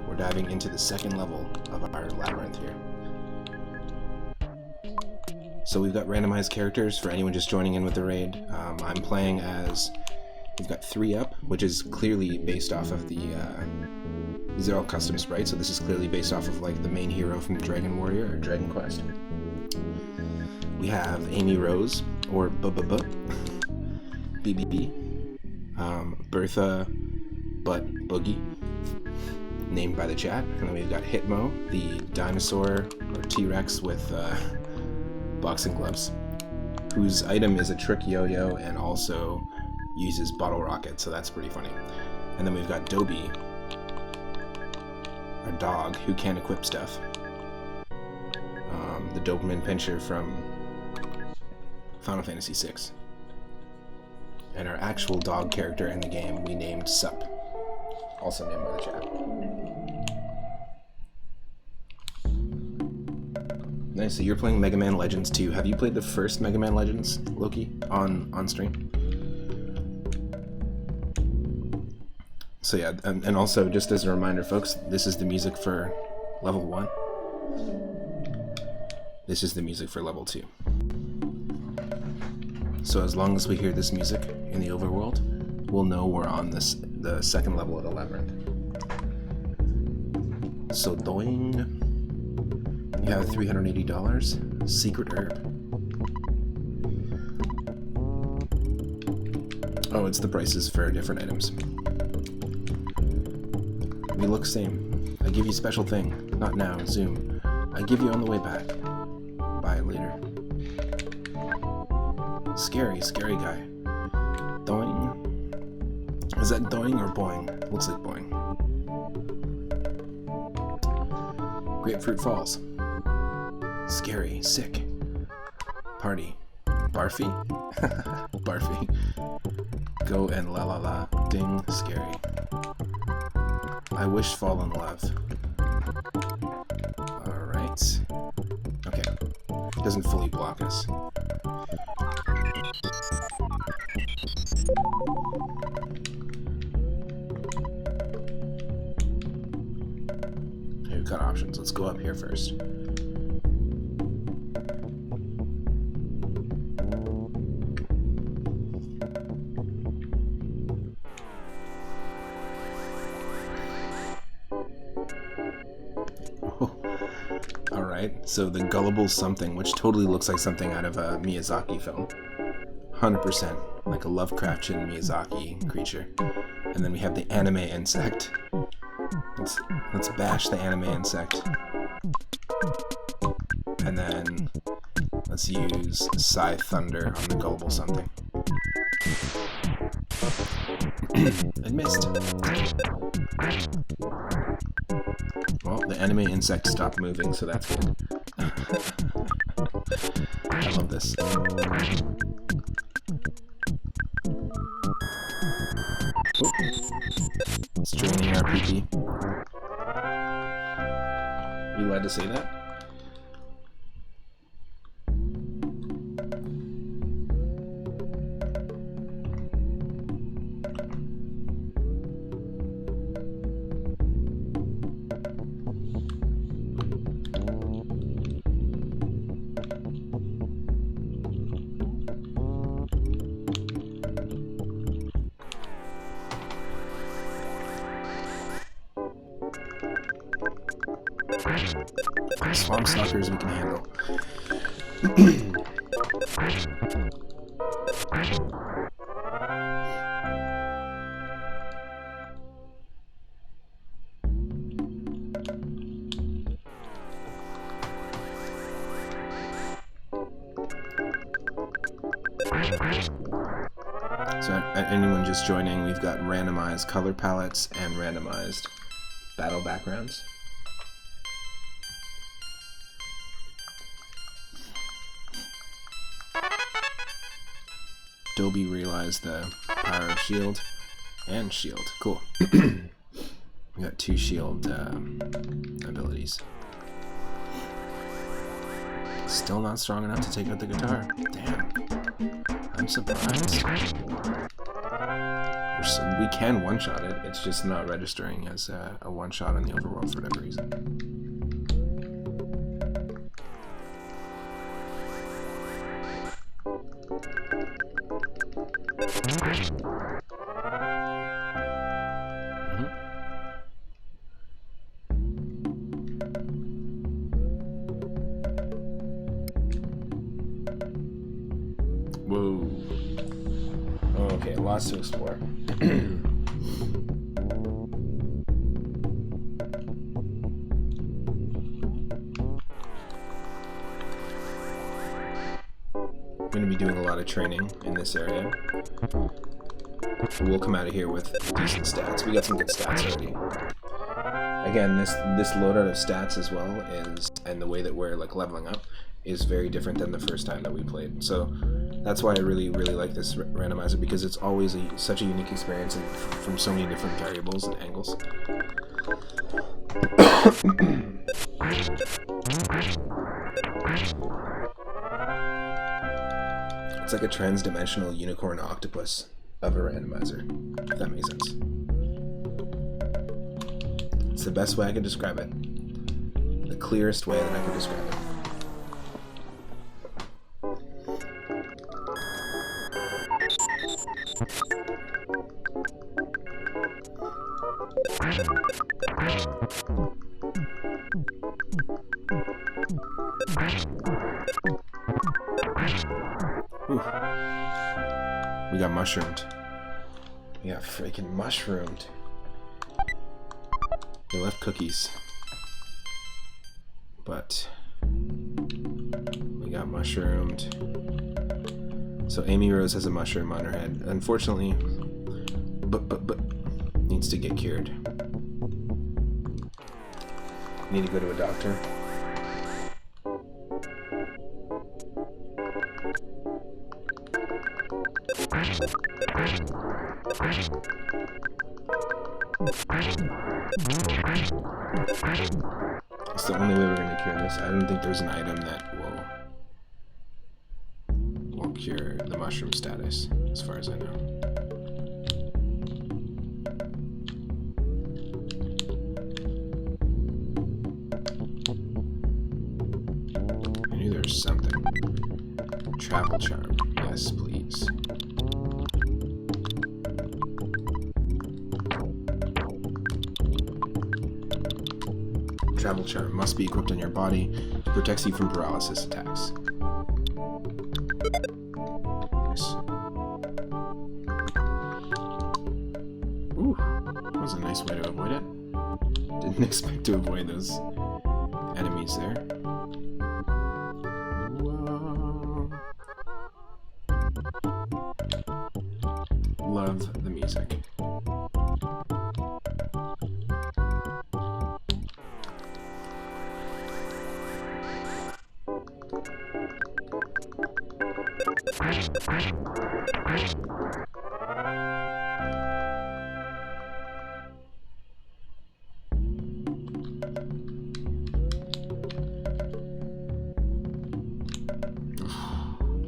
we're diving into the second level of our labyrinth here. So we've got randomized characters for anyone just joining in with the raid. I'm playing as, we've got 3 Up, which is clearly based off of the, these are all custom sprites, so this is clearly based off of like the main hero from Dragon Warrior or Dragon Quest. We have Amy Rose, or BBB, Bertha Butt Boogie, named by the chat, and then we've got Hitmo, the dinosaur or T-Rex with boxing gloves, whose item is a trick yo-yo and also uses bottle rockets, so that's pretty funny. And then we've got Dobie, our dog, who can equip stuff. The dopamine pincher from Final Fantasy VI. And our actual dog character in the game we named Sup, also named by the chat. Nice, so you're playing Mega Man Legends 2. Have you played the first Mega Man Legends, Loki, on stream? So yeah, and also just as a reminder, folks, this is the music for level 1. This is the music for level 2. So as long as we hear this music in the overworld, we'll know we're on the second level of the labyrinth. So doing, you have $380. Secret herb. Oh, it's the prices for different items. We look same. I give you special thing. Not now, zoom. I give you on the way back. Buy later. Scary guy. Doing. Is that doing or boing? Looks like boing. Grapefruit Falls. Scary, sick. Party. Barfy? Barfy. Go and la la la. Ding, scary. I wish fall in love. Alright. Okay. It doesn't fully block us. Okay, we've got options. Let's go up here first. So the Gullible Something, which totally looks like something out of a Miyazaki film. 100%, like a Lovecraftian Miyazaki creature. And then we have the anime insect. Let's bash the anime insect. And then let's use Psy Thunder on the Gullible Something. I missed. Well, the anime insect stopped moving, so that's good. I love this. Oh. It's draining our PP. Are you allowed to say that? Swamp stalkers we can handle. So anyone just joining, we've got randomized color palettes and randomized battle backgrounds. Dobie realized the power of shield and shield. Cool. We got 2 shield abilities. Still not strong enough to take out the guitar. Damn. I'm surprised. We can one-shot it, it's just not registering as a one-shot on the overworld for whatever reason. Whoa. Okay, lots to explore. I'm going to be doing a lot of training in this area. We'll come out of here with decent stats. We got some good stats already. Again, this loadout of stats as well is, and the way that we're like leveling up is very different than the first time that we played. So that's why I really like this randomizer, because it's always such a unique experience and from so many different variables and angles. It's like a trans-dimensional unicorn octopus of a randomizer, if that makes sense. It's the best way I could describe it. The clearest way that I could describe it. Ooh. We got mushroomed. We got freaking mushroomed. They left cookies. But we got mushroomed. So Amy Rose has a mushroom on her head. Unfortunately, but needs to get cured. Need to go to a doctor. It's the only way we're going to cure this. I don't think there's an item that will cure the mushroom status, as far as I know. I knew there was something. Travel charm. Yes, please. Travel charm must be equipped on your body. It protects you from paralysis attacks. Nice. Ooh, that was a nice way to avoid it. Didn't expect to avoid those enemies there. Whoa. Love the music.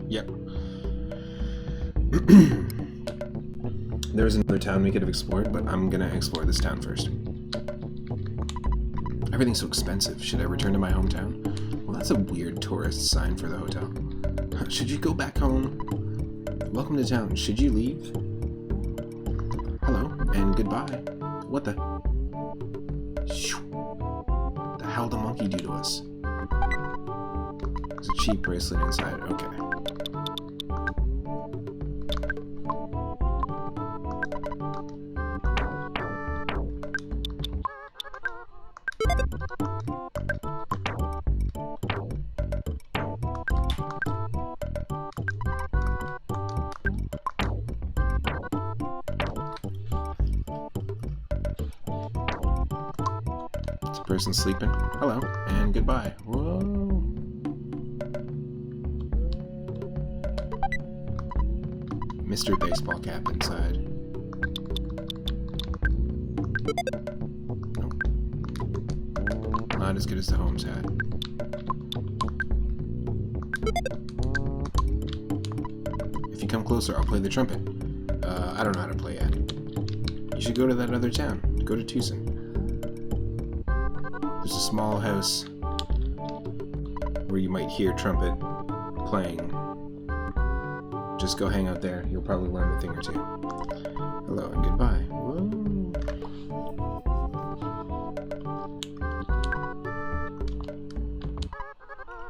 Yep. There's another town we could have explored, but I'm gonna explore this town first. Everything's so expensive. Should I return to my hometown? Well, that's a weird tourist sign for the hotel. Should you go back home? Welcome to town. Should you leave? Hello, and goodbye. What the? The hell did the monkey do to us? There's a cheap bracelet inside. Okay. Person sleeping. Hello, and goodbye. Whoa. Mr. Baseball Cap inside. Nope. Not as good as the Holmes hat. If you come closer, I'll play the trumpet. I don't know how to play yet. You should go to that other town. Go to Tucson. There's a small house where you might hear trumpet playing. Just go hang out there. You'll probably learn a thing or two. Hello and goodbye. Whoa.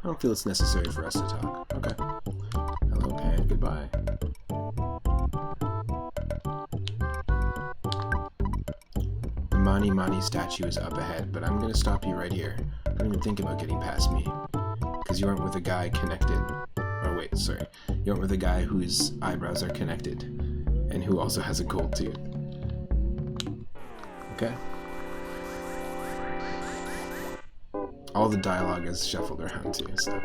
I don't feel it's necessary for us to talk. Okay. Hello and goodbye. The Mani Mani statue is up ahead, but I'm gonna stop you right here. Don't even think about getting past me. Because you aren't with a guy connected. Oh wait, sorry. You aren't with a guy whose eyebrows are connected. And who also has a gold tooth. Okay. All the dialogue is shuffled around too, so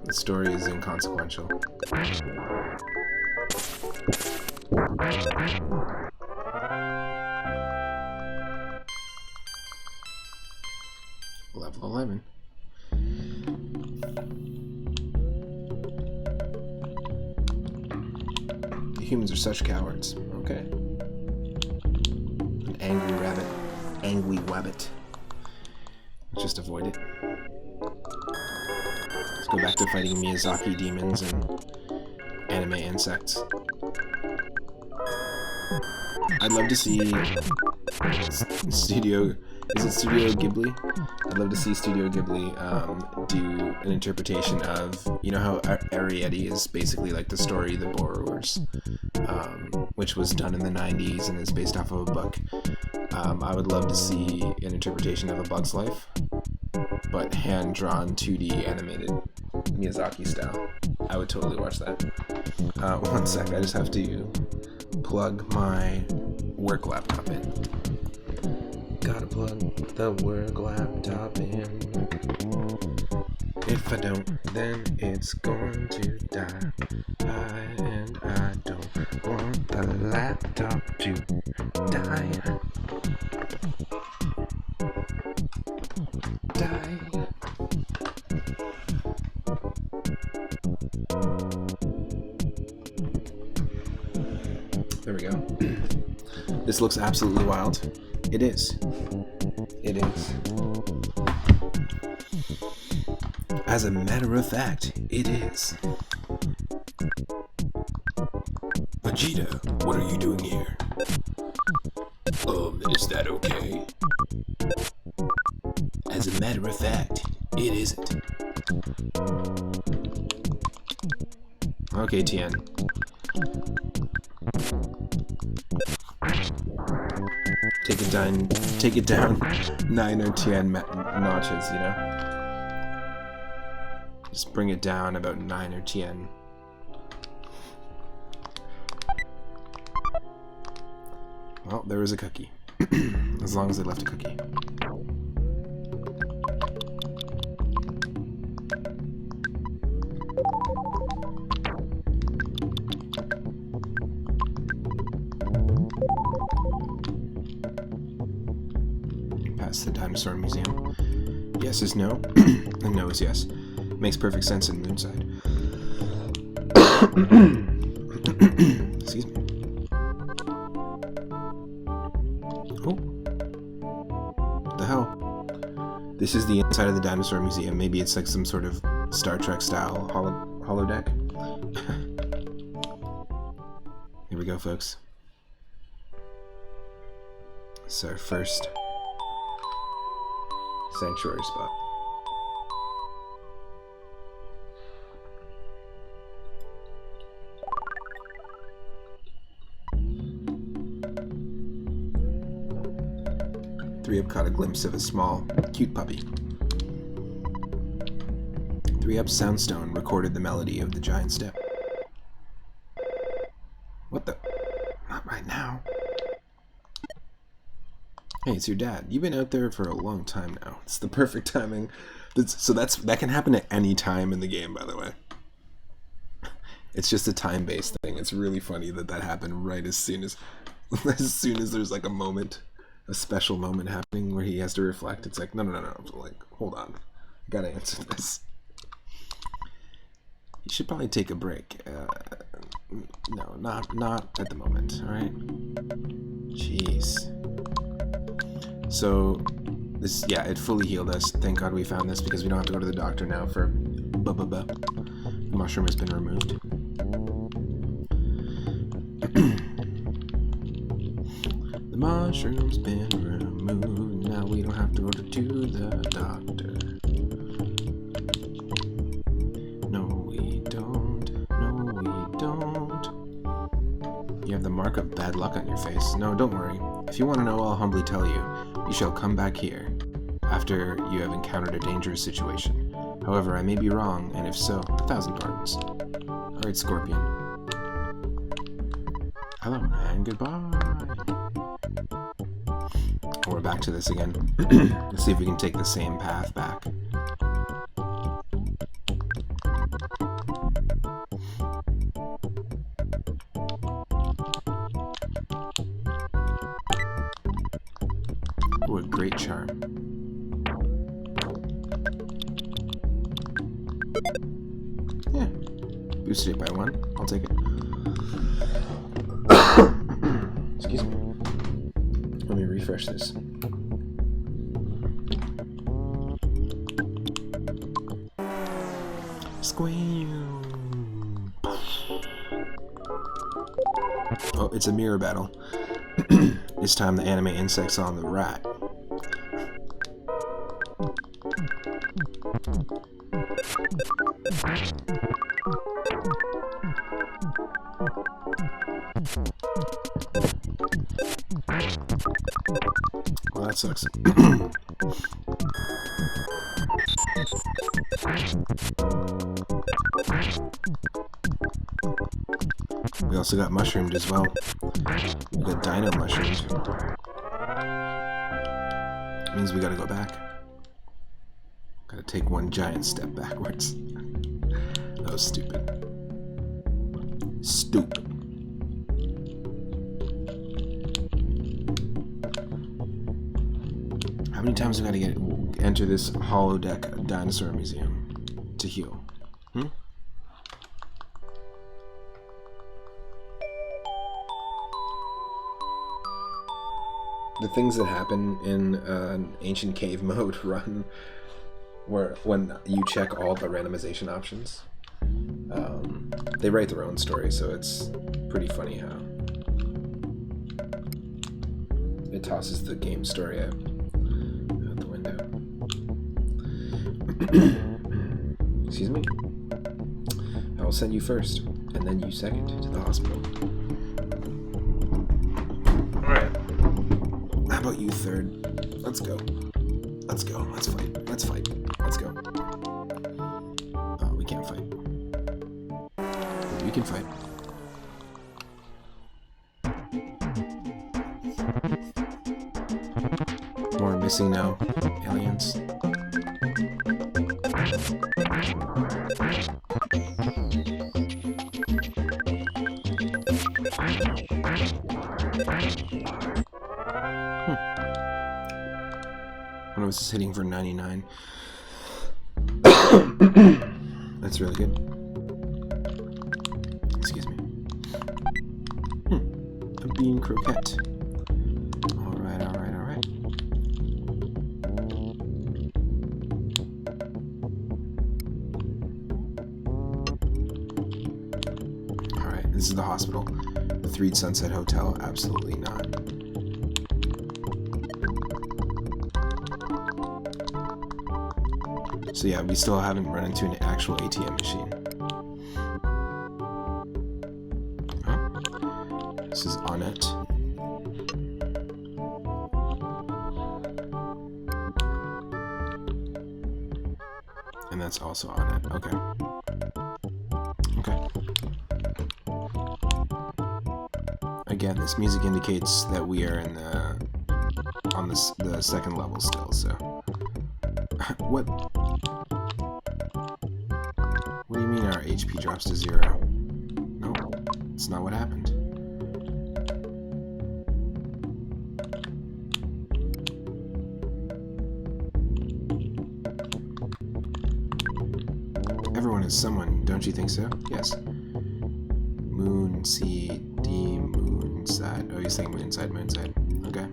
the story is inconsequential. Level 11. The humans are such cowards. Okay. An angry rabbit. Angry wabbit. Just avoid it. Let's go back to fighting Miyazaki demons and anime insects. I'd love to see Studio Ghibli? I'd love to see Studio Ghibli do an interpretation of, you know how Arrietty is basically like the story The Borrowers, which was done in the 90s and is based off of a book. I would love to see an interpretation of A Bug's Life, but hand-drawn 2D animated Miyazaki style. I would totally watch that. One sec, I just have to plug my work laptop in. Gotta plug the work laptop in. If I don't, then it's going to die. I don't want the laptop to die. There we go. This looks absolutely wild. It is. It is. As a matter of fact, it is. Vegeta, what are you doing here? Is that okay? As a matter of fact, it isn't. Okay, Tien. Take it down 9 or 10 notches, you know? Just bring it down about 9 or 10. Well, there was a cookie. As long as they left a cookie. Past the Dinosaur Museum. Yes is no, and no is yes. Makes perfect sense in Moonside. Excuse me. Oh. What the hell? This is the inside of the Dinosaur Museum. Maybe it's like some sort of Star Trek style holodeck. Here we go, folks. It's our first sanctuary spot. Three-Up caught a glimpse of a small, cute puppy. Three-Up Soundstone recorded the melody of the giant step. What the? Not right now. Hey, it's your dad. You've been out there for a long time now. It's the perfect timing. That can happen at any time in the game, by the way. It's just a time-based thing. It's really funny that happened right as soon as there's like a special moment happening where he has to reflect. It's like, no. Like, hold on. I gotta answer this. You should probably take a break. No, not at the moment, alright? Jeez. So, this, yeah, it fully healed us. Thank God we found this because we don't have to go to the doctor now for The mushroom has been removed. The mushroom's been removed. Now we don't have to go to the doctor. No, we don't. No, we don't. You have the mark of bad luck on your face. No, don't worry. If you want to know, I'll humbly tell you. You shall come back here after you have encountered a dangerous situation. However, I may be wrong, and if so, 1,000 pardons. Alright, Scorpion. Hello, and goodbye. We're back to this again. Let's see if we can take the same path back. What a great charm. Yeah. Boosted it by 1. I'll take it. Excuse me. Let me refresh this. Squam. Oh, it's a mirror battle. This time the anime insect's on the right. Well, that sucks. We also got mushroomed as well. We got dino mushroomed. Means we gotta go back. Gotta take one giant step backwards. That was stupid. Stupid. How many times we gotta enter this holodeck dinosaur museum to heal? The things that happen in an ancient cave mode run, where when you check all the randomization options, they write their own story, so it's pretty funny how it tosses the game story out the window. Excuse me. I will send you first, and then you second to the hospital. Alright. How about you third? Let's go. Let's go. Let's fight. Let's fight. Let's go. Oh, we can't fight. We can fight. More missing now. Aliens. I was just hitting for 99. That's really good. Excuse me. A bean croquette. Alright, alright, alright. Alright, this is the hospital. The Threed Sunset Hotel, absolutely not. So yeah, we still haven't run into an actual ATM machine. Oh. This is on it. And that's also on it. Okay. Okay. Again, this music indicates that we are in the second level still, so. What? What do you mean our HP drops to 0? No, that's not what happened. Everyone is someone Don't you think so? Yes. Moon, sea, D, moon, side. Oh, you're saying moon side, moon side. Okay.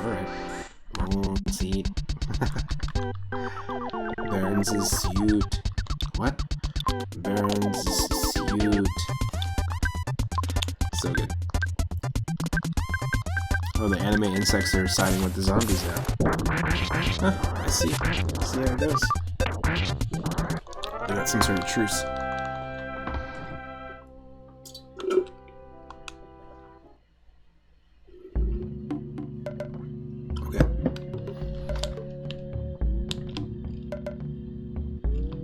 Alright. Moon, seed. Burns' suit. What? Burns' suit. So good. Oh, the anime insects are siding with the zombies now. Huh, I see. Let's see how it goes. They got some sort of truce. Okay.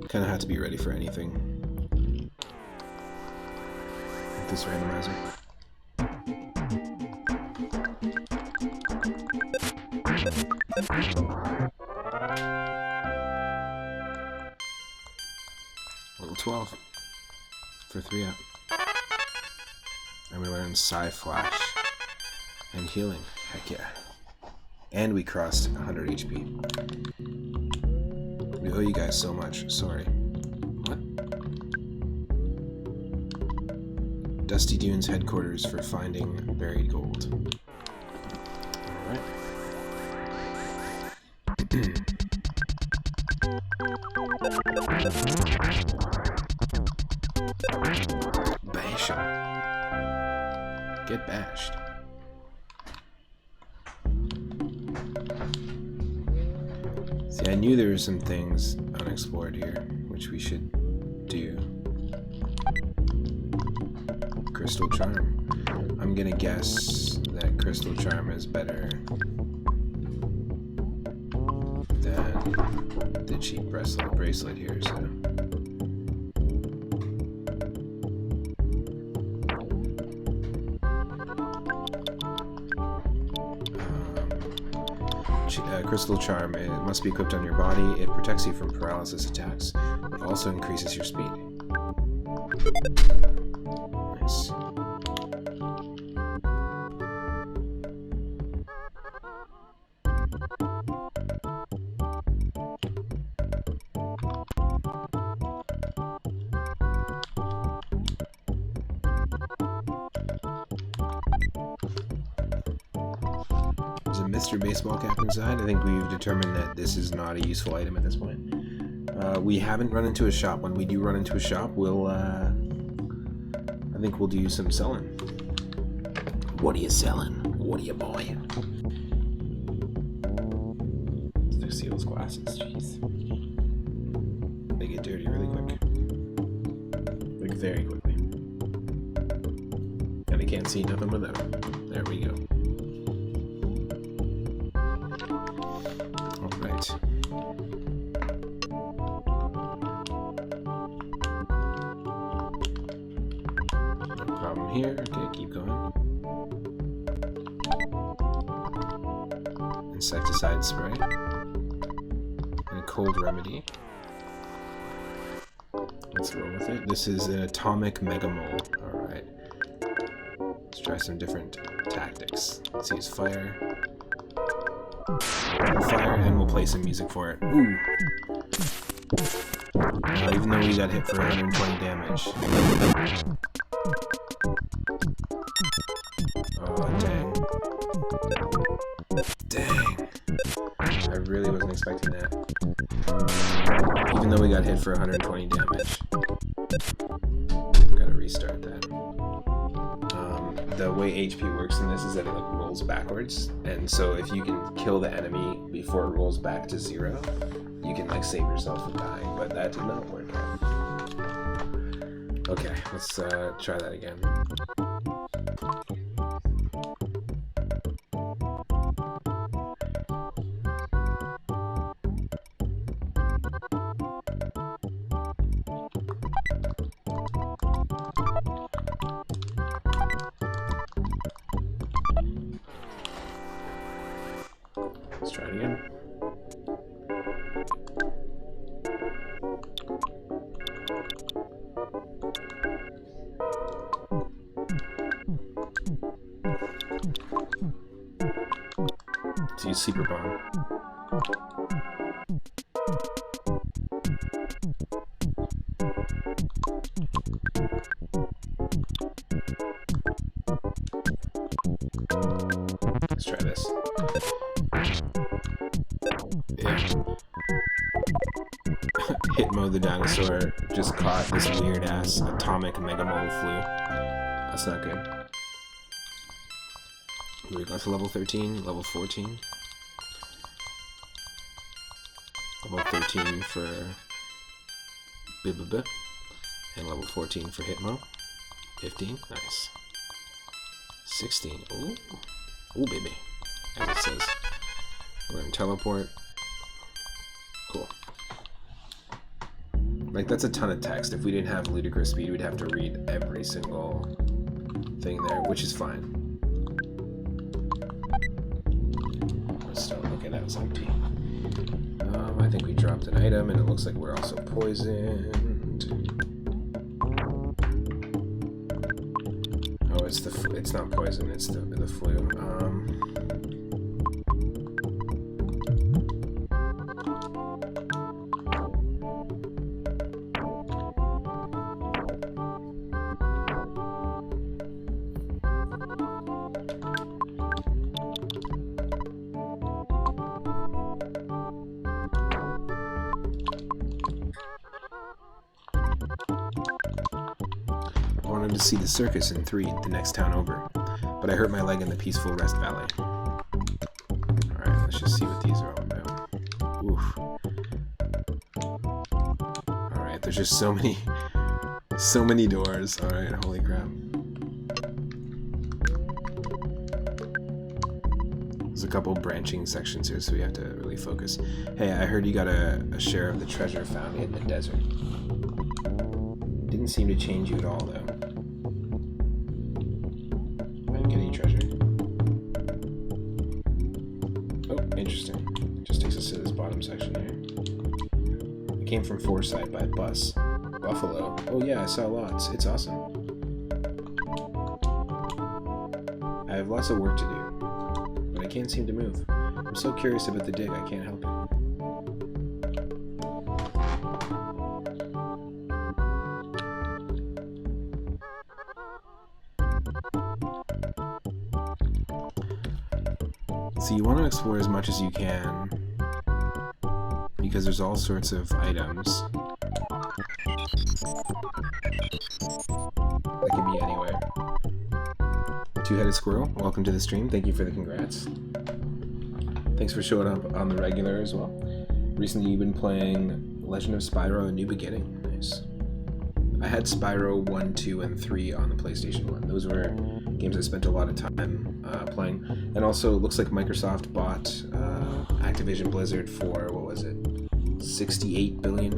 Kinda have to be ready for anything. With this randomizer. Level 12 for 3 up. And we learned Psi Flash and healing. Heck yeah. And we crossed 100 HP. We owe you guys so much. Sorry. What? Dusty Dunes headquarters for finding buried gold. Alright. Bash him. Get bashed. See, I knew there were some things unexplored here, which we should do. Crystal Charm. I'm gonna guess that Crystal Charm is better than the cheap bracelet here, so. Crystal Charm, it must be equipped on your body. It protects you from paralysis attacks. It also increases your speed. Nice. Mr. Baseball Cap inside. I think we've determined that this is not a useful item at this point. We haven't run into a shop. When we do run into a shop, we'll, I think we'll do some selling. What are you selling? What are you buying? Let's see those glasses, jeez. They get dirty really quick. Like, very quickly. And I can't see nothing without them. There we go. Here, okay, keep going. Insecticide spray. And a cold remedy. Let's roll with it. This is an atomic mega mole. Alright. Let's try some different tactics. Let's use fire. Fire, and we'll play some music for it. Ooh! Even though we got hit for 120 damage. Oh, dang. Dang. I really wasn't expecting that. Even though we got hit for 120 damage. Gotta restart that. The way HP works in this is that it like rolls backwards. And so if you can kill the enemy before it rolls back to 0, you can like save yourself from dying. But that did not work out. Okay, let's try that again. Let's try it again. Let's use Sleeper Bomb. Let's try this. Yeah. Hitmo the dinosaur just caught this weird ass atomic megamole flu. That's not good. We got to level 13, level 14. Level 13 for Bibba, and level 14 for Hitmo. 15, nice. 16, ooh, ooh baby, as it says. We're in teleport. Cool. Like, that's a ton of text. If we didn't have ludicrous speed, we'd have to read every single thing there, which is fine. Let's start looking at it's empty. I think we dropped an item, and it looks like we're also poisoned. Oh, it's not poison, it's the flu. I wanted to see the circus in 3, the next town over, but I hurt my leg in the Peaceful Rest Valley. Alright, let's just see what these are all about. Oof. Alright, there's just so many doors. Alright, holy crap. There's a couple branching sections here, so we have to really focus. Hey, I heard you got a share of the treasure found in the desert. Didn't seem to change you at all, though. I didn't get any treasure. Oh, interesting. Just takes us to this bottom section here. I came from Forsyth by bus. Buffalo. Oh yeah, I saw lots. It's awesome. I have lots of work to do, but I can't seem to move. I'm so curious about the dig, I can't help it. So you want to explore as much as you can, because there's all sorts of items that can be anywhere. Two-headed squirrel, welcome to the stream. Thank you for the congrats. Thanks for showing up on the regular as well. Recently you've been playing Legend of Spyro: A New Beginning. Nice. I had Spyro 1, 2, and 3 on the PlayStation 1. Those were games I spent a lot of time playing. And also, it looks like Microsoft bought Activision Blizzard for, what was it, $68 billion,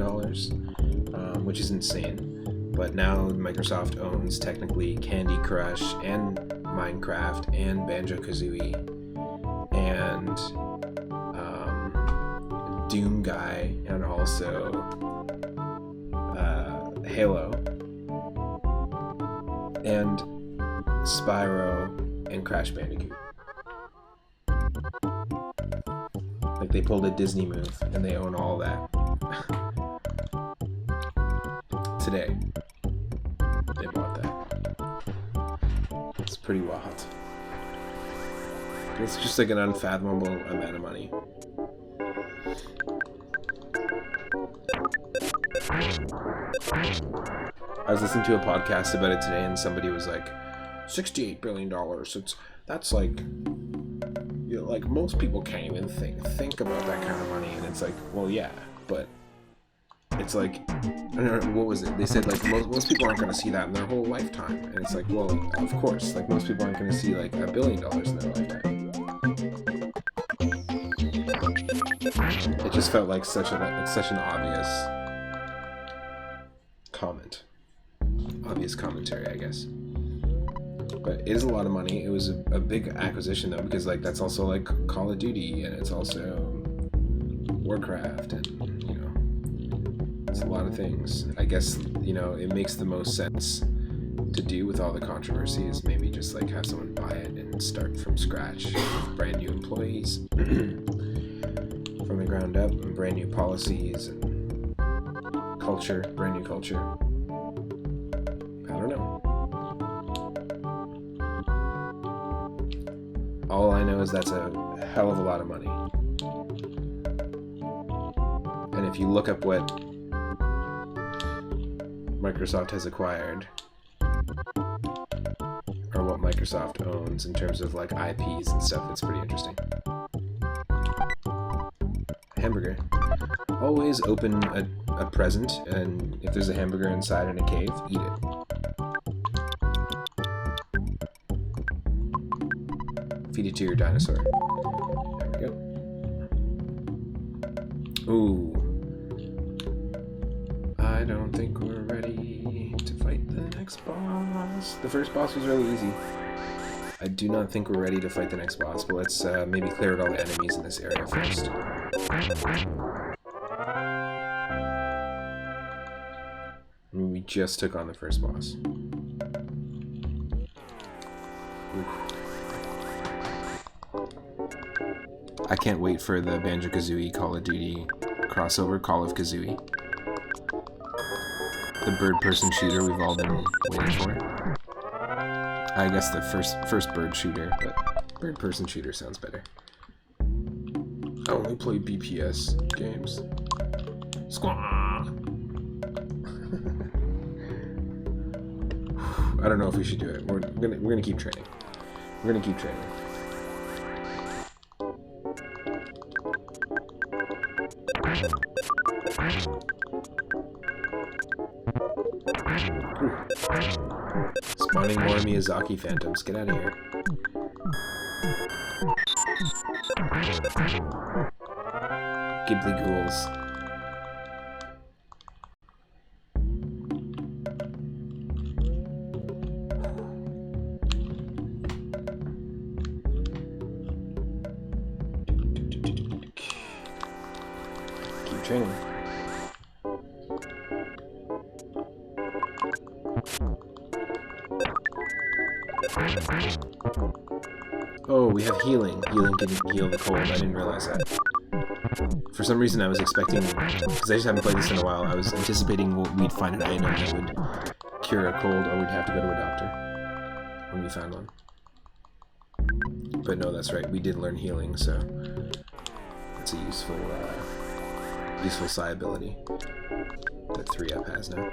which is insane. But now Microsoft owns technically Candy Crush and Minecraft and Banjo-Kazooie and Doom Guy and also Halo and Spyro and Crash Bandicoot. Like, they pulled a Disney move and they own all that. Today they bought that. It's pretty wild. It's just like an unfathomable amount of money. I was listening to a podcast about it today, and somebody was like, $68 billion. That's like, you know, like most people can't even think about that kind of money. And it's like, well, yeah, but it's like, I don't know, what was it? They said like most people aren't going to see that in their whole lifetime. And it's like, well, of course, like most people aren't going to see like $1 billion in their lifetime. It just felt like such an obvious comment. Obvious commentary, I guess. But it is a lot of money. It was a big acquisition though, because like that's also like Call of Duty, and it's also Warcraft, and you know, it's a lot of things. I guess, you know, it makes the most sense to do with all the controversy is maybe just like have someone buy it and start from scratch, with brand new employees from the ground up, and brand new policies and culture, brand new culture. I don't know. All I know is that's a hell of a lot of money. And if you look up what Microsoft has acquired, or what Microsoft owns in terms of like IPs and stuff, it's pretty interesting. Hamburger. Always open a present, and if there's a hamburger inside in a cave, eat it. Feed it to your dinosaur. There we go. Ooh. I don't think we're ready to fight the next boss. The first boss was really easy. I do not think we're ready to fight the next boss, but let's maybe clear out all the enemies in this area first. We just took on the first boss. I can't wait for the Banjo-Kazooie Call of Duty crossover, Call of Kazooie. The bird-person shooter we've all been waiting for. I guess the first bird shooter, but bird-person shooter sounds better. I only play BPS games. Squaw! I don't know if we should do it. We're gonna keep training. We're gonna keep training. Spawning more Miyazaki phantoms. Get out of here. Ghibli ghouls. Keep training. Oh, we have healing. Healing can heal the cold. I didn't realize that. For some reason I was expecting, because I just haven't played this in a while, I was anticipating we'd find an item that would cure a cold, or we'd have to go to a doctor when we found one. But no, that's right, we did learn healing, so that's a useful psi ability that 3-Up has now.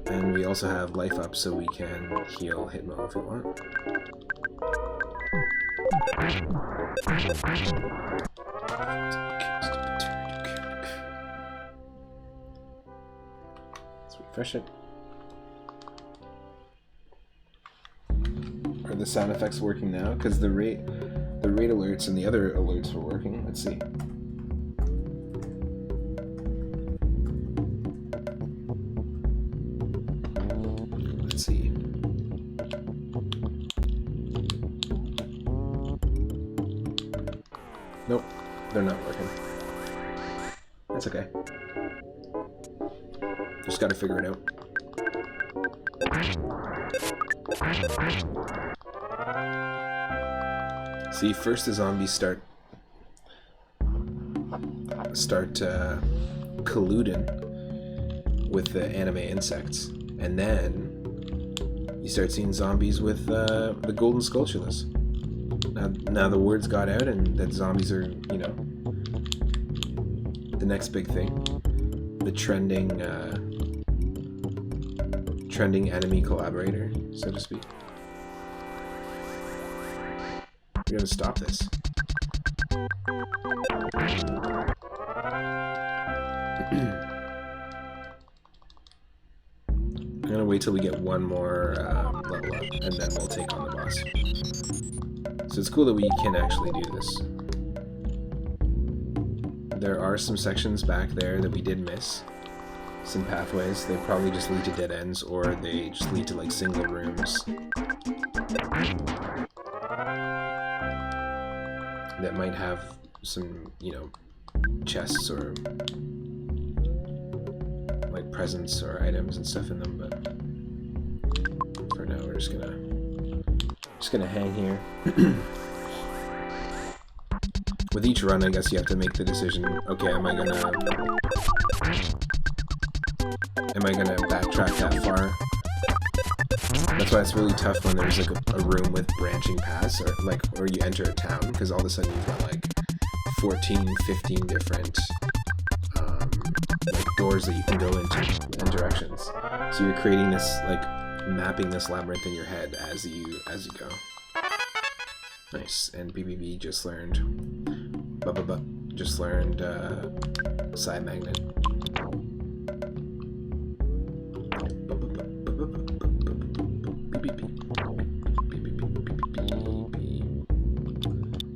And we also have life up, so we can heal Hitmo if we want. Let's refresh it. Are the sound effects working now? Because the rate alerts and the other alerts were working. Let's see. Let's see. Nope, they're not working. That's okay. Just gotta figure it out. See, first the zombies start colluding with the anime insects, and then you start seeing zombies with the golden skulltulas. Now the word's got out, and that zombies are, you know, the next big thing. The trending enemy collaborator, so to speak. We're gonna stop this. I'm gonna wait till we get one more level up, and then we'll take on the boss. So it's cool that we can actually do this. There are some sections back there that we did miss. Some pathways. They probably just lead to dead ends, or they just lead to like single rooms that might have some, you know, chests or like presents or items and stuff in them, but just gonna hang here. With each run, I guess you have to make the decision. Okay, am I gonna backtrack that far? That's why it's really tough when there's like a room with branching paths, or you enter a town, because all of a sudden you've got like 14, 15 different like doors that you can go into and directions. So you're creating this, like, mapping this labyrinth in your head as you go. Nice. And BBB just learned side magnet.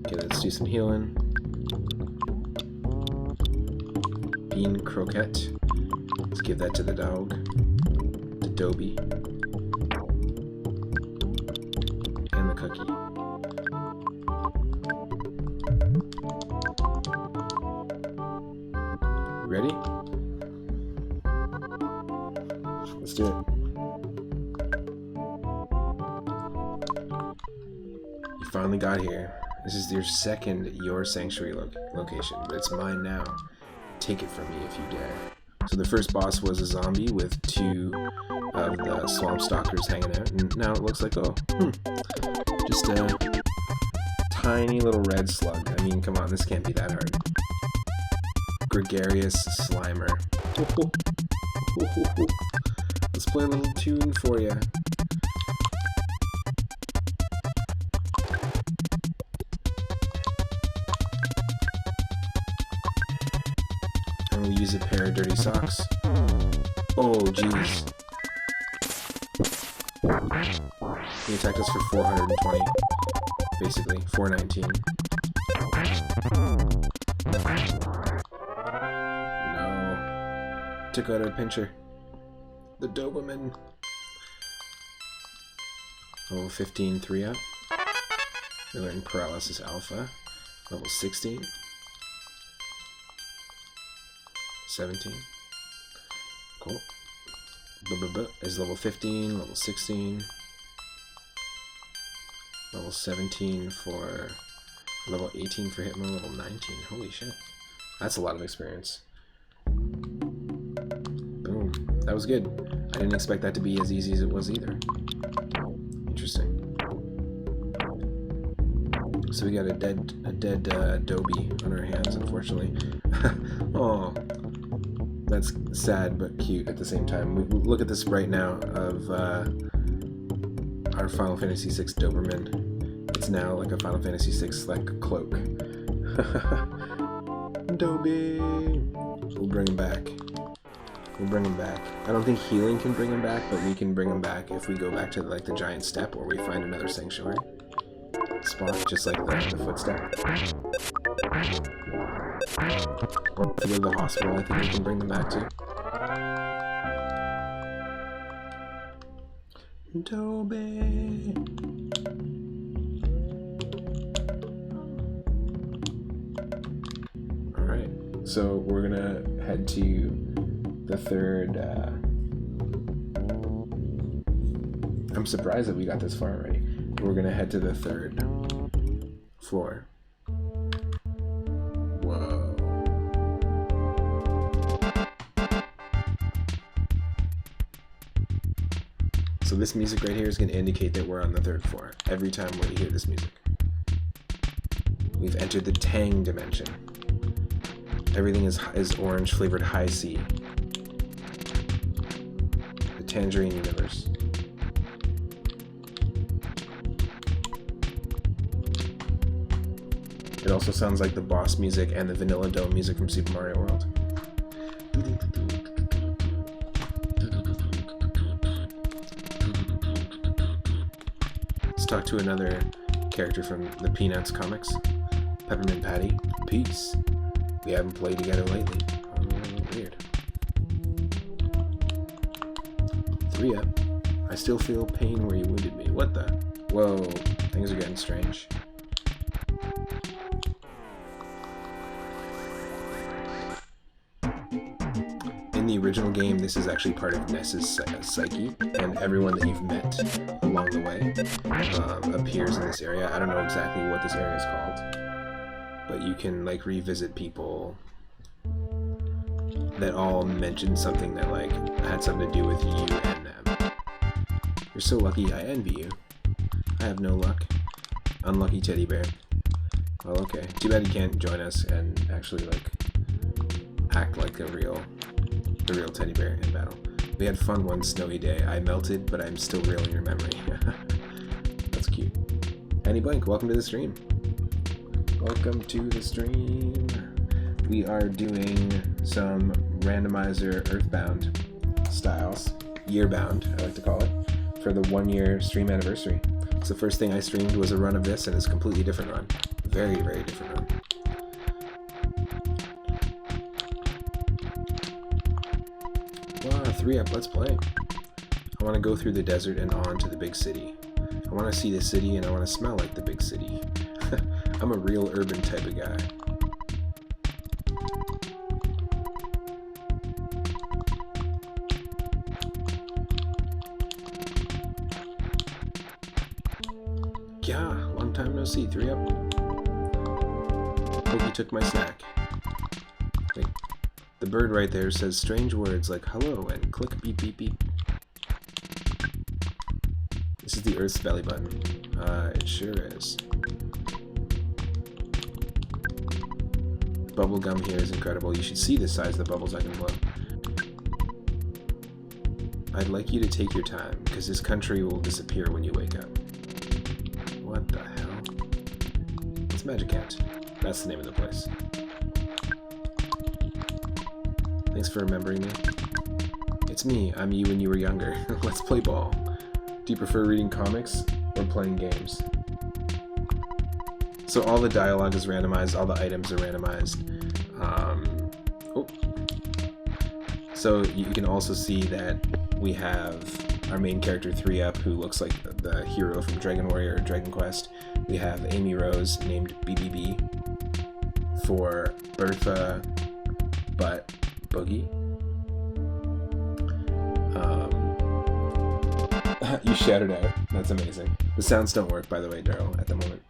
Okay, let's do some healing. Bean croquette. Let's give that to the dog. To Dobie. And the cookie. Ready? Let's do it. You finally got here. This is your second Your Sanctuary location, but it's mine now. Take it from me if you dare. So the first boss was a zombie with 2 of the swamp stalkers hanging out, and now it looks like, just a tiny little red slug. I mean, come on, this can't be that hard. Gregarious Slimer. Let's play a little tune for you. And we'll use a pair of dirty socks. Oh, jeez. He attacked us for 420. Basically, 419. No. Took out our pincher. The Doberman. Level 15, 3 up. We learned Paralysis Alpha. Level 16. 17. Cool. Is level 15, level 16. Level 17 for... level 18 for Hitmo, level 19. Holy shit. That's a lot of experience. Boom. That was good. I didn't expect that to be as easy as it was either. Interesting. So we got a dead Dobie on our hands, unfortunately. Oh, that's sad but cute at the same time. We look at the sprite now of our Final Fantasy VI Doberman. It's now like a Final Fantasy VI like cloak. Dobie. We'll bring him back. We'll bring him back. I don't think healing can bring him back, but we can bring him back if we go back to like the giant step, or we find another sanctuary spot, just like the footstep. Or if we go to the hospital, I think we can bring them back too. Dobie. Alright, so we're gonna head to the third. I'm surprised that we got this far already. We're gonna head to the third floor. Whoa. So this music right here is gonna indicate that we're on the third floor every time we hear this music. We've entered the Tang dimension. Everything is orange flavored high C. The Tangerine universe. It also sounds like the boss music and the Vanilla Dome music from Super Mario World. Let's talk to another character from the Peanuts comics. Peppermint Patty. Peace. We haven't played together lately. Weird. 3 up. I still feel pain where you wounded me. What the? Whoa. Things are getting strange. In the original game, this is actually part of Ness's psyche, and everyone that you've met along the way appears in this area. I don't know exactly what this area is called, but you can like revisit people that all mentioned something that like had something to do with you and them. You're so lucky. I envy you. I have no luck. Unlucky teddy bear. Well, okay. Too bad you can't join us and actually like act like the real teddy bear in battle. We had fun one snowy day. I melted, but I'm still real in your memory. That's cute. Annie Blank, welcome to the stream. Welcome to the stream. We are doing some Randomizer Earthbound styles. YearBound, I like to call it, for the 1 year stream anniversary. So the first thing I streamed was a run of this, and it's a completely different run. Very, very different run. Wow, 3-up, let's play. I want to go through the desert and on to the big city. I want to see the city and I want to smell like the big city. I'm a real urban type of guy. Yeah, long time no see. 3-up. Hope you took my snack. Wait, the bird right there says strange words like hello and click beep beep beep. This is the Earth's belly button. It sure is. Bubblegum here is incredible. You should see the size of the bubbles I can blow. I'd like you to take your time, because this country will disappear when you wake up. What the hell? It's Magic Cat. That's the name of the place. Thanks for remembering me. It's me. I'm you when you were younger. Let's play ball. Do you prefer reading comics or playing games? So all the dialogue is randomized, all the items are randomized. So you can also see that we have our main character 3-up, who looks like the hero from Dragon Warrior or Dragon Quest. We have Amy Rose, named BBB, for Bertha Butt Boogie. You shouted out. That's amazing. The sounds don't work, by the way, Daryl, at the moment.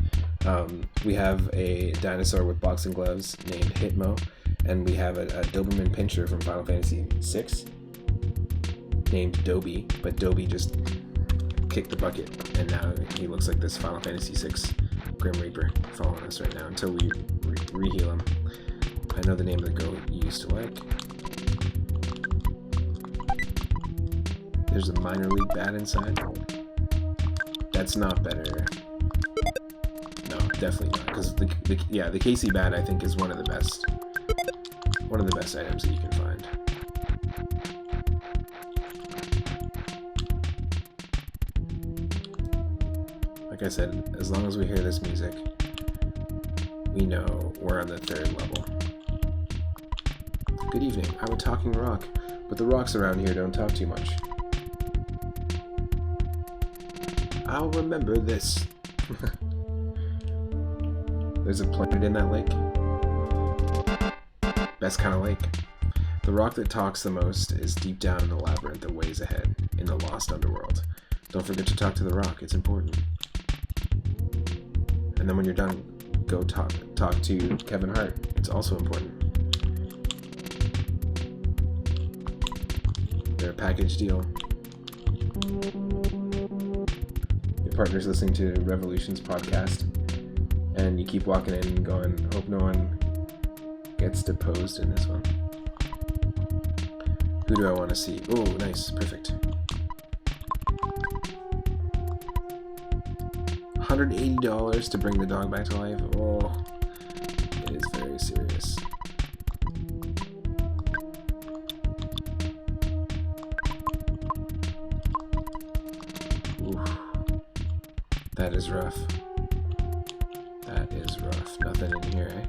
We have a dinosaur with boxing gloves named Hitmo, and we have a Doberman Pinscher from Final Fantasy VI named Dobie, but Dobie just kicked the bucket, and now he looks like this Final Fantasy VI Grim Reaper following us right now until we re-heal him. I know the name of the girl you used to like. There's a minor league bat inside. That's not better. No, definitely not. Because the KC bat, I think, is one of the best items that you can find. Like I said, as long as we hear this music, we know we're on the 3rd level. Good evening. I'm a talking rock, but the rocks around here don't talk too much. I'll remember this. There's a planet in that lake. Best kind of lake. The rock that talks the most is deep down in the labyrinth that ways ahead, in the lost underworld. Don't forget to talk to the rock, it's important. And then when you're done, go talk to Kevin Hart. It's also important. They're a package deal. Your partner's listening to Revolution's podcast, and you keep walking in and going, hope no one gets deposed in this one. Who do I want to see? Oh, nice. Perfect. $180 to bring the dog back to life? Oh, it is very serious. Oof. That is rough. That is rough. Nothing in here, eh?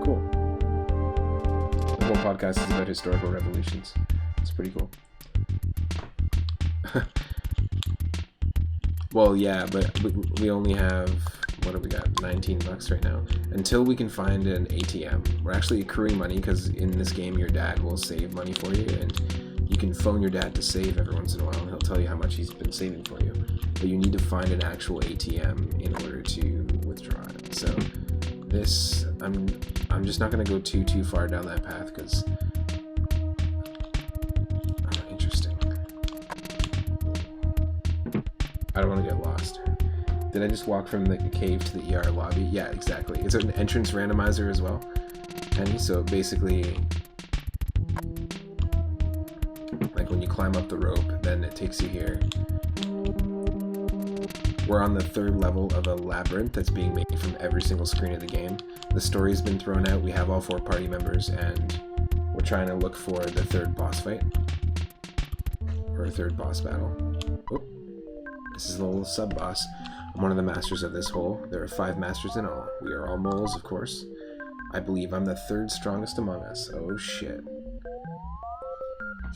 Cool. The whole podcast is about historical revolutions. It's pretty cool. Well, yeah, but we only have what have we got? 19 bucks right now. Until we can find an ATM. We're actually accruing money because in this game your dad will save money for you, and you can phone your dad to save every once in a while, and he'll tell you how much he's been saving for you. But you need to find an actual ATM in order to withdraw it. So this, I'm just not going to go too far down that path because interesting. I don't want to get lost. Did I just walk from the cave to the ER lobby? Yeah, exactly. It's an entrance randomizer as well. And so basically, like when you climb up the rope, then it takes you here. We're on the 3rd level of a labyrinth that's being made from every single screen of the game. The story's been thrown out. We have all 4 party members, and we're trying to look for the 3rd boss fight. Or a 3rd boss battle. Oh, this is a little sub-boss. I'm one of the masters of this hole. There are 5 masters in all. We are all moles, of course. I believe I'm the 3rd strongest among us. Oh shit.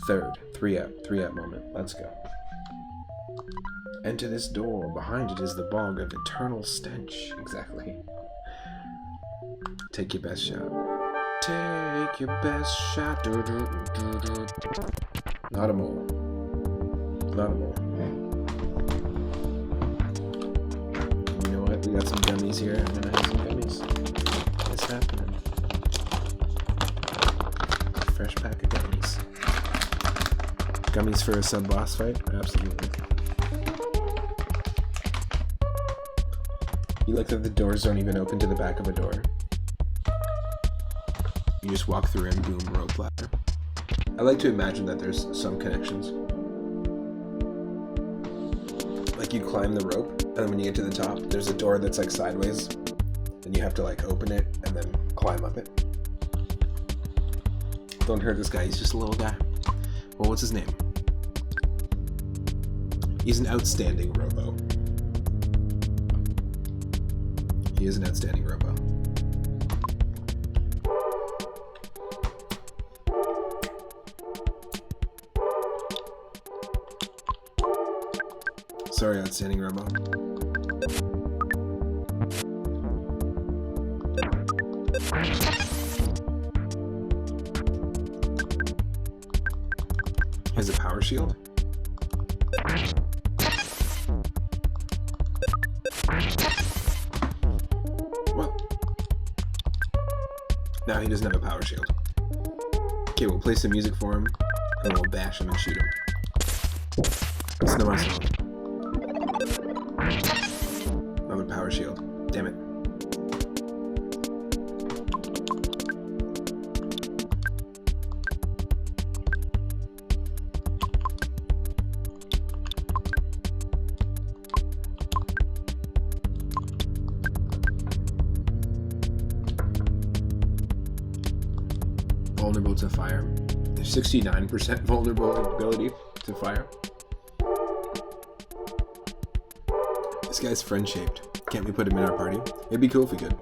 3rd. 3 up moment. Let's go. Enter this door. Behind it is the bog of eternal stench. Exactly. Take your best shot. Take your best shot. Not a mole. Not a mole. You know what? We got some gummies here. I'm gonna have some gummies. What's happening? Fresh pack of gummies. Gummies for a sub-boss fight? Absolutely. You like that the doors don't even open to the back of a door. You just walk through and boom, rope ladder. I like to imagine that there's some connections. Like you climb the rope, and then when you get to the top, there's a door that's like sideways, and you have to like open it and then climb up it. Don't hurt this guy, he's just a little guy. Well, what's his name? He's an outstanding robo. He is an outstanding robo. Sorry, outstanding robo. Has a power shield? What? Now he doesn't have a power shield. Okay, we'll play some music for him, and we'll bash him and shoot him. Listen to my song. Another power shield. Damn it. Vulnerable to fire. 69% vulnerability to fire. This guy's friend-shaped. Can't we put him in our party? It'd be cool if we could.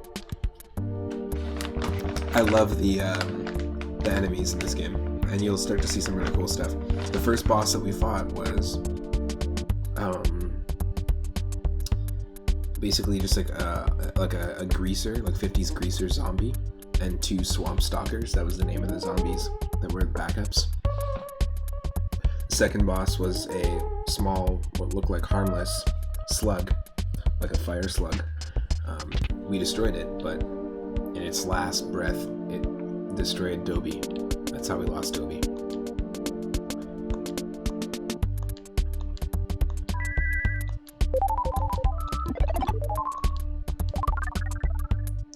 I love the enemies in this game, and you'll start to see some really cool stuff. The first boss that we fought was basically just like a greaser, like 50s greaser zombie, and 2 swamp stalkers. That was the name of the zombies that were backups. The second boss was a small, what looked like harmless slug, like a fire slug. We destroyed it, but in its last breath, it destroyed Dobie. That's how we lost Dobie.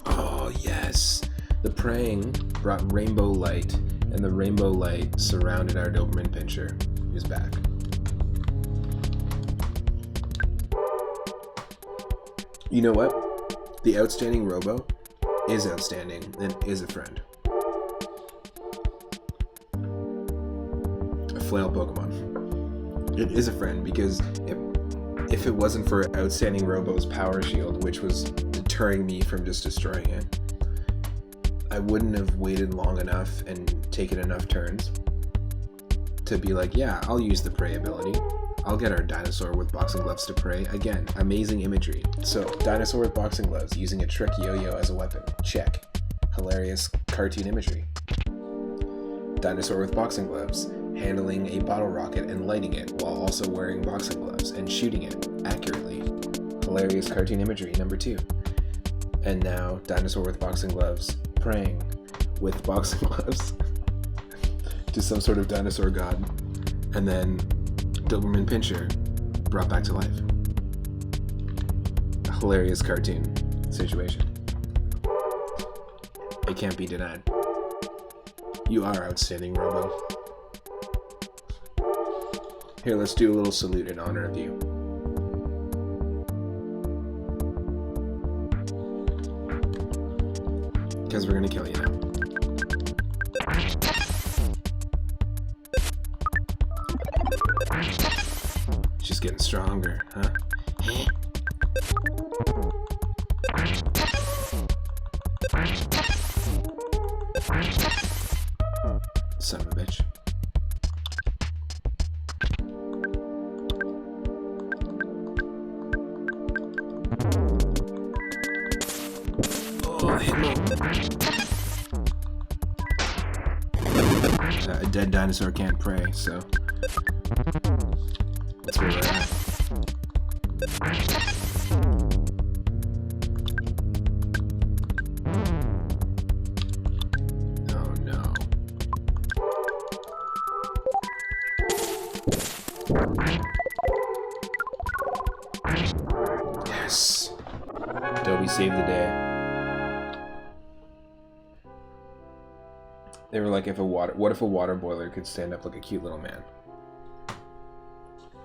Oh, yes! The praying brought rainbow light, and the rainbow light surrounded our dopamine pincher. He's back. You know what? The outstanding robo is outstanding and is a friend. A flail Pokemon. It is a friend because if it wasn't for outstanding robo's power shield, which was deterring me from just destroying it, I wouldn't have waited long enough and taken enough turns to be like, yeah, I'll use the prey ability. I'll get our dinosaur with boxing gloves to pray. Again, amazing imagery. So, dinosaur with boxing gloves using a trick yo-yo as a weapon. Check. Hilarious cartoon imagery. Dinosaur with boxing gloves, handling a bottle rocket and lighting it while also wearing boxing gloves and shooting it accurately. Hilarious cartoon imagery, number 2. And now, dinosaur with boxing gloves, praying with boxing gloves to some sort of dinosaur god. And then, Doberman Pinscher brought back to life. A hilarious cartoon situation. It can't be denied. You are outstanding, Robo. Here, let's do a little salute in honor of you. Because we're gonna kill you now. Just getting stronger, huh? Son of a bitch. Oh, hit me. A dead dinosaur can't pray, so that's where we're at. Oh no. Yes. Dobie saved the day. They were like, what if a water boiler could stand up like a cute little man?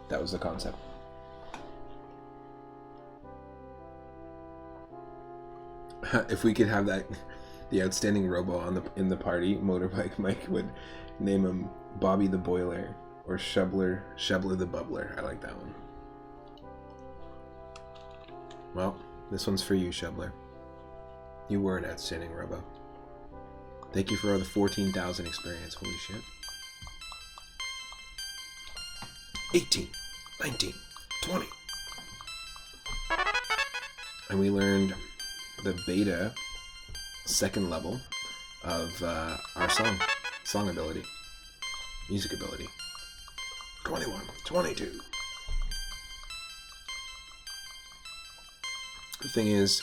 That was the concept. If we could have that, the outstanding robo in the party, Motorbike Mike would name him Bobby the Boiler or Shubler the Bubbler. I like that one. Well, this one's for you, Shubler. You were an outstanding robo. Thank you for all the 14,000 experience. Holy shit. 18, 19, 20. And we learned the beta second level of our song ability, music ability. 21, 22. The thing is,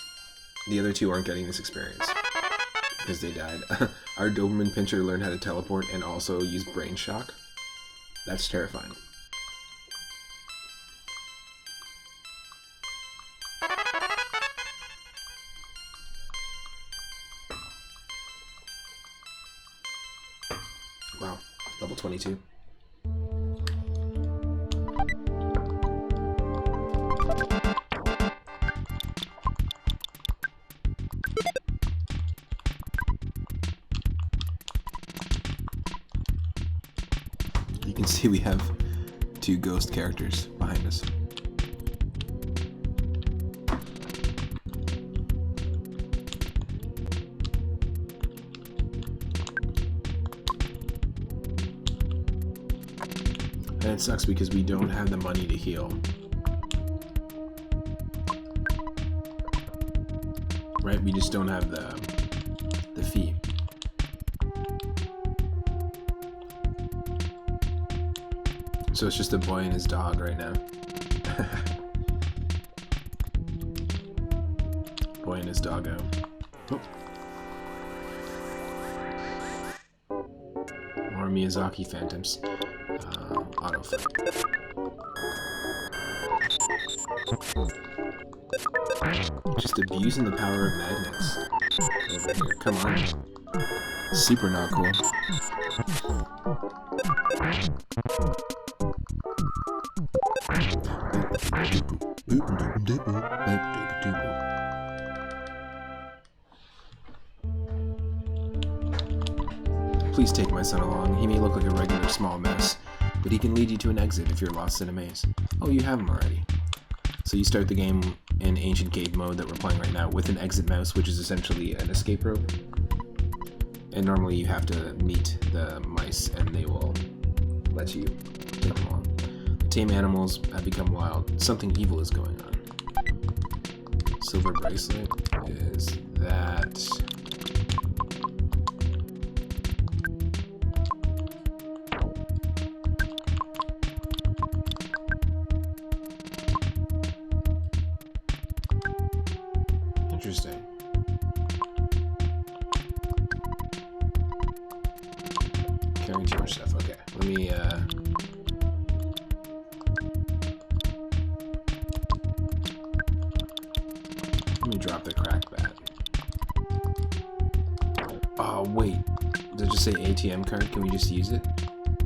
the other two aren't getting this experience because they died. Our Doberman Pinscher learned how to teleport and also use brain shock. That's terrifying. Wow, level 22. You can see we have two ghost characters behind us. And it sucks because we don't have the money to heal. Right? We just don't have the fee. So it's just a boy and his dog right now. Boy and his doggo. Oh. More Miyazaki phantoms. Autofight. Just abusing the power of magnets over here. Come on. Super not cool. Please take my son along. He may look like a regular small mouse, but he can lead you to an exit if you're lost in a maze. Oh, you have him already. So you start the game in Ancient Cave mode that we're playing right now with an exit mouse, which is essentially an escape rope. And normally you have to meet the mice and they will let you take them along. Tame animals have become wild. Something evil is going on. Silver bracelet is that. Interesting. Carrying too much stuff. Okay, let me drop the crack bat. Oh wait, did it just say ATM card? Can we just use it?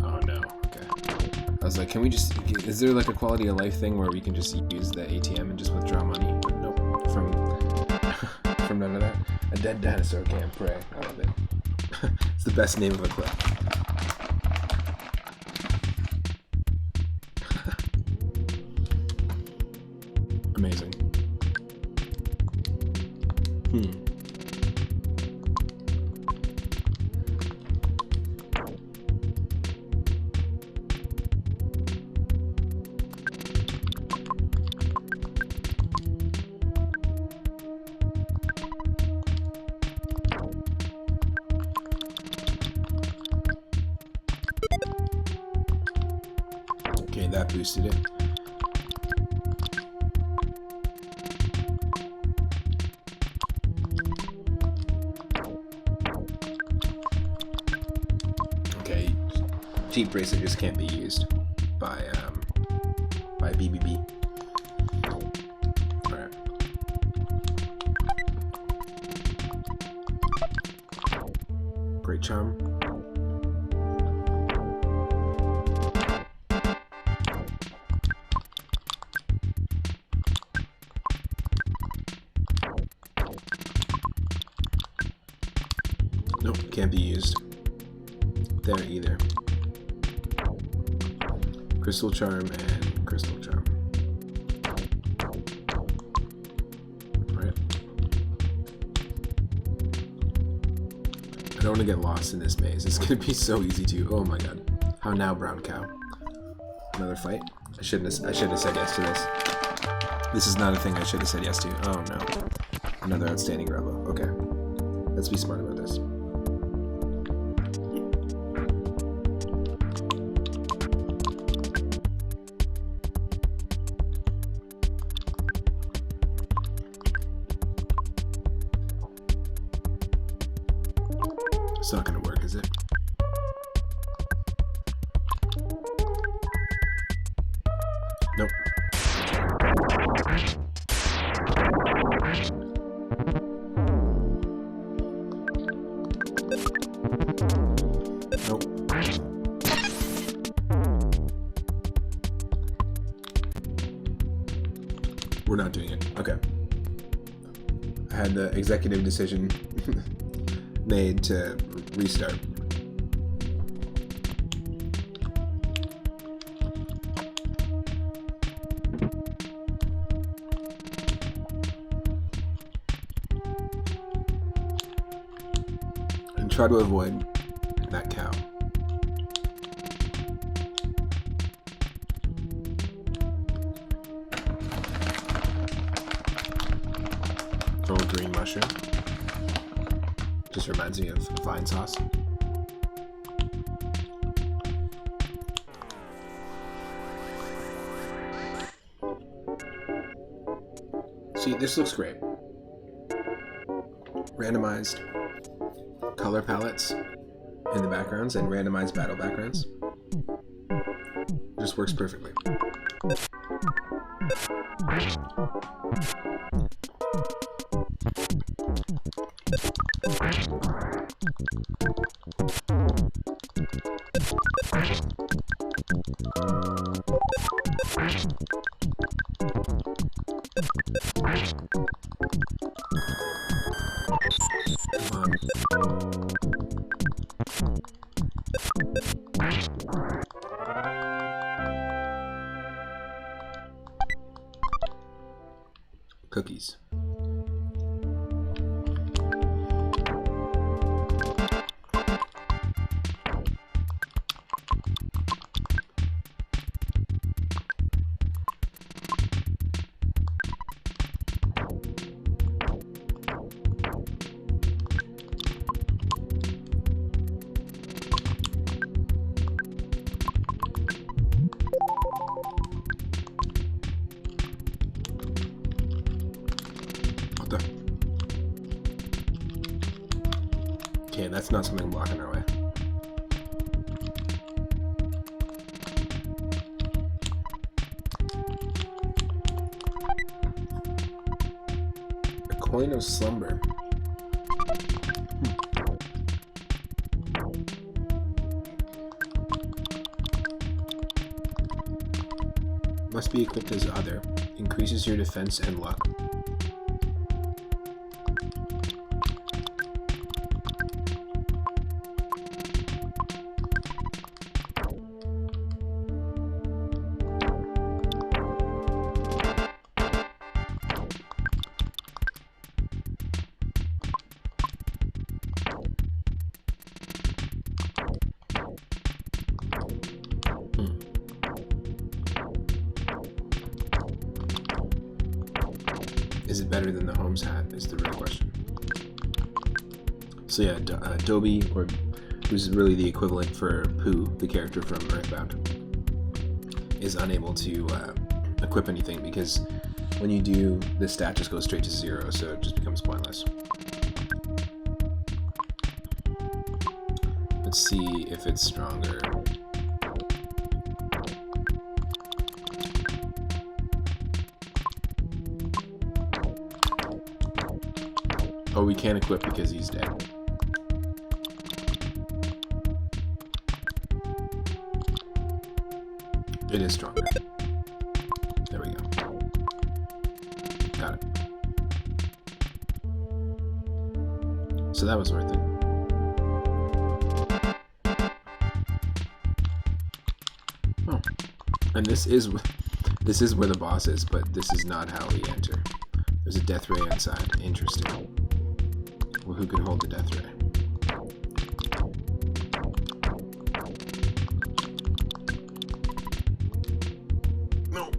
Oh no. Okay. I was like, can we just? Is there like a quality of life thing where we can just use the ATM and just withdraw money? But nope. From none of that. A dead dinosaur can't pray. I love it. It's the best name of a clip. Amazing. Okay, that boosted it. Okay, cheap bracelet just can't be used by BBB. Alright. Great charm. Nope, can't be used there either. Crystal charm and crystal charm. Right. I don't want to get lost in this maze. It's gonna be so easy to. Oh my god. How now, brown cow? Another fight? I shouldn't have said yes to this. This is not a thing I should have said yes to. Oh no. Another outstanding rebel. Okay. Let's be smart about this. It's not gonna work, is it? Nope. Nope. We're not doing it. Okay. I had the executive decision made to restart. And try to avoid that cow. Oh, green mushroom. Just reminds me of vine sauce. See, this looks great. Randomized color palettes in the backgrounds and randomized battle backgrounds. Just works perfectly. Cookies. that's not something blocking our way. A coin of slumber. Must be equipped as other. Increases your defense and luck. Is it better than the Holmes hat is the real question. So yeah, Dobie, or who's really the equivalent for Pooh, the character from Earthbound, is unable to equip anything because when you do, the stat just goes straight to 0, so it just becomes pointless. Let's see if it's stronger. Oh, we can't equip because he's dead. It is stronger. There we go. Got it. So that was worth it. Oh. And this is where the boss is, but this is not how we enter. There's a death ray inside. Interesting. Well, who can hold the death ray? No.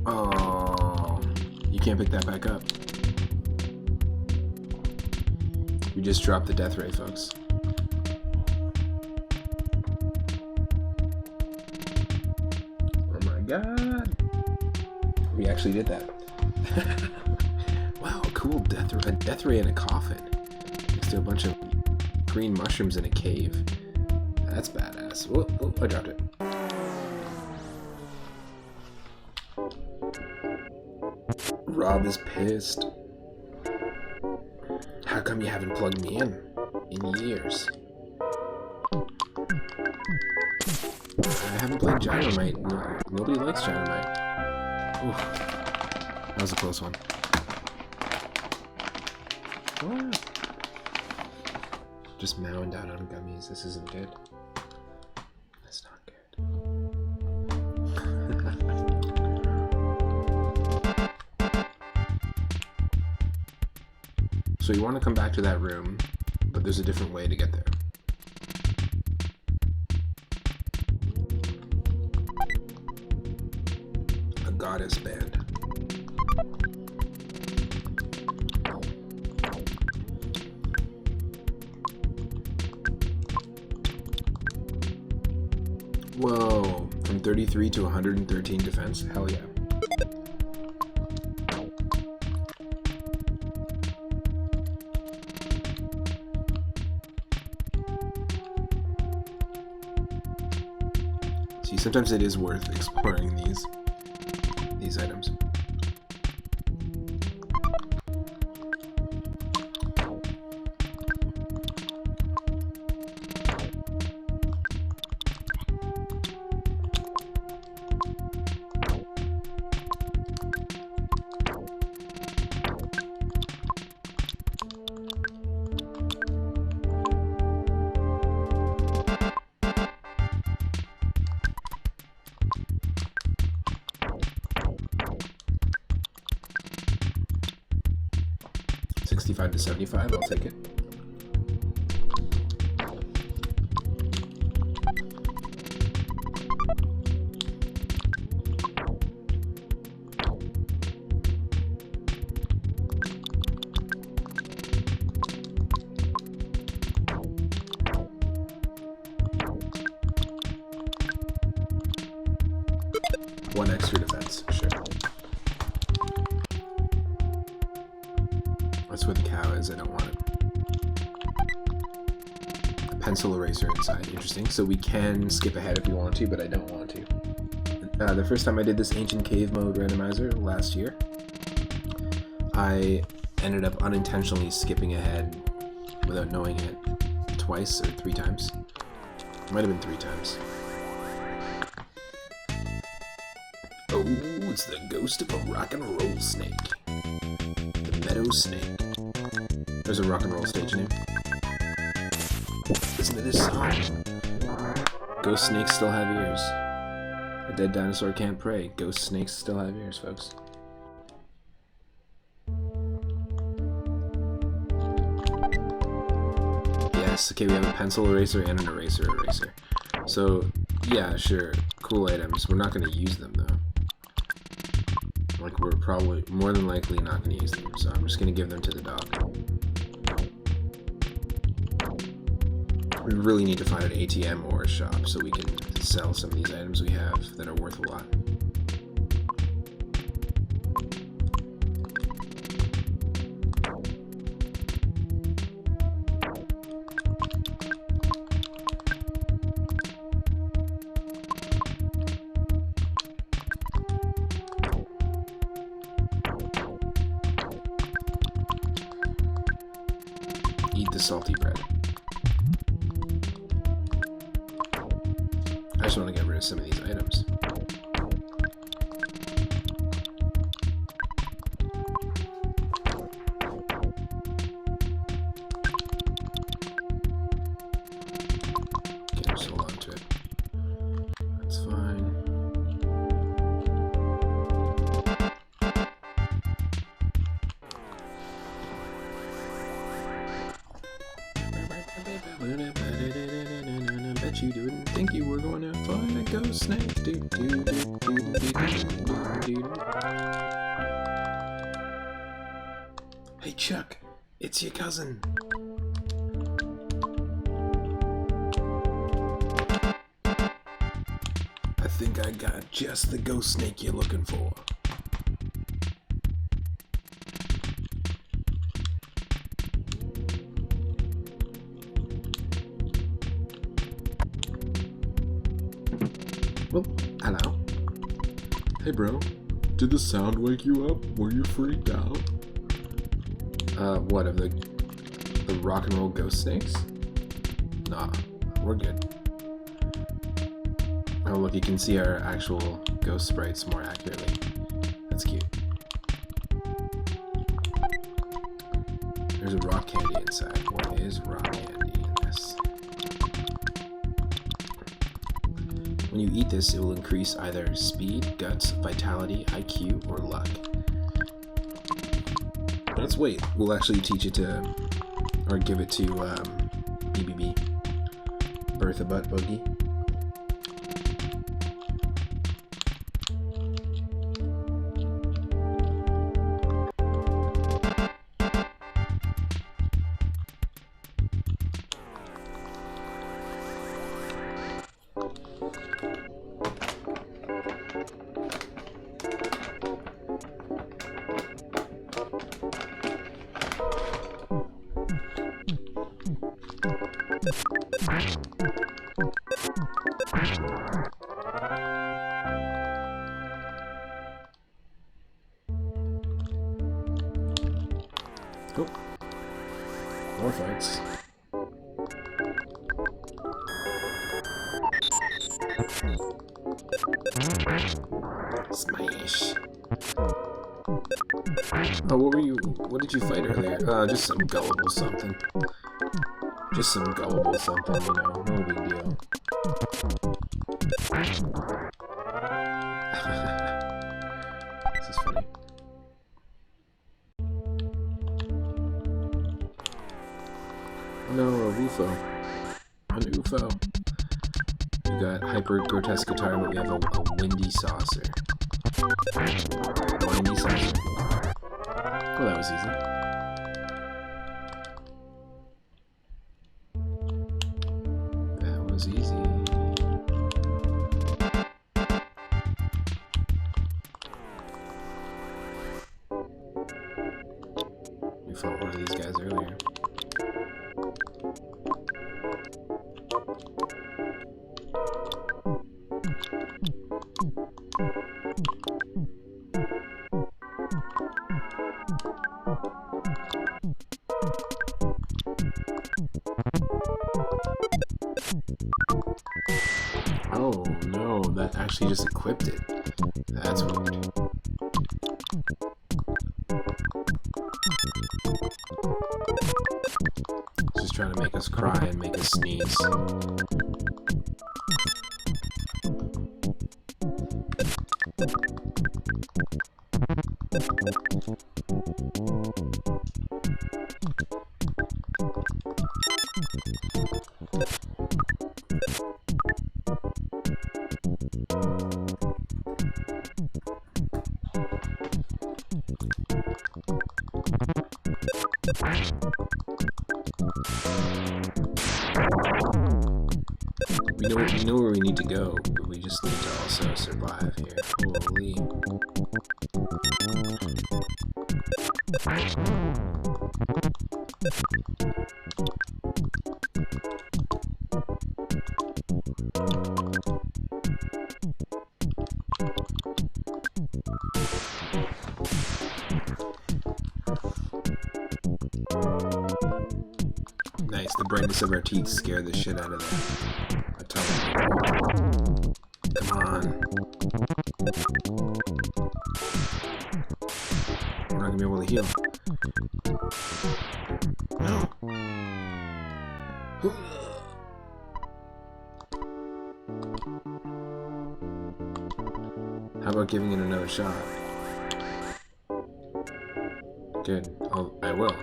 Oh, you can't pick that back up. We just dropped the death ray, folks. Oh my god. We actually did that. Wow, cool death ray in a coffin. Next to a bunch of green mushrooms in a cave. That's badass. Oh, I dropped it. Rob is pissed. How come you haven't plugged me in years? I haven't played Dynamite. Nobody likes Dynamite. Oof. That was a close one. What? Just mowing down on gummies. This isn't good. That's not good. So you want to come back to that room, but there's a different way to get there. A goddess band. Whoa, from 33 to 113 defense? Hell yeah. See, sometimes it is worth exploring these items. $65 to $75, I'll take it. One extra defense, sure. That's where the cow is, I don't want it. pencil eraser inside. Interesting. So we can skip ahead if we want to, but I don't want to. The first time I did this Ancient Cave mode randomizer last year, I ended up unintentionally skipping ahead without knowing it twice or 3 times. It might have been 3 times. Oh, it's the ghost of a rock and roll snake. The meadow snake. There's a rock and roll stage name. Listen to this song. Ghost snakes still have ears. A dead dinosaur can't pray. Ghost snakes still have ears, folks. Yes, okay, we have a pencil eraser and an eraser. So, yeah, sure, cool items. We're not going to use them, though. Like, we're probably, more than likely not going to use them, so I'm just going to give them to the dog. We really need to find an ATM or a shop so we can sell some of these items we have that are worth a lot. Eat the salty bread. I just want to get rid of some of these items. Okay, just hold on to it. That's fine. Bet you didn't think you were going to find a ghost snake. Hey Chuck, it's your cousin. I think I got just the ghost snake you're looking for. Well, hello. Hey bro, did the sound wake you up? Were you freaked out? What, of the rock and roll ghost snakes? Nah, we're good. Oh look, you can see our actual ghost sprites more accurately. That's cute. There's a rock candy inside. What is rock candy in this? When you eat this, it will increase either speed, guts, vitality, IQ, or luck. Let's wait. We'll actually teach it to, or give it to BBB. Bertha Butt Boogie. Oh, more fights. Smash. Oh, what did you fight earlier? Just some gullible something. Just some gullible something, you know, no big deal. This is funny. No, a UFO. An UFO. We got hyper grotesque guitar, but we have a windy saucer. Windy saucer. Oh, that was easy. That was easy. We fought one of these guys earlier. Oh no, that actually just equipped it. That's weird. Just trying to make us cry and make us sneeze. We know where we need to go, but we just need to also survive here. Holy. Nice, the brightness of our teeth scared the shit out of them. Come on. We're not gonna be able to heal. No. How about giving it another shot? Good. I will.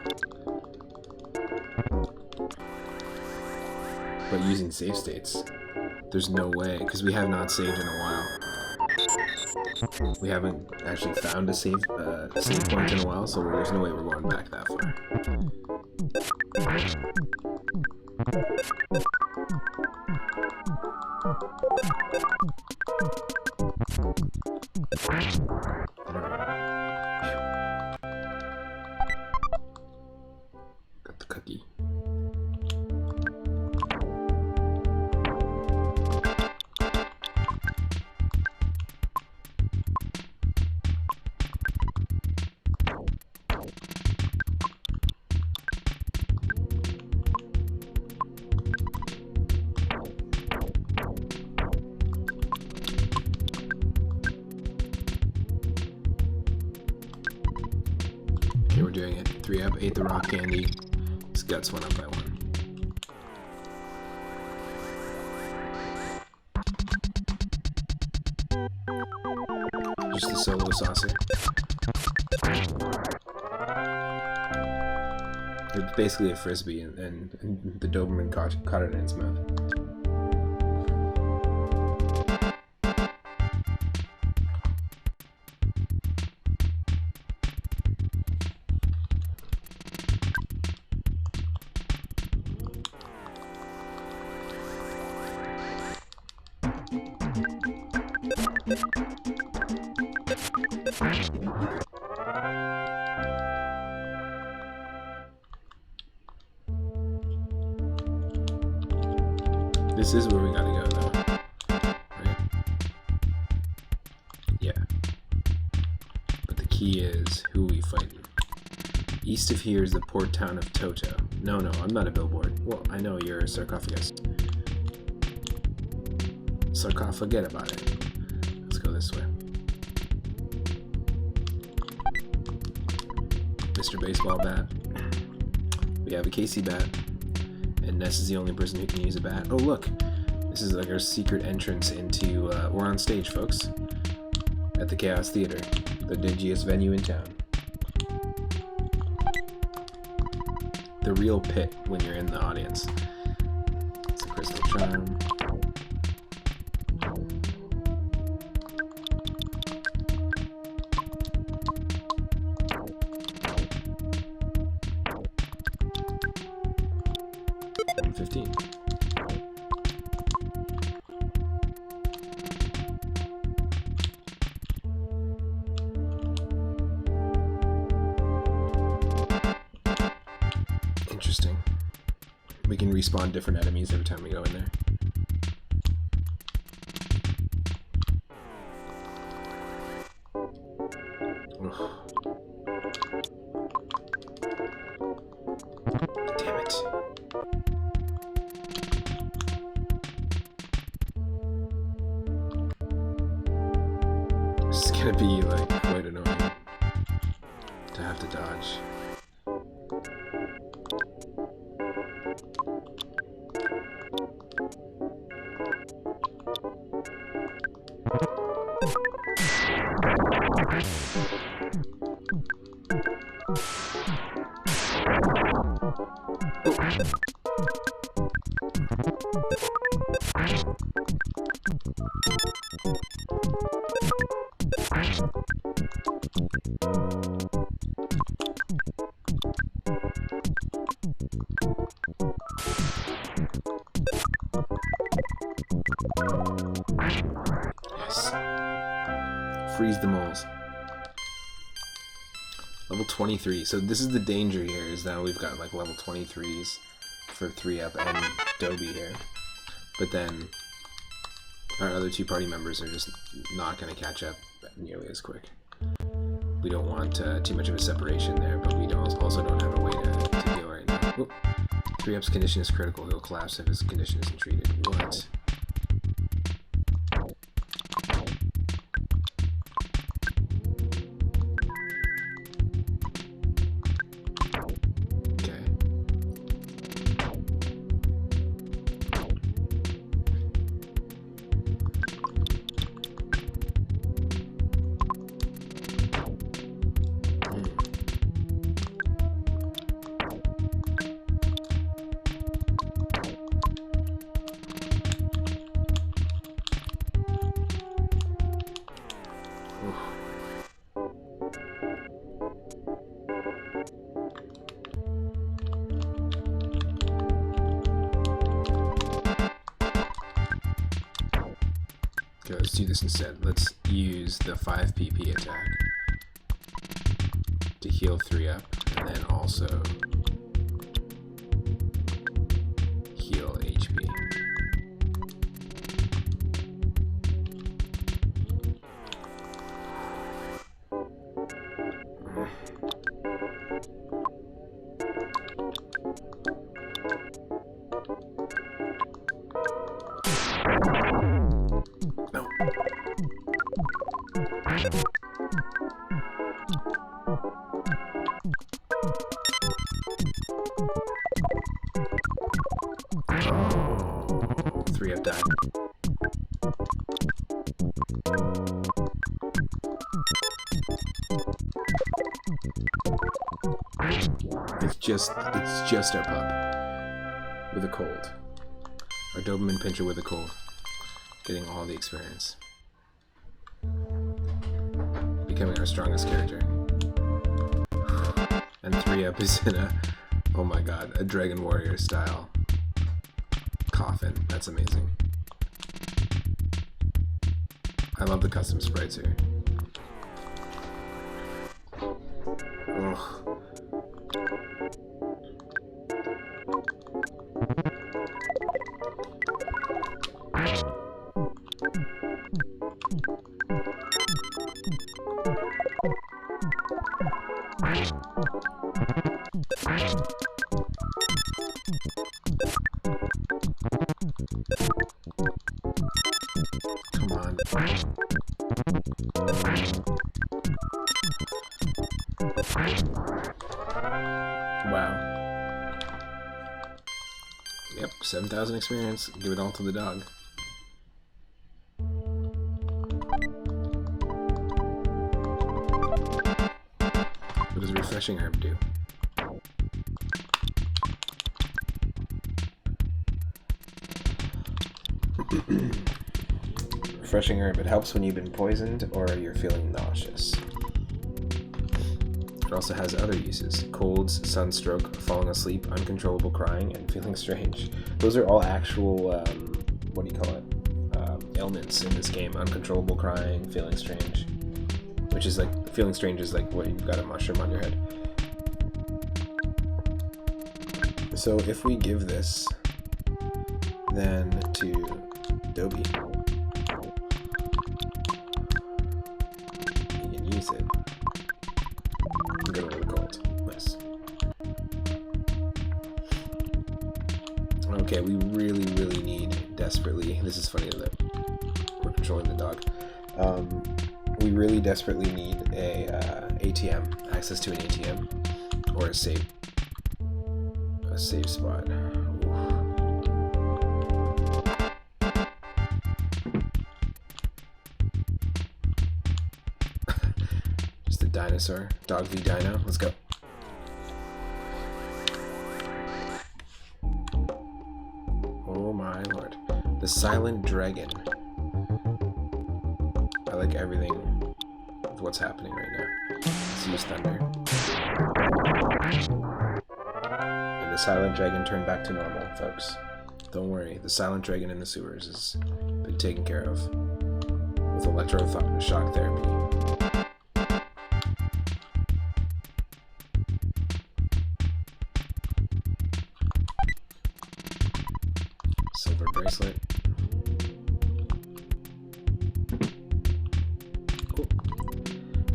But using save states. There's no way, because we have not saved in a while. We haven't actually found a save point in a while, so there's no way we're going back that far. Got the cookie. Okay, we're doing it. 3 up, ate the rock candy. His guts went up by 1. Just the solo saucer. It's basically a frisbee, and the Doberman caught it in its mouth. This is where we gotta go, though. Right? Yeah. But the key is, who are we fighting? East of here is the port town of Toto. No, I'm not a billboard. Well, I know you're a sarcophagus. Forget about it. Let's go this way. Mr. Baseball Bat. We have a Casey bat. And Ness is the only person who can use a bat. Oh, look! This is like our secret entrance into... we're on stage, folks. At the Chaos Theater. The dingiest venue in town. The real pit when you're in the audience. It's a crystal charm. Interesting. We can respawn different enemies every time we go in there. Ugh. Damn it. gonna be like quite annoying to have to dodge. Yes. Freeze the moles. Level 23. So this is the danger here, is now we've got like level 23s for 3-up and Dobie here. But then our other two party members are just not going to catch up nearly as quick. We don't want too much of a separation there, but we also don't have a way to heal right now. Oop. 3-up's condition is critical. He'll collapse if his condition isn't treated. What? Okay, let's do this instead. Let's use the 5 PP attack to heal 3-up, and then also heal HP. Oh, 3-up died. It's just our pup with a cold. Our Doberman Pinscher with a cold. Getting all the experience. Becoming our strongest character. And 3-up is in a, oh my god, a Dragon Warrior style coffin. That's amazing. I love the custom sprites here. Ugh. Come on. Wow. Yep, 7,000 experience. Give it all to the dog. What does refreshing herb do? Refreshing herb. It helps when you've been poisoned or you're feeling nauseous. It also has other uses. Colds, sunstroke, falling asleep, uncontrollable crying, and feeling strange. Those are all actual, what do you call it? Ailments in this game. Uncontrollable crying, feeling strange. Which is like, feeling strange is like what, you've got a mushroom on your head. So if we give this then to Dobie, you can use it. Get rid of the cold. Nice. Okay, we really need desperately. This is funny that we're controlling the dog. we really desperately need a ATM, access to an ATM, or a save spot. Just a dinosaur, dog v dino. Let's go. Oh my lord, the silent dragon. I like everything with what's happening right now. Let's use thunder. And the silent dragon turned back to normal, folks. Don't worry, the silent dragon in the sewers has been taken care of with electroshock therapy. Silver bracelet.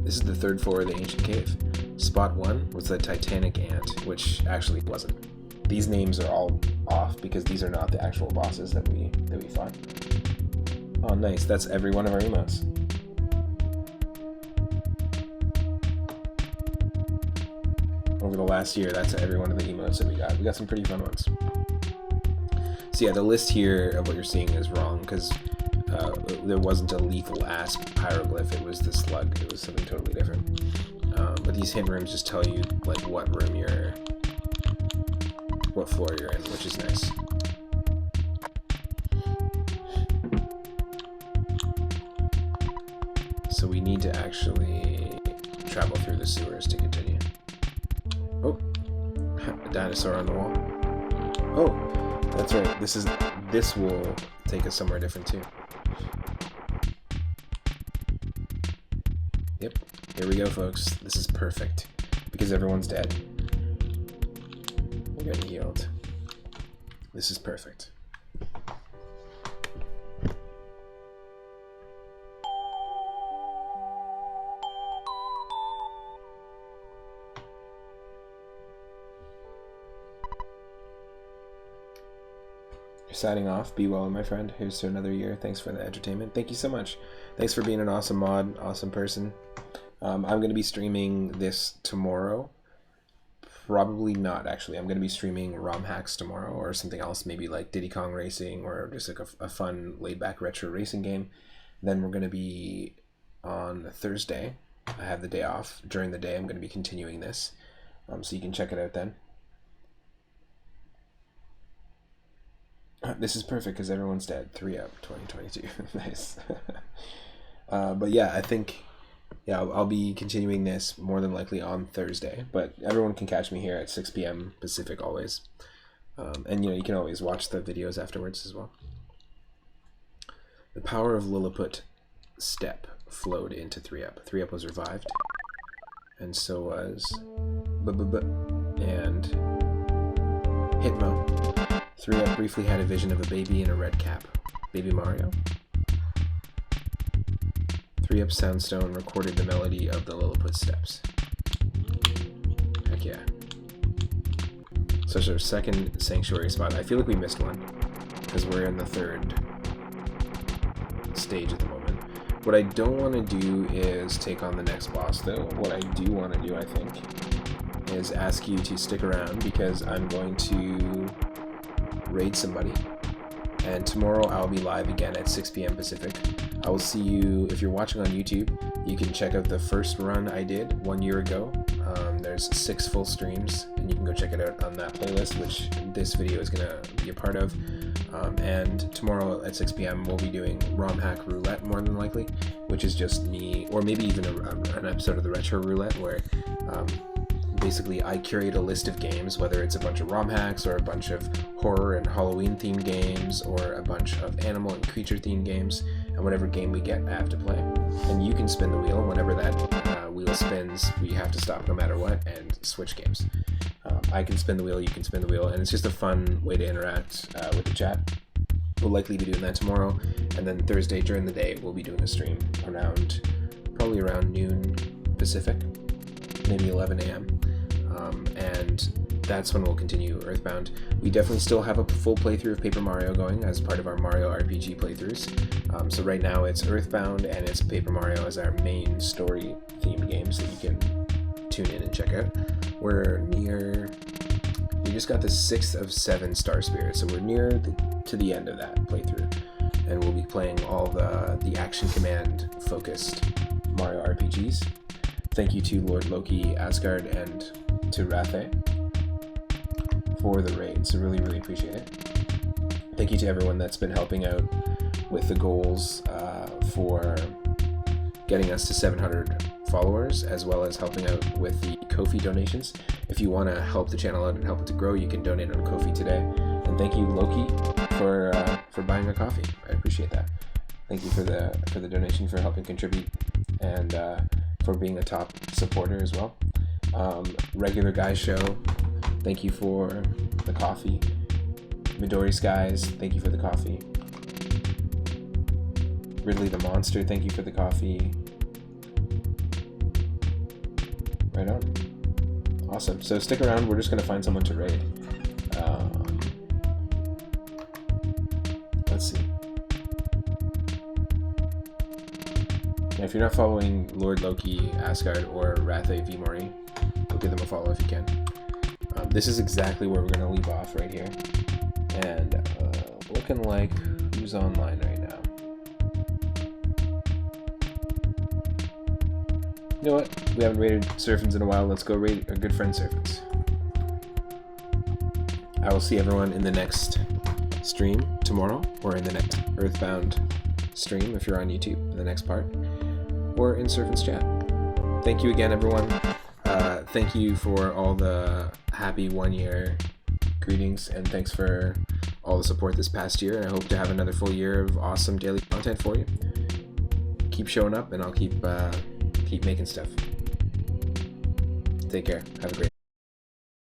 This is the third floor of the ancient cave. Spot 1 was the Titanic ant, which actually wasn't. These names are all off because these are not the actual bosses that we fought. Oh, nice. That's every one of our emotes. Over the last year, that's every one of the emotes that we got. We got some pretty fun ones. So yeah, the list here of what you're seeing is wrong because there wasn't a lethal asp hieroglyph, it was the slug, it was something totally different. But these hint rooms just tell you like what floor you're in, which is nice. So we need to actually travel through the sewers to continue. Oh, a dinosaur on the wall. Oh, that's right, this will take us somewhere different too. Yep, here we go, folks. This is perfect because everyone's dead. We're getting healed. This is perfect. Signing off. Be well, my friend. Here's to another year. Thanks for the entertainment. Thank you so much. Thanks for being an awesome mod, awesome person. I'm going to be streaming this tomorrow. Probably not, actually. I'm going to be streaming ROM hacks tomorrow or something else, maybe like Diddy Kong Racing or just like a fun laid-back retro racing game. Then we're going to be on Thursday. I have the day off. During the day, I'm going to be continuing this. So you can check it out then. This is perfect because everyone's dead. 3 up 2022. Nice. But yeah, I think I'll be continuing this more than likely on Thursday. But everyone can catch me here at 6 p.m. Pacific always. And you can always watch the videos afterwards as well. The power of Lilliput Step flowed into 3 up. 3 up was revived, and so was and Hitmo. 3 up briefly had a vision of a baby in a red cap. Baby Mario. 3 up Soundstone recorded the melody of the Lilliput Steps. Heck yeah. So it's our second sanctuary spot. I feel like we missed one because we're in the 3rd stage at the moment. What I don't want to do is take on the next boss though. What I do want to do, I think, is ask you to stick around because I'm going to raid somebody, and tomorrow I'll be live again at 6 p.m. Pacific. I will see you. If you're watching on YouTube, you can check out the first run I did 1 year ago. There's 6 full streams, and you can go check it out on that playlist, which this video is going to be a part of. And tomorrow at 6 p.m. we'll be doing ROM hack roulette, more than likely, which is just me, or maybe even an episode of the retro roulette where basically I curate a list of games, whether it's a bunch of ROM hacks or a bunch of horror and Halloween themed games or a bunch of animal and creature themed games, and whatever game we get I have to play. And you can spin the wheel. Whenever that wheel spins, we have to stop no matter what and switch games. I can spin the wheel, you can spin the wheel, and it's just a fun way to interact with the chat. We'll likely be doing that tomorrow, and then Thursday during the day we'll be doing a stream probably around noon Pacific, maybe 11 a.m. And that's when we'll continue Earthbound. We definitely still have a full playthrough of Paper Mario going as part of our Mario RPG playthroughs. So right now it's Earthbound and it's Paper Mario as our main story themed games that you can tune in and check out. We just got the 6th of 7 Star Spirits, so we're near to the end of that playthrough. And we'll be playing all the Action Command focused Mario RPGs. Thank you to Lord Loki, Asgard, and to Rathe for the raid, so really, really appreciate it. Thank you to everyone that's been helping out with the goals for getting us to 700 followers, as well as helping out with the Ko-fi donations. If you want to help the channel out and help it to grow, you can donate on Ko-fi today. And thank you, Loki, for buying a coffee. I appreciate that. Thank you for the donation, for helping contribute, and for being a top supporter as well. Regular Guys Show, thank you for the coffee. Midori Skies, thank you for the coffee. Ridley the Monster, thank you for the coffee. Right on. Awesome. So stick around, we're just going to find someone to raid. Let's see. Now, if you're not following Lord Loki, Asgard, or Rathe Vimori, go give them a follow if you can. This is exactly where we're going to leave off right here. And looking like who's online right now. You know what? We haven't raided Surfins in a while. Let's go raid our good friend Surfins. I will see everyone in the next stream tomorrow, or in the next Earthbound stream if you're on YouTube, in the next part, or in Surfins chat. Thank you again, everyone. Thank you for all the happy 1 year greetings, and thanks for all the support this past year. And I hope to have another full year of awesome daily content for you. Keep showing up, and I'll keep making stuff. Take care. Have a great